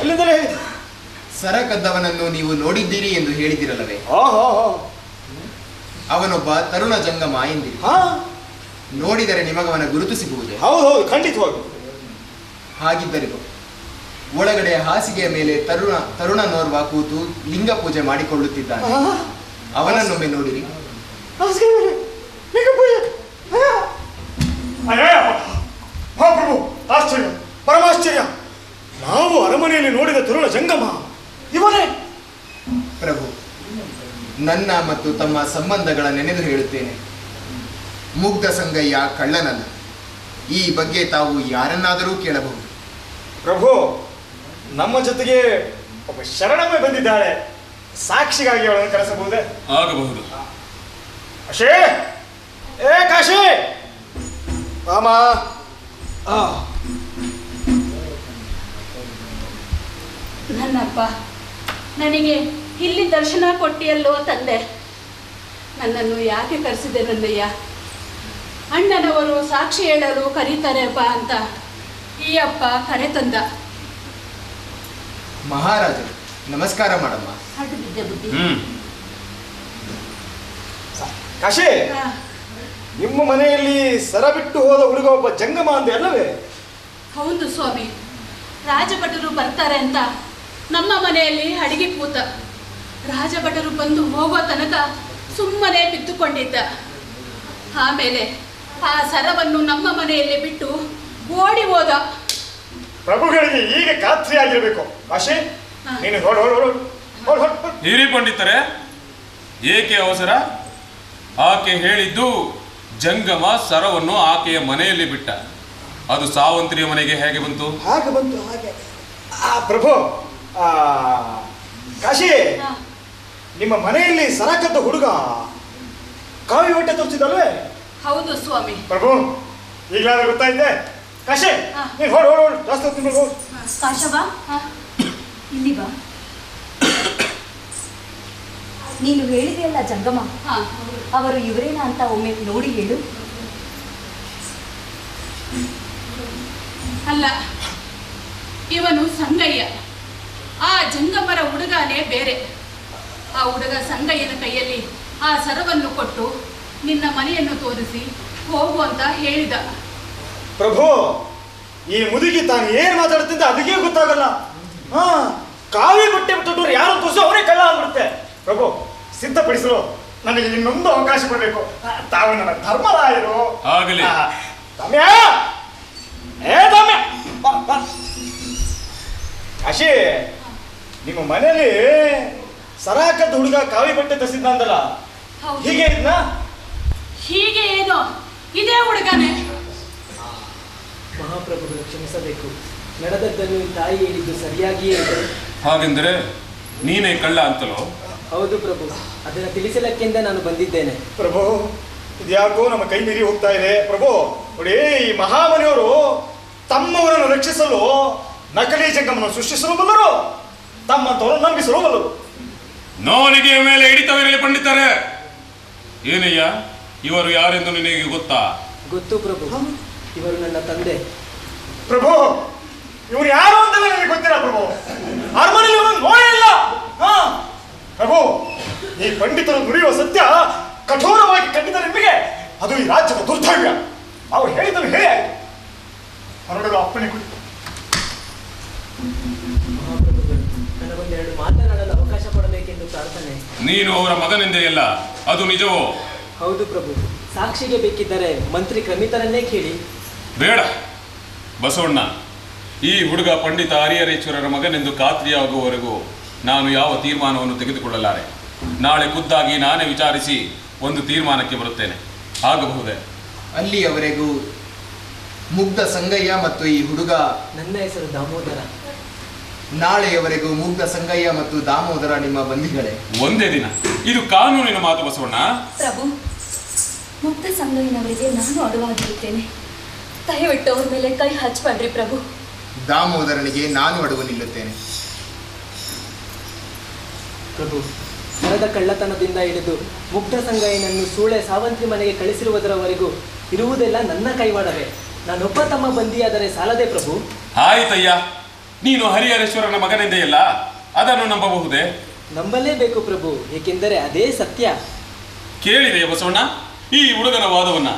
ಅಲ್ಲಿಂದಲೇ ಸರ ಕದ್ದವನನ್ನು ನೀವು ನೋಡಿದ್ದೀರಿ ಎಂದು ಹೇಳಿದಿರಲ್ಲವೇ? ಅವನೊಬ್ಬ ತರುಣ ಜಂಗಮ ಎಂದಿರಿ. ನೋಡಿದರೆ ನಿಮಗವನ ಗುರುತು ಸಿಗುವುದೇ? ಹೌದು, ಖಂಡಿತವಾಗಿ. ಹಾಗಿದ್ದರೆ ಒಳಗಡೆ ಹಾಸಿಗೆಯ ಮೇಲೆ ತರುಣನೋರ್ವ ಕೂತು ಲಿಂಗ ಪೂಜೆ ಮಾಡಿಕೊಳ್ಳುತ್ತಿದ್ದಾನೆ. ಅವನನ್ನೊಮ್ಮೆ ನೋಡಿರಿ. ಪ್ರಭು, ಆಶ್ಚರ್ಯ, ಪರಮಾಶ್ಚರ್ಯ. ನಾವು ಅರಮನೆಯಲ್ಲಿ ನೋಡಿದ ತರುಣ ಜಂಗಮ ಇವನೇ. ಪ್ರಭು, ನನ್ನ ಮತ್ತು ತಮ್ಮ ಸಂಬಂಧಗಳ ನೆನೆದು ಹೇಳುತ್ತೇನೆ. ಮುಗ್ಧ ಸಂಗಯ್ಯ ಕಳ್ಳನಲ್ಲ. ಈ ಬಗ್ಗೆ ತಾವು ಯಾರನ್ನಾದರೂ ಕೇಳಬಹುದು. ಪ್ರಭು, ನಮ್ಮ ಜೊತೆಗೆ ಒಬ್ಬ ಶರಣಮ್ಮ ಬಂದಿದ್ದಾಳೆ. ಸಾಕ್ಷಿಗಾಗಿ ಅವಳನ್ನು ಕರೆಸಬಹುದೇ? ಆಗಬಹುದು. ಕಾಶಿ, ಏ ಕಾಶಿ, ರಾಮ. ನನ್ನಪ್ಪ, ನನಗೆ ಇಲ್ಲಿ ದರ್ಶನ ಕೊಟ್ಟಿಯಲ್ಲೋ ತಂದೆ. ನನ್ನನ್ನು ಯಾಕೆ ಕರೆಸಿದೆ ನನ್ನಯ್ಯ? ಅಣ್ಣನವರು ಸಾಕ್ಷಿ ಹೇಳಲು ಕರೀತಾರೆಪ್ಪ ಅಂತ ಈ ಅಪ್ಪ ಕರೆ ತಂದ. ಮಹಾರಾಜರು, ನಮಸ್ಕಾರ ಮಾಡಮ್ಮ. ಬುದ್ಧಿ. ಕಾಶಿ, ನಿಮ್ಮ ಮನೆಯಲ್ಲಿ ಸರ ಬಿಟ್ಟು ಹೋದ ಹುಡುಗ ಒಬ್ಬ ಜಂಗಮ ಅಂದೆ ಅಲ್ಲವೇ? ಹೌದು ಸ್ವಾಮಿ. ರಾಜಭಟರು ಬರ್ತಾರೆ ಅಂತ ನಮ್ಮ ಮನೆಯಲ್ಲಿ ಅಡಿಗೆ ಕೂತ. ರಾಜಭಟರು ಬಂದು ಹೋಗೋ ತನಕ ಸುಮ್ಮನೆ ಬಿದ್ದುಕೊಂಡಿದ್ದ. ಆಮೇಲೆ ಆ ಸರವನ್ನು ನಮ್ಮ ಮನೆಯಲ್ಲಿ ಬಿಟ್ಟು ಓಡಿ ಹೋದ. ಪ್ರಭುಗಳಿಗೆ ಈಗ ಖಾತ್ರಿಯಾಗಿರ್ಬೇಕು. ಕಾಶಿ, ನೀನು ಹಿರಿ ಪಂಡಿತರೆ, ಏಕೆ ಅವಸರ? ಆಕೆ ಹೇಳಿದ್ದು ಜಂಗಮ ಸರವನ್ನು ಆಕೆಯ ಮನೆಯಲ್ಲಿ ಬಿಟ್ಟ. ಅದು ಸಾವಂತ್ರಿಯ ಮನೆಗೆ ಹೇಗೆ ಬಂತು? ಹಾಗೆ ಬಂತು. ಹಾಗೆ ಪ್ರಭು, ಕಾಶಿ, ನಿಮ್ಮ ಮನೆಯಲ್ಲಿ ಸರ ಕದ್ದ ಹುಡುಗ ಕಾವಿ ಹೊಟ್ಟೆ ತೋರಿಸಿದಲ್ವೇ? ಹೌದು ಸ್ವಾಮಿ. ಪ್ರಭು, ಈಗಲಾದ್ರೆ ಗೊತ್ತಾಯ್ತೆ. ಕಾಶಿ, ನೀನು ಹೊಡು ಜಾಸ್ತಿ ಹೊತ್ತು. ಕಾಶವ, ಇಲ್ಲಿ ಬಾ. ನೀನು ಹೇಳಿದೆಯಲ್ಲ ಜಂಗಮ, ಅವರು ಇವರೇನಾ ಅಂತ ಒಮ್ಮೆ ನೋಡಿ ಹೇಳು. ಅಲ್ಲ, ಇವನು ಸಂಗಯ್ಯ. ಆ ಜಂಗಮರ ಹುಡುಗನೇ ಬೇರೆ. ಆ ಹುಡುಗ ಸಂಗಯ್ಯನ ಕೈಯಲ್ಲಿ ಆ ಸರವನ್ನು ಕೊಟ್ಟು ನಿನ್ನ ಮನೆಯನ್ನು ತೋರಿಸಿ ಹೋಗು ಅಂತ ಹೇಳಿದ. ಪ್ರಭು, ಈ ಮುದುಕಿ ತಾನು ಏನ್ ಮಾತಾಡ್ತಿದ್ದ ಅದಕ್ಕೆ ಗೊತ್ತಾಗಲ್ಲ. ಕಾವಿ ಬಟ್ಟೆ ಬಿಟ್ಟವ್ರು ಯಾರು ತೋರಿಸೋ ಅವರೇ ಕಳ್ಳ ಆಗ್ಬಿಡುತ್ತೆ. ಪ್ರಭು, ಸಿದ್ಧಪಡಿಸಲು ನನಗೆ ಇನ್ನೊಂದು ಅವಕಾಶ ಕೊಡಬೇಕು. ತಾವು ನನ್ನ ಧರ್ಮರಾಯರು. ಆಗಲಿ. ತಮ್ಯ, ಏ ತಮ್ಯ, ಕಾಶಿ, ನಿಮ್ಮ ಮನೆಯಲ್ಲಿ ಸರಾಕದ ಹುಡುಗ ಕಾವಿ ಬಟ್ಟೆ ತರಿಸಿದ್ದ ಅಂದಲ್ಲ, ಹೀಗೆ ಇದ್ನ? ಹೀಗೆ ಏನೋ ಇದೇ ಹುಡುಗನೇ. ಮಹಾಪ್ರಭುಗಳು ಕ್ಷಮಿಸಬೇಕು. ನಡೆದದ್ದನ್ನು ತಾಯಿ ಹೇಳಿದ್ದು ಸರಿಯಾಗಿಯೇ ಇದೆ. ಹಾಗೆಂದರೆ ನೀನೇ ಕಳ್ಳ ಅಂತಲೋ? ಹೌದು ಪ್ರಭು, ಅದನ್ನು ತಿಳಿಸಲಕ್ಕೆಂದ ನಾನು ಬಂದಿದ್ದೇನೆ. ಪ್ರಭು, ಇದ್ಯಾಕೋ ನಮ್ಮ ಕೈ ಮೀರಿ ಹೋಗ್ತಾ ಇದೆ. ಪ್ರಭು ನೋಡಿ, ಈ ಮಹಾಮನೆಯವರು ತಮ್ಮವರನ್ನು ರಕ್ಷಿಸಲು ನಕಲಿ ಜಂಗಮನ್ನು ಸೃಷ್ಟಿಸಲು ಬಲ್ಲರು, ತಮ್ಮಂತವರು ನಂಬಿಸಲು ಬಲ್ಲರು. ನೋನಿಗೆ ಮೇಲೆ ಹಿಡಿತವಿರಲಿ ಪಂಡಿತರೆ. ಏನಯ್ಯ, ಇವರು ಯಾರೆಂದು ನಿನಗೆ ಗೊತ್ತಾ? ಗೊತ್ತು ಪ್ರಭು, ಇವರು ನನ್ನ ತಂದೆ. ಪ್ರಭು, ಇವರು ಯಾರು ಅಂತ ನನಗೆ ಗೊತ್ತಿಲ್ಲ ಪ್ರಭು. ಅರಮನೆಯಲ್ಲಿ ಇವರನ್ನು ನೋಡೇ ಇಲ್ಲ. ಪ್ರಭು, ಈ ಪಂಡಿತರು ನುಡಿಯುವ ಸತ್ಯ ಕಠೋರವಾಗಿ ಖಂಡಿತ ನಿಮಗೆ ಅದು ಈ ರಾಜ್ಯದ ದುರ್ದೈವ್ಯ. ಅವರು ಹೇಳಿದ್ದನ್ನು ಹೇಳಿ ಆಯಿತು. ಹೊರಡಲು ಅಪ್ಪಣೆ ಕೊಡಿ. ನನಗೊಂದೆರಡು ಮಾತನಾಡಲು ಅವಕಾಶ ಕೊಡಬೇಕೆಂದು ಪ್ರಾರ್ಥನೆ. ನೀನು ಅವರ ಮಗನೆಂದೆಯಲ್ಲ, ಅದು ನಿಜವೋ? ಹೌದು ಪ್ರಭು, ಸಾಕ್ಷಿಗೆ ಬೇಕಿದ್ದರೆ ಮಂತ್ರಿ ಕ್ರಮಿತರನ್ನೇ ಕೇಳಿ. ಬೇಡ ಬಸವಣ್ಣ, ಈ ಹುಡುಗ ಪಂಡಿತ ಹರಿಹರೇಶ್ವರರ ಮಗನೆಂದು ಖಾತ್ರಿಯಾಗುವವರೆಗೂ ನಾನು ಯಾವ ತೀರ್ಮಾನವನ್ನು ತೆಗೆದುಕೊಳ್ಳಲಾರೆ. ನಾಳೆ ಖುದ್ದಾಗಿ ನಾನೇ ವಿಚಾರಿಸಿ ಒಂದು ತೀರ್ಮಾನಕ್ಕೆ ಬರುತ್ತೇನೆ. ಆಗಬಹುದೇ? ಅಲ್ಲಿಯವರೆಗೂ ಮುಗ್ಧ ಸಂಗಯ್ಯ ಮತ್ತು ಈ ಹುಡುಗ, ನನ್ನ ಹೆಸರು ದಾಮೋದರ. ನಾಳೆಯವರೆಗೂ ಮುಗ್ಧ ಸಂಗಯ್ಯ ಮತ್ತು ದಾಮೋದರ ನಿಮ್ಮ ಬಂಧಿಗಳೇ. ಒಂದೇ ದಿನ, ಇದು ಕಾನೂನಿನ ಮಾತು ಬಸವಣ್ಣ. ಪ್ರಭು, ಮುಕ್ತ ಸಂಗಯ್ಯನವರಿಗೆ ನಾನು ಅಡುವಾಗಿರುತ್ತೇನೆ. ದಯವಿಟ್ಟು ಅವ್ರ ಮೇಲೆ ಕೈ ಹಚ್ಚಬೇಡ್ರಿ ಪ್ರಭು. ದಾಮೋದರನಿಗೆ ನಾನು ಅಡುವು ನಿಲ್ಲುತ್ತೇನೆ. ಪ್ರಭು, ಮರದ ಕಳ್ಳತನದಿಂದ ಹಿಡಿದು ಮುಗ್ಧ ಸಂಗಯ್ಯನನ್ನು ಸೂಳೆ ಸಾವಂತ್ರಿ ಮನೆಗೆ ಕಳಿಸಿರುವುದರವರೆಗೂ ಇರುವುದೆಲ್ಲ ನನ್ನ ಕೈವಾಡವೇ. ನಾನೊಬ್ಬ ತಮ್ಮ ಬಂದಿಯಾದರೆ ಸಾಲದೆ ಪ್ರಭು. ಆಯ್ತಯ್ಯ, ನೀನು ಹರಿಹರೇಶ್ವರನ ಮಗನೆಂದೆಯಲ್ಲ, ಅದನ್ನು ನಂಬಬಹುದೇ? ನಂಬಲೇಬೇಕು ಪ್ರಭು, ಏಕೆಂದರೆ ಅದೇ ಸತ್ಯ. ಕೇಳಿದೆ ಬಸವಣ್ಣ ಈ ಹುಡುಗನ ವಾದವನ್ನ.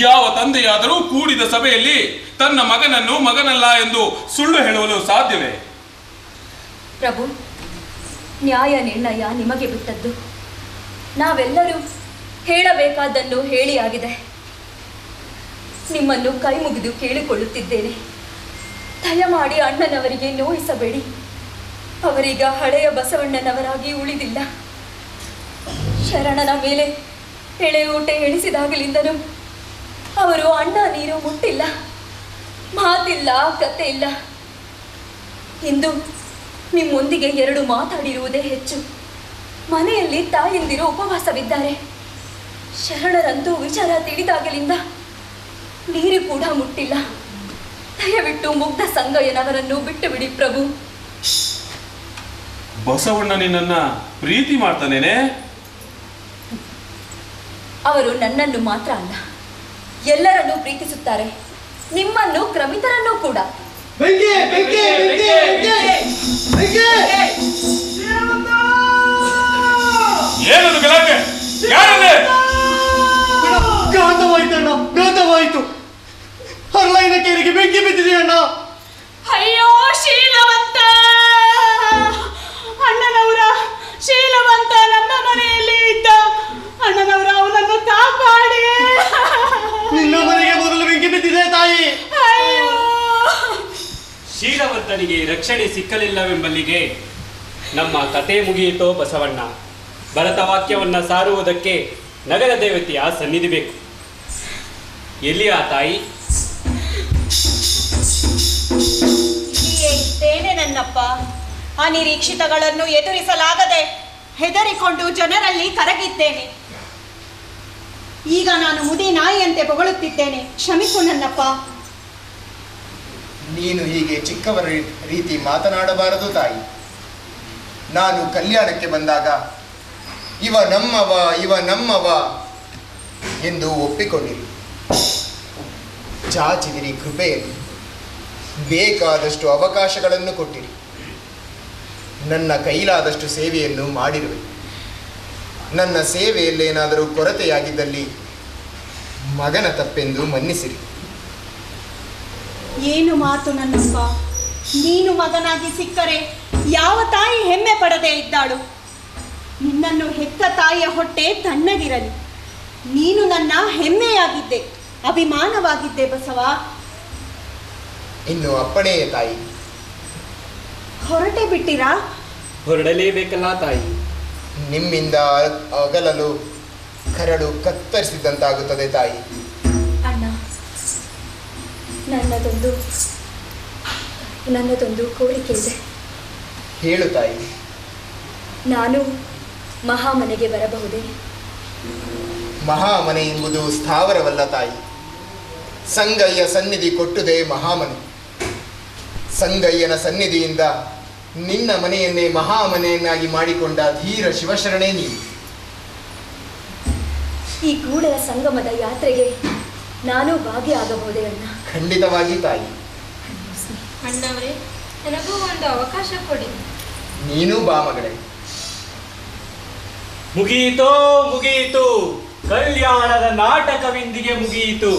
ಯಾವ ತಂದೆಯಾದರೂ ಕೂಡಿದ ಸಭೆಯಲ್ಲಿ ತನ್ನ ಮಗನನ್ನು ಮಗನಲ್ಲ ಎಂದು ಸುಳ್ಳು ಹೇಳಲು ಸಾಧ್ಯವೇ? ಪ್ರಭು, ನ್ಯಾಯ ನಿರ್ಣಯ ನಿಮಗೆ ಬಿಟ್ಟದ್ದು. ನಾವೆಲ್ಲರೂ ಹೇಳಬೇಕಾದ್ದನ್ನು ಹೇಳಿ ಆಗಿದೆ. ನಿಮ್ಮನ್ನು ಕೈ ಮುಗಿದು ಕೇಳಿಕೊಳ್ಳುತ್ತಿದ್ದೇನೆ, ದಯಮಾಡಿ ಅಣ್ಣನವರಿಗೆ ನೋಯಿಸಬೇಡಿ. ಅವರೀಗ ಹಳೆಯ ಬಸವಣ್ಣನವರಾಗಿ ಉಳಿದಿಲ್ಲ. ಶರಣನ ಮೇಲೆ ಎಳೆಯೂಟೆ ಎಣಿಸಿದಾಗಲಿಂದನೂ ಅವರು ಅಣ್ಣ ನೀರು ಮುಟ್ಟಿಲ್ಲ, ಮಾತಿಲ್ಲ, ಕತೆ ಇಲ್ಲ. ಇಂದು ನಿಮ್ಮೊಂದಿಗೆ 2 ಮಾತಾಡಿರುವುದೇ ಹೆಚ್ಚು. ಮನೆಯಲ್ಲಿ ತಾಯಂದಿರು ಉಪವಾಸವಿದ್ದಾರೆ. ಶರಣರಂತೂ ವಿಚಾರ ತಿಳಿದಾಗಲಿಂದ ನೀರು ಕೂಡ ಮುಟ್ಟಿಲ್ಲ. ದಯವಿಟ್ಟು ಮುಗ್ಧ ಸಂಗಯ್ಯನವರನ್ನು ಬಿಟ್ಟು ಬಿಡಿ ಪ್ರಭು. ಬಸವಣ್ಣ ನಿನ್ನನ್ನ ಪ್ರೀತಿ ಮಾಡ್ತಾನೇನೆ? ಅವರು ನನ್ನನ್ನು ಮಾತ್ರ ಅಲ್ಲ, ಎಲ್ಲರನ್ನೂ ಪ್ರೀತಿಸುತ್ತಾರೆ, ನಿಮ್ಮನ್ನು ಕ್ರಮಿತರನ್ನೂ ಕೂಡ. ಏನದು ಗಲಾಟೆ? ಯಾರಲ್ಲೇ? ಘಾತವಾಯಿತು ಅಣ್ಣ, ಘಾತವಾಯಿತು. ಹರ್ಲೈನ ಕೇರಿಗೆ ಬೆಂಕಿ ಬಿದ್ದಿದೆ ಅಣ್ಣ. ಅಯ್ಯೋ ಶೀಲವಂತ ಅಣ್ಣನವರ, ಶೀಲವಂತ ನಮ್ಮ ಮನೆಯಲ್ಲಿ ಇದ್ದ ಅಣ್ಣನವರ, ಅವನನ್ನು ಕಾಪಾಡಿ. ನಿನ್ನ ಮನೆಗೆ ಮೊದಲು ಬೆಂಕಿ ಬಿದ್ದಿದೆ ತಾಯಿ. ಅಯ್ಯೋ, ಶೀಲವಂತನಿಗೆ ರಕ್ಷಣೆ ಸಿಕ್ಕಲಿಲ್ಲವೆಂಬಲ್ಲಿಗೆ ನಮ್ಮ ಕತೆ ಮುಗಿಯಿತೋ ಬಸವಣ್ಣ. ಭರತವಾಕ್ಯವನ್ನ ಸಾರುವುದಕ್ಕೆ ನಗರ ದೇವತೆಯ ಸನ್ನಿಧಿ ಬೇಕು. ಎಲ್ಲಿ ಆ ತಾಯಿ? ಇಲ್ಲಿಯೇ ಇದ್ದೇನೆ ನನ್ನಪ್ಪ. ಅನಿರೀಕ್ಷಿತಗಳನ್ನು ಎದುರಿಸಲಾಗದೆ ಹೆದರಿಕೊಂಡು ಜನರಲ್ಲಿ ಕರಗಿದ್ದೇನೆ. ಈಗ ನಾನು ಮುದಿ ನಾಯಿಯಂತೆ ಹೊಗಳುತ್ತಿದ್ದೇನೆ, ಕ್ಷಮಿಸು ನನ್ನಪ್ಪ. ನೀನು ಹೀಗೆ ಚಿಕ್ಕವರ ರೀತಿ ಮಾತನಾಡಬಾರದು ತಾಯಿ. ನಾನು ಕಲ್ಯಾಣಕ್ಕೆ ಬಂದಾಗ ಇವ ನಮ್ಮವ, ಇವ ನಮ್ಮವ ಎಂದು ಒಪ್ಪಿಕೊಂಡಿರಿ. ಚಾಚಿದಿರಿ ಕೃಪೆಯಲ್ಲಿ, ಬೇಕಾದಷ್ಟು ಅವಕಾಶಗಳನ್ನು ಕೊಟ್ಟಿರಿ. ನನ್ನ ಕೈಲಾದಷ್ಟು ಸೇವೆಯನ್ನು ಮಾಡಿರುವೆ. ನನ್ನ ಸೇವೆಯಲ್ಲೇನಾದರೂ ಕೊರತೆಯಾಗಿದ್ದಲ್ಲಿ ಮಗನ ತಪ್ಪೆಂದು ಮನ್ನಿಸಿರಿ. ಏನು ಮಾತು ನನ್ನಪ್ಪ. ನೀನು ಮಗನಾಗಿ ಸಿಕ್ಕರೆ ಯಾವ ತಾಯಿ ಹೆಮ್ಮೆ ಪಡದೆ ಇದ್ದಾಳು? ನಿನ್ನನ್ನು ಹೆತ್ತ ತಾಯಿಯ ಹೊಟ್ಟೆ ತಣ್ಣಗಿರಲಿ. ನೀನು ನನ್ನ ಹೆಮ್ಮೆಯಾಗಿದ್ದೆ, ಅಭಿಮಾನವಾಗಿದ್ದೆ ಬಸವ. ಇನ್ನು ಅಪ್ಪಣೆಯೇ ತಾಯಿ. ಹೊರಟೆ ಬಿಟ್ಟಿರಾ? ಹೊರಡಲೇಬೇಕಲ್ಲ ತಾಯಿ. ನಿಮ್ಮಿಂದ ಅಗಲಲು ಕರಡು ಕತ್ತರಿಸಿದಂತಾಗುತ್ತದೆ ತಾಯಿ. ಅಣ್ಣ, ನನ್ನದೊಂದು ಕೋರಿಕೆ ಇದೆ. ಹೇಳು ತಾಯಿ. ನಾನು ಮಹಾಮನೆಗೆ ಬರಬಹುದೇ? ಮಹಾಮನೆ ಎಂಬುದು ಸ್ಥಾವರವಲ್ಲ ತಾಯಿ, ಸಂಗಯ್ಯ ಸನ್ನಿಧಿ ಕೊಟ್ಟುದೇ ಮಹಾಮನೆ. ಸಂಗಯ್ಯನ ಸನ್ನಿಧಿಯಿಂದ ನಿನ್ನ ಮನೆಯನ್ನೇ ಮಹಾಮನೆಯನ್ನಾಗಿ ಮಾಡಿಕೊಂಡ ಧೀರ ಶಿವಶರಣೇ ನೀನು. ಈ ಕೂಡಲ ಸಂಗಮದ ಯಾತ್ರೆಗೆ ನಾನು ಭಾಗಿಯಾಗಬಹುದೇ ಅಣ್ಣ? ಖಂಡಿತವಾಗಿ ತಾಯಿ. ಅಣ್ಣವರೇ, ನನಗೂ ಒಂದು ಅವಕಾಶ ಕೊಡಿ. ನೀನೂ ಬಾ ಮಗಳೇ. ಮುಗಿಯಿತೋ ಮುಗಿಯಿತು, ಕಲ್ಯಾಣದ ನಾಟಕವಿಂದಿಗೆ ಮುಗಿಯಿತು.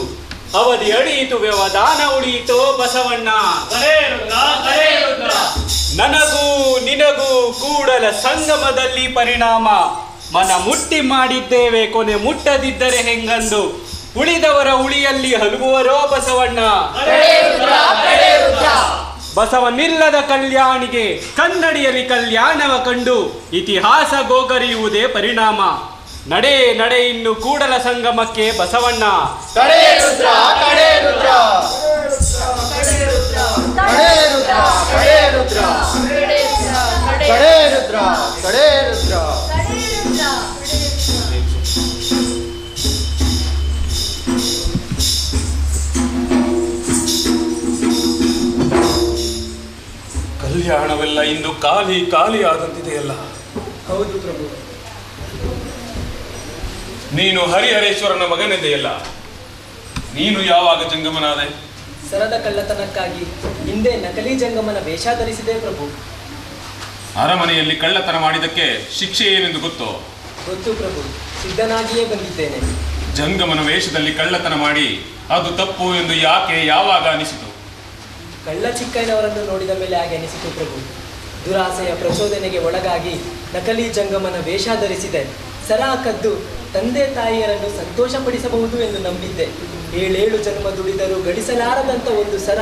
ಅವಧಿ ಅಡಿಯಿತು, ವ್ಯವಧಾನ ಉಳಿಯಿತೋ ಬಸವಣ್ಣ. ನನಗೂ ನಿನಗೂ ಕೂಡಲ ಸಂಗಮದಲ್ಲಿ ಪರಿಣಾಮ. ಮನ ಮುಟ್ಟಿ ಮಾಡಿದ್ದೇವೆ, ಕೊನೆ ಮುಟ್ಟದಿದ್ದರೆ ಹೆಂಗಂದು. ಉಳಿದವರ ಉಳಿಯಲ್ಲಿ ಹಲುಗುವರೋ ಬಸವಣ್ಣ. ಬಸವನಿಲ್ಲದ ಕಲ್ಯಾಣಿಗೆ ಕನ್ನಡಿಯಲ್ಲಿ ಕಲ್ಯಾಣವ ಕಂಡು ಇತಿಹಾಸ ಗೋಗರಿಯುವುದೇ ಪರಿಣಾಮ. ನಡೆ ನಡೆ ಇನ್ನು ಕೂಡಲ ಸಂಗಮಕ್ಕೆ ಬಸವಣ್ಣ. ಕಲ್ಯಾಣವೆಲ್ಲ ಇಂದು ಖಾಲಿ ಖಾಲಿ ಆದಂತಿದೆಯಲ್ಲ. ಹೌದು ಪ್ರಭು. ನೀನು ಹರಿಹರೇಶ್ವರನ ಮಗನಿದೆಯಲ್ಲ, ನೀನು ಯಾವಾಗ ಜಂಗಮನಾದೆ? ಸರದ ಕಳ್ಳತನಕ್ಕಾಗಿ ಹಿಂದೆ ನಕಲಿ ಜಂಗಮನ ವೇಷ ಧರಿಸಿದೆ ಪ್ರಭು. ಅರಮನೆಯಲ್ಲಿ ಕಳ್ಳತನ ಮಾಡಿದ್ದಕ್ಕೆ ಶಿಕ್ಷೆ ಏನೆಂದು ಗೊತ್ತೋ? ಗೊತ್ತು ಪ್ರಭು, ಸಿದ್ಧನಾಗಿಯೇ ಬಂದಿದ್ದೇನೆ. ಜಂಗಮನ ವೇಷದಲ್ಲಿ ಕಳ್ಳತನ ಮಾಡಿ ಅದು ತಪ್ಪು ಎಂದು ಯಾಕೆ ಯಾವಾಗ ಅನಿಸಿತು? ಕಳ್ಳ ಚಿಕ್ಕಯ್ಯನವರನ್ನು ನೋಡಿದ ಮೇಲೆ ಹಾಗೆ ಅನಿಸಿತು ಪ್ರಭು. ದುರಾಸೆಯ ಪ್ರಚೋದನೆಗೆ ಒಳಗಾಗಿ ನಕಲಿ ಜಂಗಮನ ವೇಷ ಧರಿಸಿದೆ. ಸರ ಕದ್ದು ತಂದೆ ತಾಯಿಯರನ್ನು ಸಂತೋಷಪಡಿಸಬಹುದು ಎಂದು ನಂಬಿದ್ದೆ. 7 ಜನ್ಮ ದುಡಿದರೂ ಗಳಿಸಲಾರದಂಥ ಒಂದು ಸರ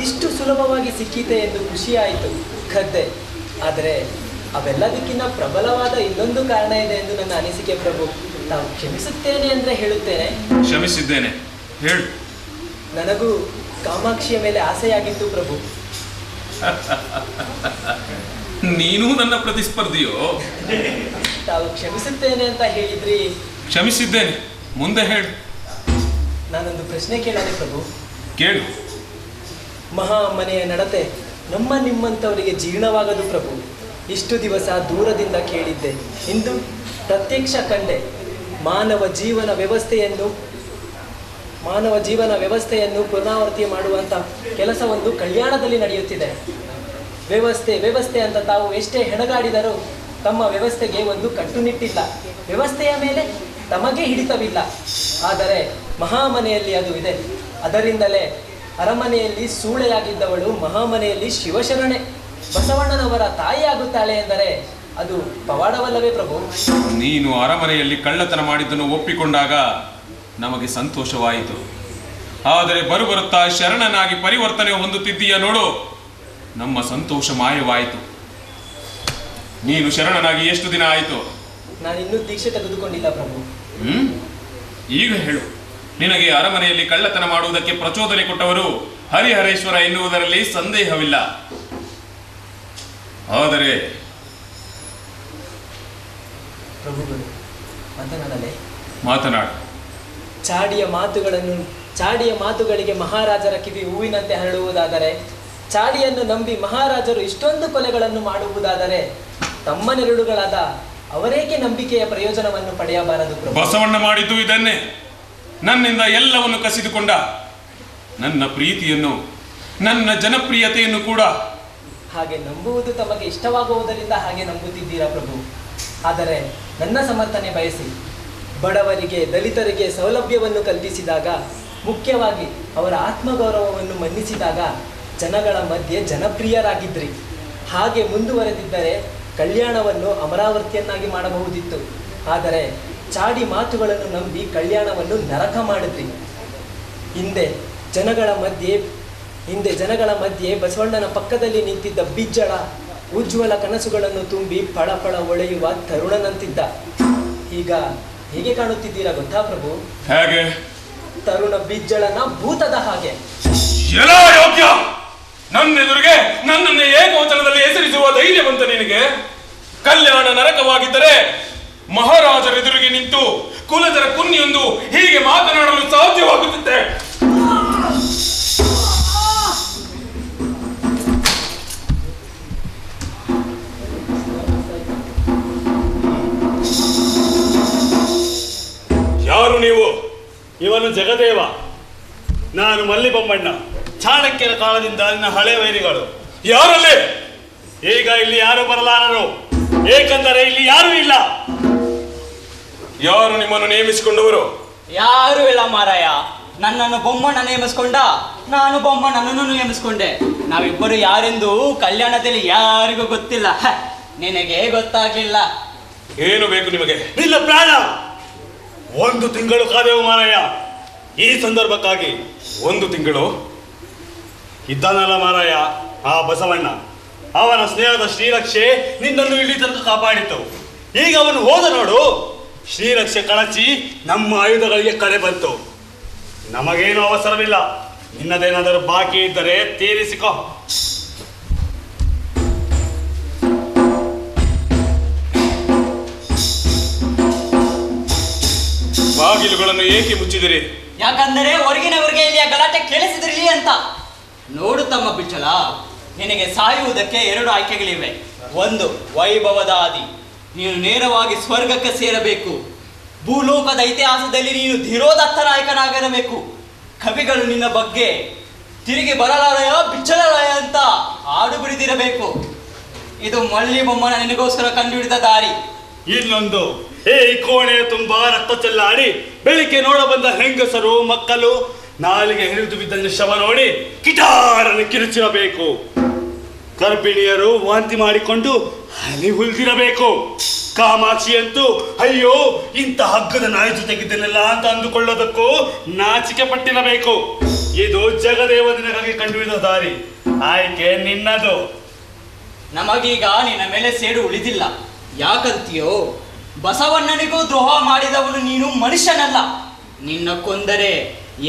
ಇಷ್ಟು ಸುಲಭವಾಗಿ ಸಿಕ್ಕಿತೆ ಎಂದು ಖುಷಿಯಾಯಿತು. ಕದ್ದೆ. ಆದರೆ ಅವೆಲ್ಲದಕ್ಕಿಂತ ಪ್ರಬಲವಾದ ಇನ್ನೊಂದು ಕಾರಣ ಇದೆ ಎಂದು ನನ್ನ ಅನಿಸಿಕೆ ಪ್ರಭು. ತಾವು ಕ್ಷಮಿಸುತ್ತೇನೆ ಅಂದರೆ ಹೇಳುತ್ತೇನೆ. ಕ್ಷಮಿಸಿದ್ದೇನೆ, ಹೇಳು. ನನಗೂ ಕಾಮಾಕ್ಷಿಯ ಮೇಲೆ ಆಸೆಯಾಗಿತ್ತು ಪ್ರಭು. ನೀನು ನನ್ನ ಪ್ರತಿಸ್ಪರ್ಧಿಯೋ? ತಾವು ಕ್ಷಮಿಸುತ್ತೇನೆ ಅಂತ ಹೇಳಿದ್ರಿ. ಕ್ಷಮಿಸಿದ್ದೇನೆ, ಮುಂದೆ ಹೇಳು. ನಾನೊಂದು ಪ್ರಶ್ನೆ ಕೇಳಲಿ ಪ್ರಭು. ಕೇಳು. ಮಹಾ ಮನೆಯ ನಡತೆ ನಮ್ಮ ನಿಮ್ಮಂಥವರಿಗೆ ಜೀರ್ಣವಾಗದು ಪ್ರಭು. ಇಷ್ಟು ದಿವಸ ದೂರದಿಂದ ಕೇಳಿದ್ದೆ, ಇಂದು ಪ್ರತ್ಯಕ್ಷ ಕಂಡೆ. ಮಾನವ ಜೀವನ ವ್ಯವಸ್ಥೆಯನ್ನು ಪುನರಾವರ್ತಿ ಮಾಡುವಂಥ ಕೆಲಸವೊಂದು ಕಲ್ಯಾಣದಲ್ಲಿ ನಡೆಯುತ್ತಿದೆ. ವ್ಯವಸ್ಥೆ ಅಂತ ತಾವು ಎಷ್ಟೇ ಹೆಣಗಾಡಿದರೂ ತಮ್ಮ ವ್ಯವಸ್ಥೆಗೆ ಒಂದು ಕಟ್ಟುನಿಟ್ಟಿಲ್ಲ. ವ್ಯವಸ್ಥೆಯ ಮೇಲೆ ತಮಗೆ ಹಿಡಿತವಿಲ್ಲ. ಆದರೆ ಮಹಾಮನೆಯಲ್ಲಿ ಅದು ಇದೆ. ಅದರಿಂದಲೇ ಅರಮನೆಯಲ್ಲಿ ಸೂಳೆಯಾಗಿದ್ದವಳು ಮಹಾಮನೆಯಲ್ಲಿ ಶಿವಶರಣೆ ಬಸವಣ್ಣನವರ ತಾಯಿಯಾಗುತ್ತಾಳೆ ಎಂದರೆ ಅದು ಪವಾಡವಲ್ಲವೇ ಪ್ರಭು? ನೀನು ಅರಮನೆಯಲ್ಲಿ ಕಳ್ಳತನ ಮಾಡಿದ್ದನ್ನು ಒಪ್ಪಿಕೊಂಡಾಗ ನಮಗೆ ಸಂತೋಷವಾಯಿತು. ಆದರೆ ಬರುತ್ತಾ ಶರಣನಾಗಿ ಪರಿವರ್ತನೆ ಹೊಂದುತ್ತಿದ್ದೀಯ ನೋಡು, ನಮ್ಮ ಸಂತೋಷ ಮಾಯವಾಯಿತು. ನೀನು ಶರಣನಾಗಿ ಎಷ್ಟು ದಿನ ಆಯಿತು? ನಾನಿನ್ನೂ ದೀಕ್ಷೆ ತೆಗೆದುಕೊಂಡಿಲ್ಲ ಪ್ರಭು. ಈಗ ಹೇಳು. ನಿನಗೆ ಅರಮನೆಯಲ್ಲಿ ಕಳ್ಳತನ ಮಾಡುವುದಕ್ಕೆ ಪ್ರಚೋದನೆ ಕೊಟ್ಟವರು ಹರಿಹರೇಶ್ವರ ಎನ್ನುವುದರಲ್ಲಿ ಸಂದೇಹವಿಲ್ಲ. ಆದರೆ ಪ್ರಭುಗಳು ಮಾತನಾಡಲೇ? ಮಾತನಾಡು. ಚಾಡಿಯ ಮಾತುಗಳಿಗೆ ಮಹಾರಾಜರ ಕಿವಿ ಹೂವಿನಂತೆ ಹರಡುವುದಾದರೆ, ಚಾಡಿಯನ್ನು ನಂಬಿ ಮಹಾರಾಜರು ಇಷ್ಟೊಂದು ಕೊಲೆಗಳನ್ನು ಮಾಡುವುದಾದರೆ, ತಮ್ಮ ನೆರಳುಗಳಾದ ಅವರೇಕೆ ನಂಬಿಕೆಯ ಪ್ರಯೋಜನವನ್ನು ಪಡೆಯಬಾರದು ಪ್ರಭು? ಬಸವಣ್ಣ ಮಾಡಿದ್ದು ಇದನ್ನೇ. ನನ್ನಿಂದ ಎಲ್ಲವನ್ನು ಕಸಿದುಕೊಂಡ. ನನ್ನ ಪ್ರೀತಿಯನ್ನು, ನನ್ನ ಜನಪ್ರಿಯತೆಯನ್ನು ಕೂಡ. ಹಾಗೆ ನಂಬುವುದು ತಮಗೆ ಇಷ್ಟವಾಗುವುದರಿಂದ ಹಾಗೆ ನಂಬುತ್ತಿದ್ದೀರಾ ಪ್ರಭು. ಆದರೆ ನನ್ನ ಸಮರ್ಥನೆ ಬಯಸಿ ಬಡವರಿಗೆ, ದಲಿತರಿಗೆ ಸೌಲಭ್ಯವನ್ನು ಕಲ್ಪಿಸಿದಾಗ, ಮುಖ್ಯವಾಗಿ ಅವರ ಆತ್ಮಗೌರವವನ್ನು ಮನ್ನಿಸಿದಾಗ ಜನಗಳ ಮಧ್ಯೆ ಜನಪ್ರಿಯರಾಗಿದ್ರಿ. ಹಾಗೆ ಮುಂದುವರೆದಿದ್ದರೆ ಕಲ್ಯಾಣವನ್ನು ಅಮರಾವತಿಯನ್ನಾಗಿ ಮಾಡಬಹುದಿತ್ತು. ಆದರೆ ಚಾಡಿ ಮಾತುಗಳನ್ನು ನಂಬಿ ಕಲ್ಯಾಣವನ್ನು ನರಕ ಮಾಡಿದ್ರಿ. ಹಿಂದೆ ಜನಗಳ ಮಧ್ಯೆ ಬಸವಣ್ಣನ ಪಕ್ಕದಲ್ಲಿ ನಿಂತಿದ್ದ ಬಿಜ್ಜಳ ಉಜ್ವಲ ಕನಸುಗಳನ್ನು ತುಂಬಿ ಫಳಫಳ ಒಳೆಯುವ ತರುಣನಂತಿದ್ದ. ಈಗ ಹೇಗೆ ಕಾಣುತ್ತಿದ್ದೀರಾ ಗೊತ್ತಾ ಪ್ರಭು? ಹೇಗೆ? ತರುಣ ಬಿಜ್ಜಳನ ಭೂತದ ಹಾಗೆ. ಎಲ್ಲ ಯೋಗ್ಯ. ನನ್ನೆದುರಿಗೆ ನನ್ನನ್ನು ಏಕವಚನದಲ್ಲಿ ಹೆಸರಿಸುವ ಧೈರ್ಯ ಬಂತ ನಿನಗೆ? ಕಲ್ಯಾಣ ನರಕವಾಗಿದ್ದರೆ ಮಹಾರಾಜರೆದುರಿಗೆ ನಿಂತು ಕುಲದರ ಕುನ್ನಿಯೊಂದು ಹೀಗೆ ಮಾತನಾಡಲು ಸಾಧ್ಯವಾಗುತ್ತಿತ್ತೆ. ನೀವು? ಇವನು ಜಗದೇವ, ನಾನು ಮಲ್ಲಿ ಬೊಮ್ಮಣ್ಣ. ಚಾಣಕ್ಯರ ಕಾಲದಿಂದ ನನ್ನ ಹಳೆ ವೈರಿಗಳು. ಯಾರಲ್ಲಿ? ಈಗ ಇಲ್ಲಿ ಯಾರು ಬರಲಾರರು, ಏಕೆಂದರೆ ಇಲ್ಲಿ ಯಾರೂ ಇಲ್ಲ. ಯಾರು ನಿಮ್ಮನ್ನು ನೇಮಿಸಿಕೊಂಡವರು? ಯಾರು ಇಲ್ಲ ಮಾರಾಯ. ನನ್ನನ್ನು ಬೊಮ್ಮಣ್ಣ ನೇಮಿಸ್ಕೊಂಡ, ನಾನು ಬೊಮ್ಮಣ್ಣನನ್ನು ನೇಮಿಸ್ಕೊಂಡೆ. ನಾವಿಬ್ಬರು ಯಾರೆಂದು ಕಲ್ಯಾಣದಲ್ಲಿ ಯಾರಿಗೂ ಗೊತ್ತಿಲ್ಲ. ನಿನಗೆ ಗೊತ್ತಾಗ್ಲಿಲ್ಲ. ಏನು ಬೇಕು ನಿಮಗೆ? ನಿಲ್ಲ ಪ್ರಾಣ. 1 ತಿಂಗಳು ಕಾದೆವು ಮಾರಾಯ ಈ ಸಂದರ್ಭಕ್ಕಾಗಿ. 1 ತಿಂಗಳು? ಇದ್ದಾನಲ್ಲ ಮಾರಾಯ ಆ ಬಸವಣ್ಣ, ಅವನ ಸ್ನೇಹದ ಶ್ರೀರಕ್ಷೆ ನಿನ್ನನ್ನು ಇಲ್ಲಿ ತನಕ ಕಾಪಾಡಿತು. ಈಗ ಅವನು ಹೋದ ನೋಡು, ಶ್ರೀರಕ್ಷೆ ಕಳಚಿ ನಮ್ಮ ಆಯುಧಗಳಿಗೆ ಕಳೆ ಬಂತು. ನಮಗೇನು ಅವಸರವಿಲ್ಲ. ನಿನ್ನದೇನಾದರೂ ಬಾಕಿ ಇದ್ದರೆ ತೀರಿಸಿಕೋ. ಬಾಗಿಲುಗಳನ್ನು ಏಕೆ ಮುಚ್ಚಿದಿರಿ? ಯಾಕಂದರೆ ಹೊರಗಿನವರಿಗೆ ಇಲ್ಲಿ ಗಲಾಟೆ ಕೇಳಿಸಿದ್ರಿ ಅಂತ. ನೋಡು ತಮ್ಮ ಬಿಚ್ಚಲ, ನಿನಗೆ ಸಾಯುವುದಕ್ಕೆ 2 ಆಯ್ಕೆಗಳಿವೆ. 1 ವೈಭವದ ಆದಿ, ನೀನು ನೇರವಾಗಿ ಸ್ವರ್ಗಕ್ಕೆ ಸೇರಬೇಕು. ಭೂಲೋಕದ ಇತಿಹಾಸದಲ್ಲಿ ನೀನು ಧೀರೋದತ್ತ ನಾಯಕನಾಗಿರಬೇಕು. ಕವಿಗಳು ನಿನ್ನ ಬಗ್ಗೆ ತಿರುಗಿ ಬರಲಾರಯ ಬಿಚ್ಚಲಾರಯ ಅಂತ ಹಾಡು ಬಿಡಿದಿರಬೇಕು. ಇದು ಮಳ್ಳಿ ಬೊಮ್ಮನ ನಿನಗೋಸ್ಕರ ಕಂಡುಹಿಡಿದ ದಾರಿ. ಇನ್ನೊಂದು, ಈ ಕೋಣೆ ತುಂಬಾ ರಕ್ತ ಚೆಲ್ಲಾಡಿ ಬೆಳಿಗ್ಗೆ ನೋಡ ಬಂದ ಹೆಂಗಸರು ಮಕ್ಕಳು ನಾಲಿಗೆ ಹಿಡಿದು ಬಿದ್ದ ಶವ ನೋಡಿ ಕಿಟಾರನ್ನು ಕಿರುಚಿರಬೇಕು. ಗರ್ಭಿಣಿಯರು ವಾಂತಿ ಮಾಡಿಕೊಂಡು ಹನಿ ಹುಲ್ದಿರಬೇಕು. ಕಾಮಾಕ್ಷಿ ಅಂತೂ ಅಯ್ಯೋ ಇಂಥ ಹಗ್ಗದ ನಾಯಿ ಜೊತೆಗಿದ್ದೆನಲ್ಲ ಅಂತ ಅಂದುಕೊಳ್ಳೋದಕ್ಕೂ ನಾಚಿಕೆ ಪಟ್ಟಿರಬೇಕು. ಇದು ಜಗದೇವ ನಿನಗಾಗಿ ಕಂಡುಹಿಡಿದ ದಾರಿ. ಆಯ್ಕೆ ನಿನ್ನದು. ನಮಗೀಗ ನಿನ್ನ ಮೇಲೆ ಸೇಡು ಉಳಿದಿಲ್ಲ. ಯಾಕಂತೀಯೋ? ಬಸವಣ್ಣನಿಗೂ ದ್ರೋಹ ಮಾಡಿದವನು ನೀನು ಮನುಷ್ಯನಲ್ಲ. ನಿನ್ನ ಕೊಂದರೆ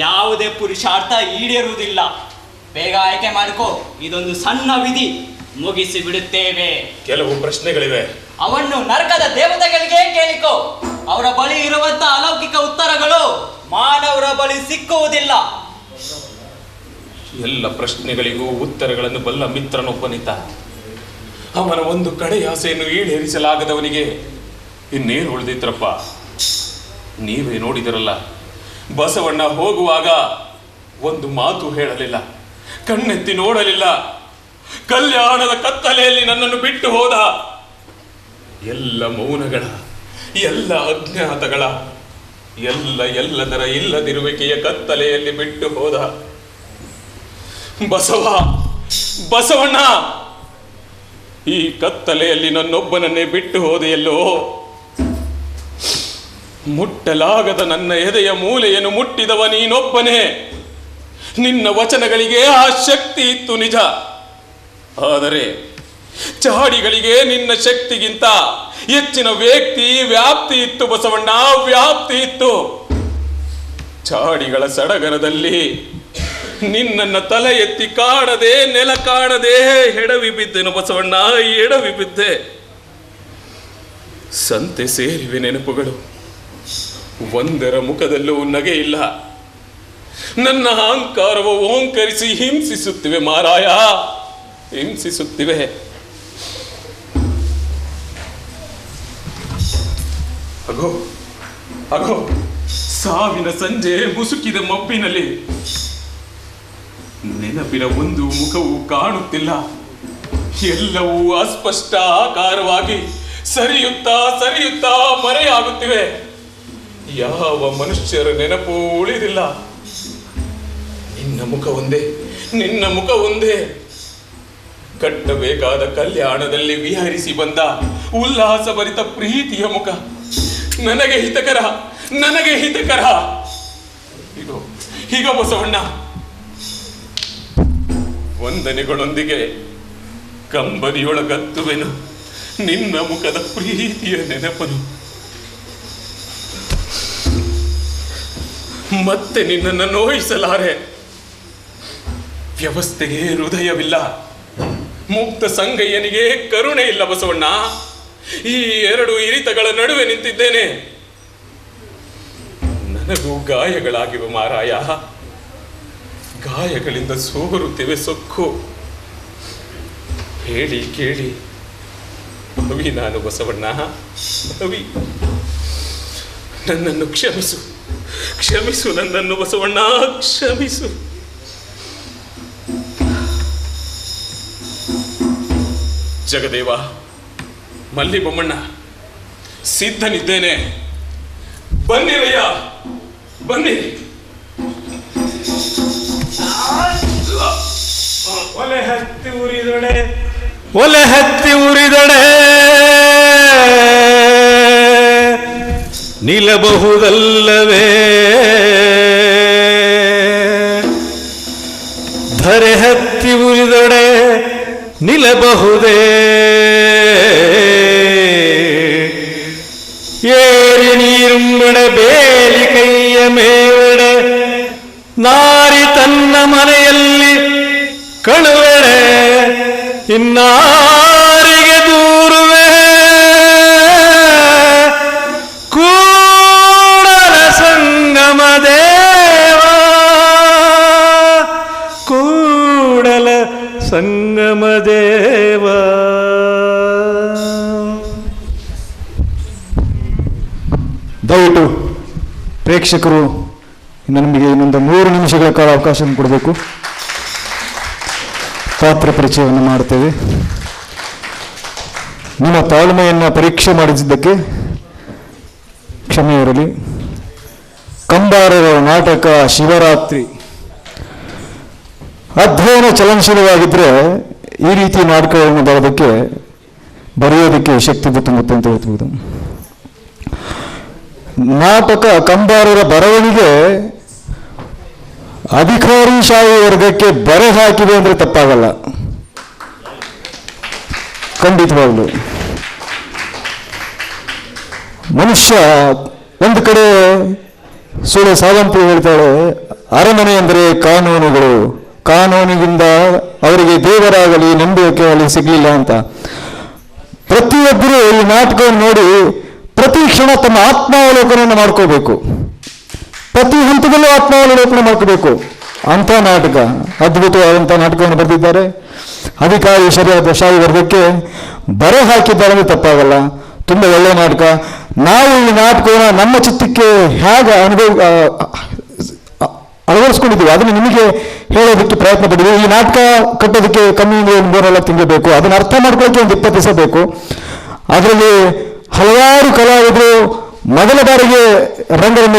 ಯಾವುದೇ ಪುರುಷಾರ್ಥ ಈಡೇರುವುದಿಲ್ಲ. ಬೇಗ ಆಯ್ಕೆ ಮಾಡಿಕೋ. ಇದೊಂದು ಸಣ್ಣ ವಿಧಿ, ಮುಗಿಸಿ ಬಿಡುತ್ತೇವೆ. ಕೆಲವು ಪ್ರಶ್ನೆಗಳಿವೆ, ಅವನ್ನು ನರಕದ ದೇವತೆಗಳಿಗೆ ಕೇಳಿಕೋ. ಅವರ ಬಳಿ ಇರುವಂತ ಅಲೌಕಿಕ ಉತ್ತರಗಳು ಮಾನವರ ಬಳಿ ಸಿಕ್ಕುವುದಿಲ್ಲ. ಎಲ್ಲ ಪ್ರಶ್ನೆಗಳಿಗೂ ಉತ್ತರಗಳನ್ನು ಬಲ್ಲ ಮಿತ್ರನೊಬ್ಬನಿದ್ದ. ಅವನ ಒಂದು ಕಡೆಯ ಆಸೆಯನ್ನು ಈಡೇರಿಸಲಾಗದವನಿಗೆ ಇನ್ನೇನು ಉಳಿದಿತ್ರಪ್ಪ? ನೀವೇ ನೋಡಿದಿರಲ್ಲ, ಬಸವಣ್ಣ ಹೋಗುವಾಗ ಒಂದು ಮಾತು ಹೇಳಲಿಲ್ಲ, ಕಣ್ಣೆತ್ತಿ ನೋಡಲಿಲ್ಲ. ಕಲ್ಯಾಣದ ಕತ್ತಲೆಯಲ್ಲಿ ನನ್ನನ್ನು ಬಿಟ್ಟು ಹೋದ. ಎಲ್ಲ ಮೌನಗಳ, ಎಲ್ಲ ಅಜ್ಞಾತಗಳ, ಎಲ್ಲದರ ಇಲ್ಲದಿರುವಿಕೆಯ ಕತ್ತಲೆಯಲ್ಲಿ ಬಿಟ್ಟು ಹೋದ. ಬಸವಣ್ಣ, ಈ ಕತ್ತಲೆಯಲ್ಲಿ ನನ್ನೊಬ್ಬನನ್ನೇ ಬಿಟ್ಟು ಹೋದೆಯಲ್ಲೋ. ಮುಟ್ಟಲಾಗದ ನನ್ನ ಎದೆಯ ಮೂಲೆಯನ್ನು ಮುಟ್ಟಿದವ ನೀನೊಬ್ಬನೇ. ನಿನ್ನ ವಚನಗಳಿಗೆ ಆ ಶಕ್ತಿ ಇತ್ತು ನಿಜ, ಆದರೆ ಚಾಡಿಗಳಿಗೆ ನಿನ್ನ ಶಕ್ತಿಗಿಂತ ಹೆಚ್ಚಿನ ವ್ಯಾಪ್ತಿ ಇತ್ತು ಬಸವಣ್ಣ, ವ್ಯಾಪ್ತಿ ಇತ್ತು. ಚಾಡಿಗಳ ಸಡಗರದಲ್ಲಿ ನಿನ್ನನ್ನ ತಲೆ ಎತ್ತಿ ಕಾಣದೆ, ನೆಲ ಕಾಣದೆ ಎಡವಿ ಬಿದ್ದೆನು ಬಸವಣ್ಣ, ಎಡವಿ ಬಿದ್ದೆ. ಸಂತೆ ಸೇರಿವೆ ನೆನಪುಗಳು, ಒಂದರ ಮುಖದಲ್ಲೂ ನಗೆ ಇಲ್ಲ. ನನ್ನ ಅಹಂಕಾರವು ಓಂಕರಿಸಿ ಹಿಂಸಿಸುತ್ತಿವೆ ಮಾರಾಯ, ಹಿಂಸಿಸುತ್ತಿವೆ. ಅಗೋ ಸಾವಿನ ಸಂಜೆ ಮುಸುಕಿದ ಮಬ್ಬಿನಲ್ಲಿ ನೆನಪಿನ ಒಂದು ಮುಖವು ಕಾಣುತ್ತಿಲ್ಲ. ಎಲ್ಲವೂ ಅಸ್ಪಷ್ಟ ಆಕಾರವಾಗಿ ಸರಿಯುತ್ತಾ ಮರೆಯಾಗುತ್ತಿವೆ. ಯಾವ ಮನುಷ್ಯರ ನೆನಪು ಉಳಿದಿಲ್ಲ. ನಿನ್ನ ಮುಖ ಒಂದೇ ಕಟ್ಟಬೇಕಾದ ಕಲ್ಯಾಣದಲ್ಲಿ ವಿಹರಿಸಿ ಬಂದ ಉಲ್ಲಾಸಭರಿತ ಪ್ರೀತಿಯ ಮುಖ. ನನಗೆ ಹಿತಕರ. ಈಗ ಬಸವಣ್ಣ, ವಂದನೆಗಳೊಂದಿಗೆ ಕಂಬನಿಯೊಳಗತ್ತುವೆನು ನಿನ್ನ ಮುಖದ ಪ್ರೀತಿಯ ನೆನಪನು. ಮತ್ತೆ ನಿನ್ನನ್ನು ನೋಯಿಸಲಾರೆ. ವ್ಯವಸ್ಥೆಗೆ ಹೃದಯವಿಲ್ಲ, ಮುಕ್ತ ಸಂಗಯ್ಯನಿಗೆ ಕರುಣೆ ಇಲ್ಲ ಬಸವಣ್ಣ. ಈ 2 ಇರಿತಗಳ ನಡುವೆ ನಿಂತಿದ್ದೇನೆ. ನನಗೂ ಗಾಯಗಳಾಗಿವೆ ಮಾರಾಯ, ಗಾಯಗಳಿಂದ ಸೋರುತ್ತಿವೆ ಸೊಕ್ಕು. ಹೇಳಿ ಕೇಳಿ ಭವಿ ನಾನು ಬಸವಣ್ಣ, ಭವಿ. ನನ್ನನ್ನು ಕ್ಷಮಿಸು ನನ್ನನ್ನು ಬಸವಣ್ಣ, ಕ್ಷಮಿಸು. ಜಗದೇವ, ಮಲ್ಲಿ ಬೊಮ್ಮಣ್ಣ, ಸಿದ್ಧನಿದ್ದೇನೆ. ಬನ್ನಿರಯ್ಯ, ಬನ್ನಿ. ಒಲೆ ಹತ್ತಿ ಉರಿದೊಡೆ, ಒಲೆ ಹತ್ತಿ ಉರಿದೊಡೆ ನಿಲ್ಲಬಹುದಲ್ಲವೇ, ಧರೆ ಹತ್ತಿ ಉರಿದೊಡೆ ನಿಲ್ಲಬಹುದೇ, ಏರಿ ನೀರುಂಬಡೆ ಬೇಲಿ ಕೈಯ ಮೇಲೆಡೆ, ನಾರಿ ತನ್ನ ಮನೆಯಲ್ಲಿ ಕಳುವೆಡೆ, ಇನ್ನಾರಿಗೆ ದೂರುವೆ, ಕೂಡಲ ಸಂಗಮ ದೇವ, ಕೂಡಲ ಸಂಗಮ ದೇವ. ದಯವಿಟ್ಟು ಪ್ರೇಕ್ಷಕರು ನಮಗೆ ಇನ್ನೊಂದು 3 ನಿಮಿಷಗಳ ಕಾಲ ಅವಕಾಶ ಕೊಡಬೇಕು. ಪಾತ್ರ ಪರಿಚಯವನ್ನು ಮಾಡುತ್ತೇವೆ. ನಿಮ್ಮ ತಾಳ್ಮೆಯನ್ನು ಪರೀಕ್ಷೆ ಮಾಡಿದ್ದಕ್ಕೆ ಕ್ಷಮೆ ಇರಲಿ. ಕಂಬಾರರ ನಾಟಕ ಶಿವರಾತ್ರಿ ಅಧ್ಯಯನ ಚಲನಶೀಲವಾಗಿದ್ದರೆ ಈ ರೀತಿ ನಾಟಕಗಳನ್ನು ಬರೆಯೋದಕ್ಕೆ ಶಕ್ತಿ ತುಂಬುತ್ತೆ ಅಂತ ಹೇಳ್ಬೋದು. ನಾಟಕ ಕಂಬಾರರ ಬರವಣಿಗೆ ಅಧಿಕಾರಿಶಾಹಿ ವರ್ಗಕ್ಕೆ ಬರೆ ಹಾಕಿದೆ ಅಂದರೆ ತಪ್ಪಾಗಲ್ಲ, ಖಂಡಿತವಾಗ್ಲು. ಮನುಷ್ಯ ಒಂದು ಕಡೆ ಸೂಳೆ ಸಾವಂತಿ ಹೇಳ್ತಾಳೆ, ಅರಮನೆ ಅಂದರೆ ಕಾನೂನುಗಳು, ಕಾನೂನಿನಿಂದ ಅವರಿಗೆ ದೇವರಾಗಲಿ ನಂಬಿಕೆ ಆಗಲಿ ಸಿಗಲಿಲ್ಲ ಅಂತ. ಪ್ರತಿಯೊಬ್ಬರು ಈ ನಾಟಕವನ್ನು ನೋಡಿ ಪ್ರತಿ ಕ್ಷಣ ತಮ್ಮ ಆತ್ಮಾವಲೋಕನವನ್ನು ಮಾಡ್ಕೋಬೇಕು, ಪ್ರತಿ ಹಂತದಲ್ಲೂ ಆತ್ಮಾವಲೋಕನ ಮಾಡ್ಕೋಬೇಕು. ಅಂಥ ನಾಟಕ, ಅದ್ಭುತವಾದಂಥ ನಾಟಕವನ್ನು ಬರೆದಿದ್ದಾರೆ. ಅಧಿಕಾರಿ ಶಾಹಿ ವರ್ಗಕ್ಕೆ ಬರೆ ಹಾಕಿದ್ದಾರೆ ಅಂದರೆ ತಪ್ಪಾಗಲ್ಲ. ತುಂಬ ಒಳ್ಳೆಯ ನಾಟಕ. ನಾವು ಈ ನಾಟಕವನ್ನು ನಮ್ಮ ಚಿತ್ತಕ್ಕೆ ಹೇಗೆ ಅಳವಡಿಸ್ಕೊಂಡಿದ್ದೀವಿ ಅದನ್ನು ನಿಮಗೆ ಹೇಳೋದಕ್ಕೆ ಪ್ರಯತ್ನ ಪಟ್ಟಿದ್ದೀವಿ. ಈ ನಾಟಕ ಕಟ್ಟೋದಕ್ಕೆ ಕಮ್ಮಿ 3-4 ತಿಂಗಳು ಬೇಕು. ಅದನ್ನು ಅರ್ಥ ಮಾಡ್ಕೊಳ್ಳೋಕ್ಕೆ ಒಂದು 20 ದಿವಸ ಬೇಕು. ಅದರಲ್ಲಿ ಹಲವಾರು ಕಲಾವಿದರು ಮೊದಲ ಬಾರಿಗೆ ರಂಗದ ಮೇಲೆ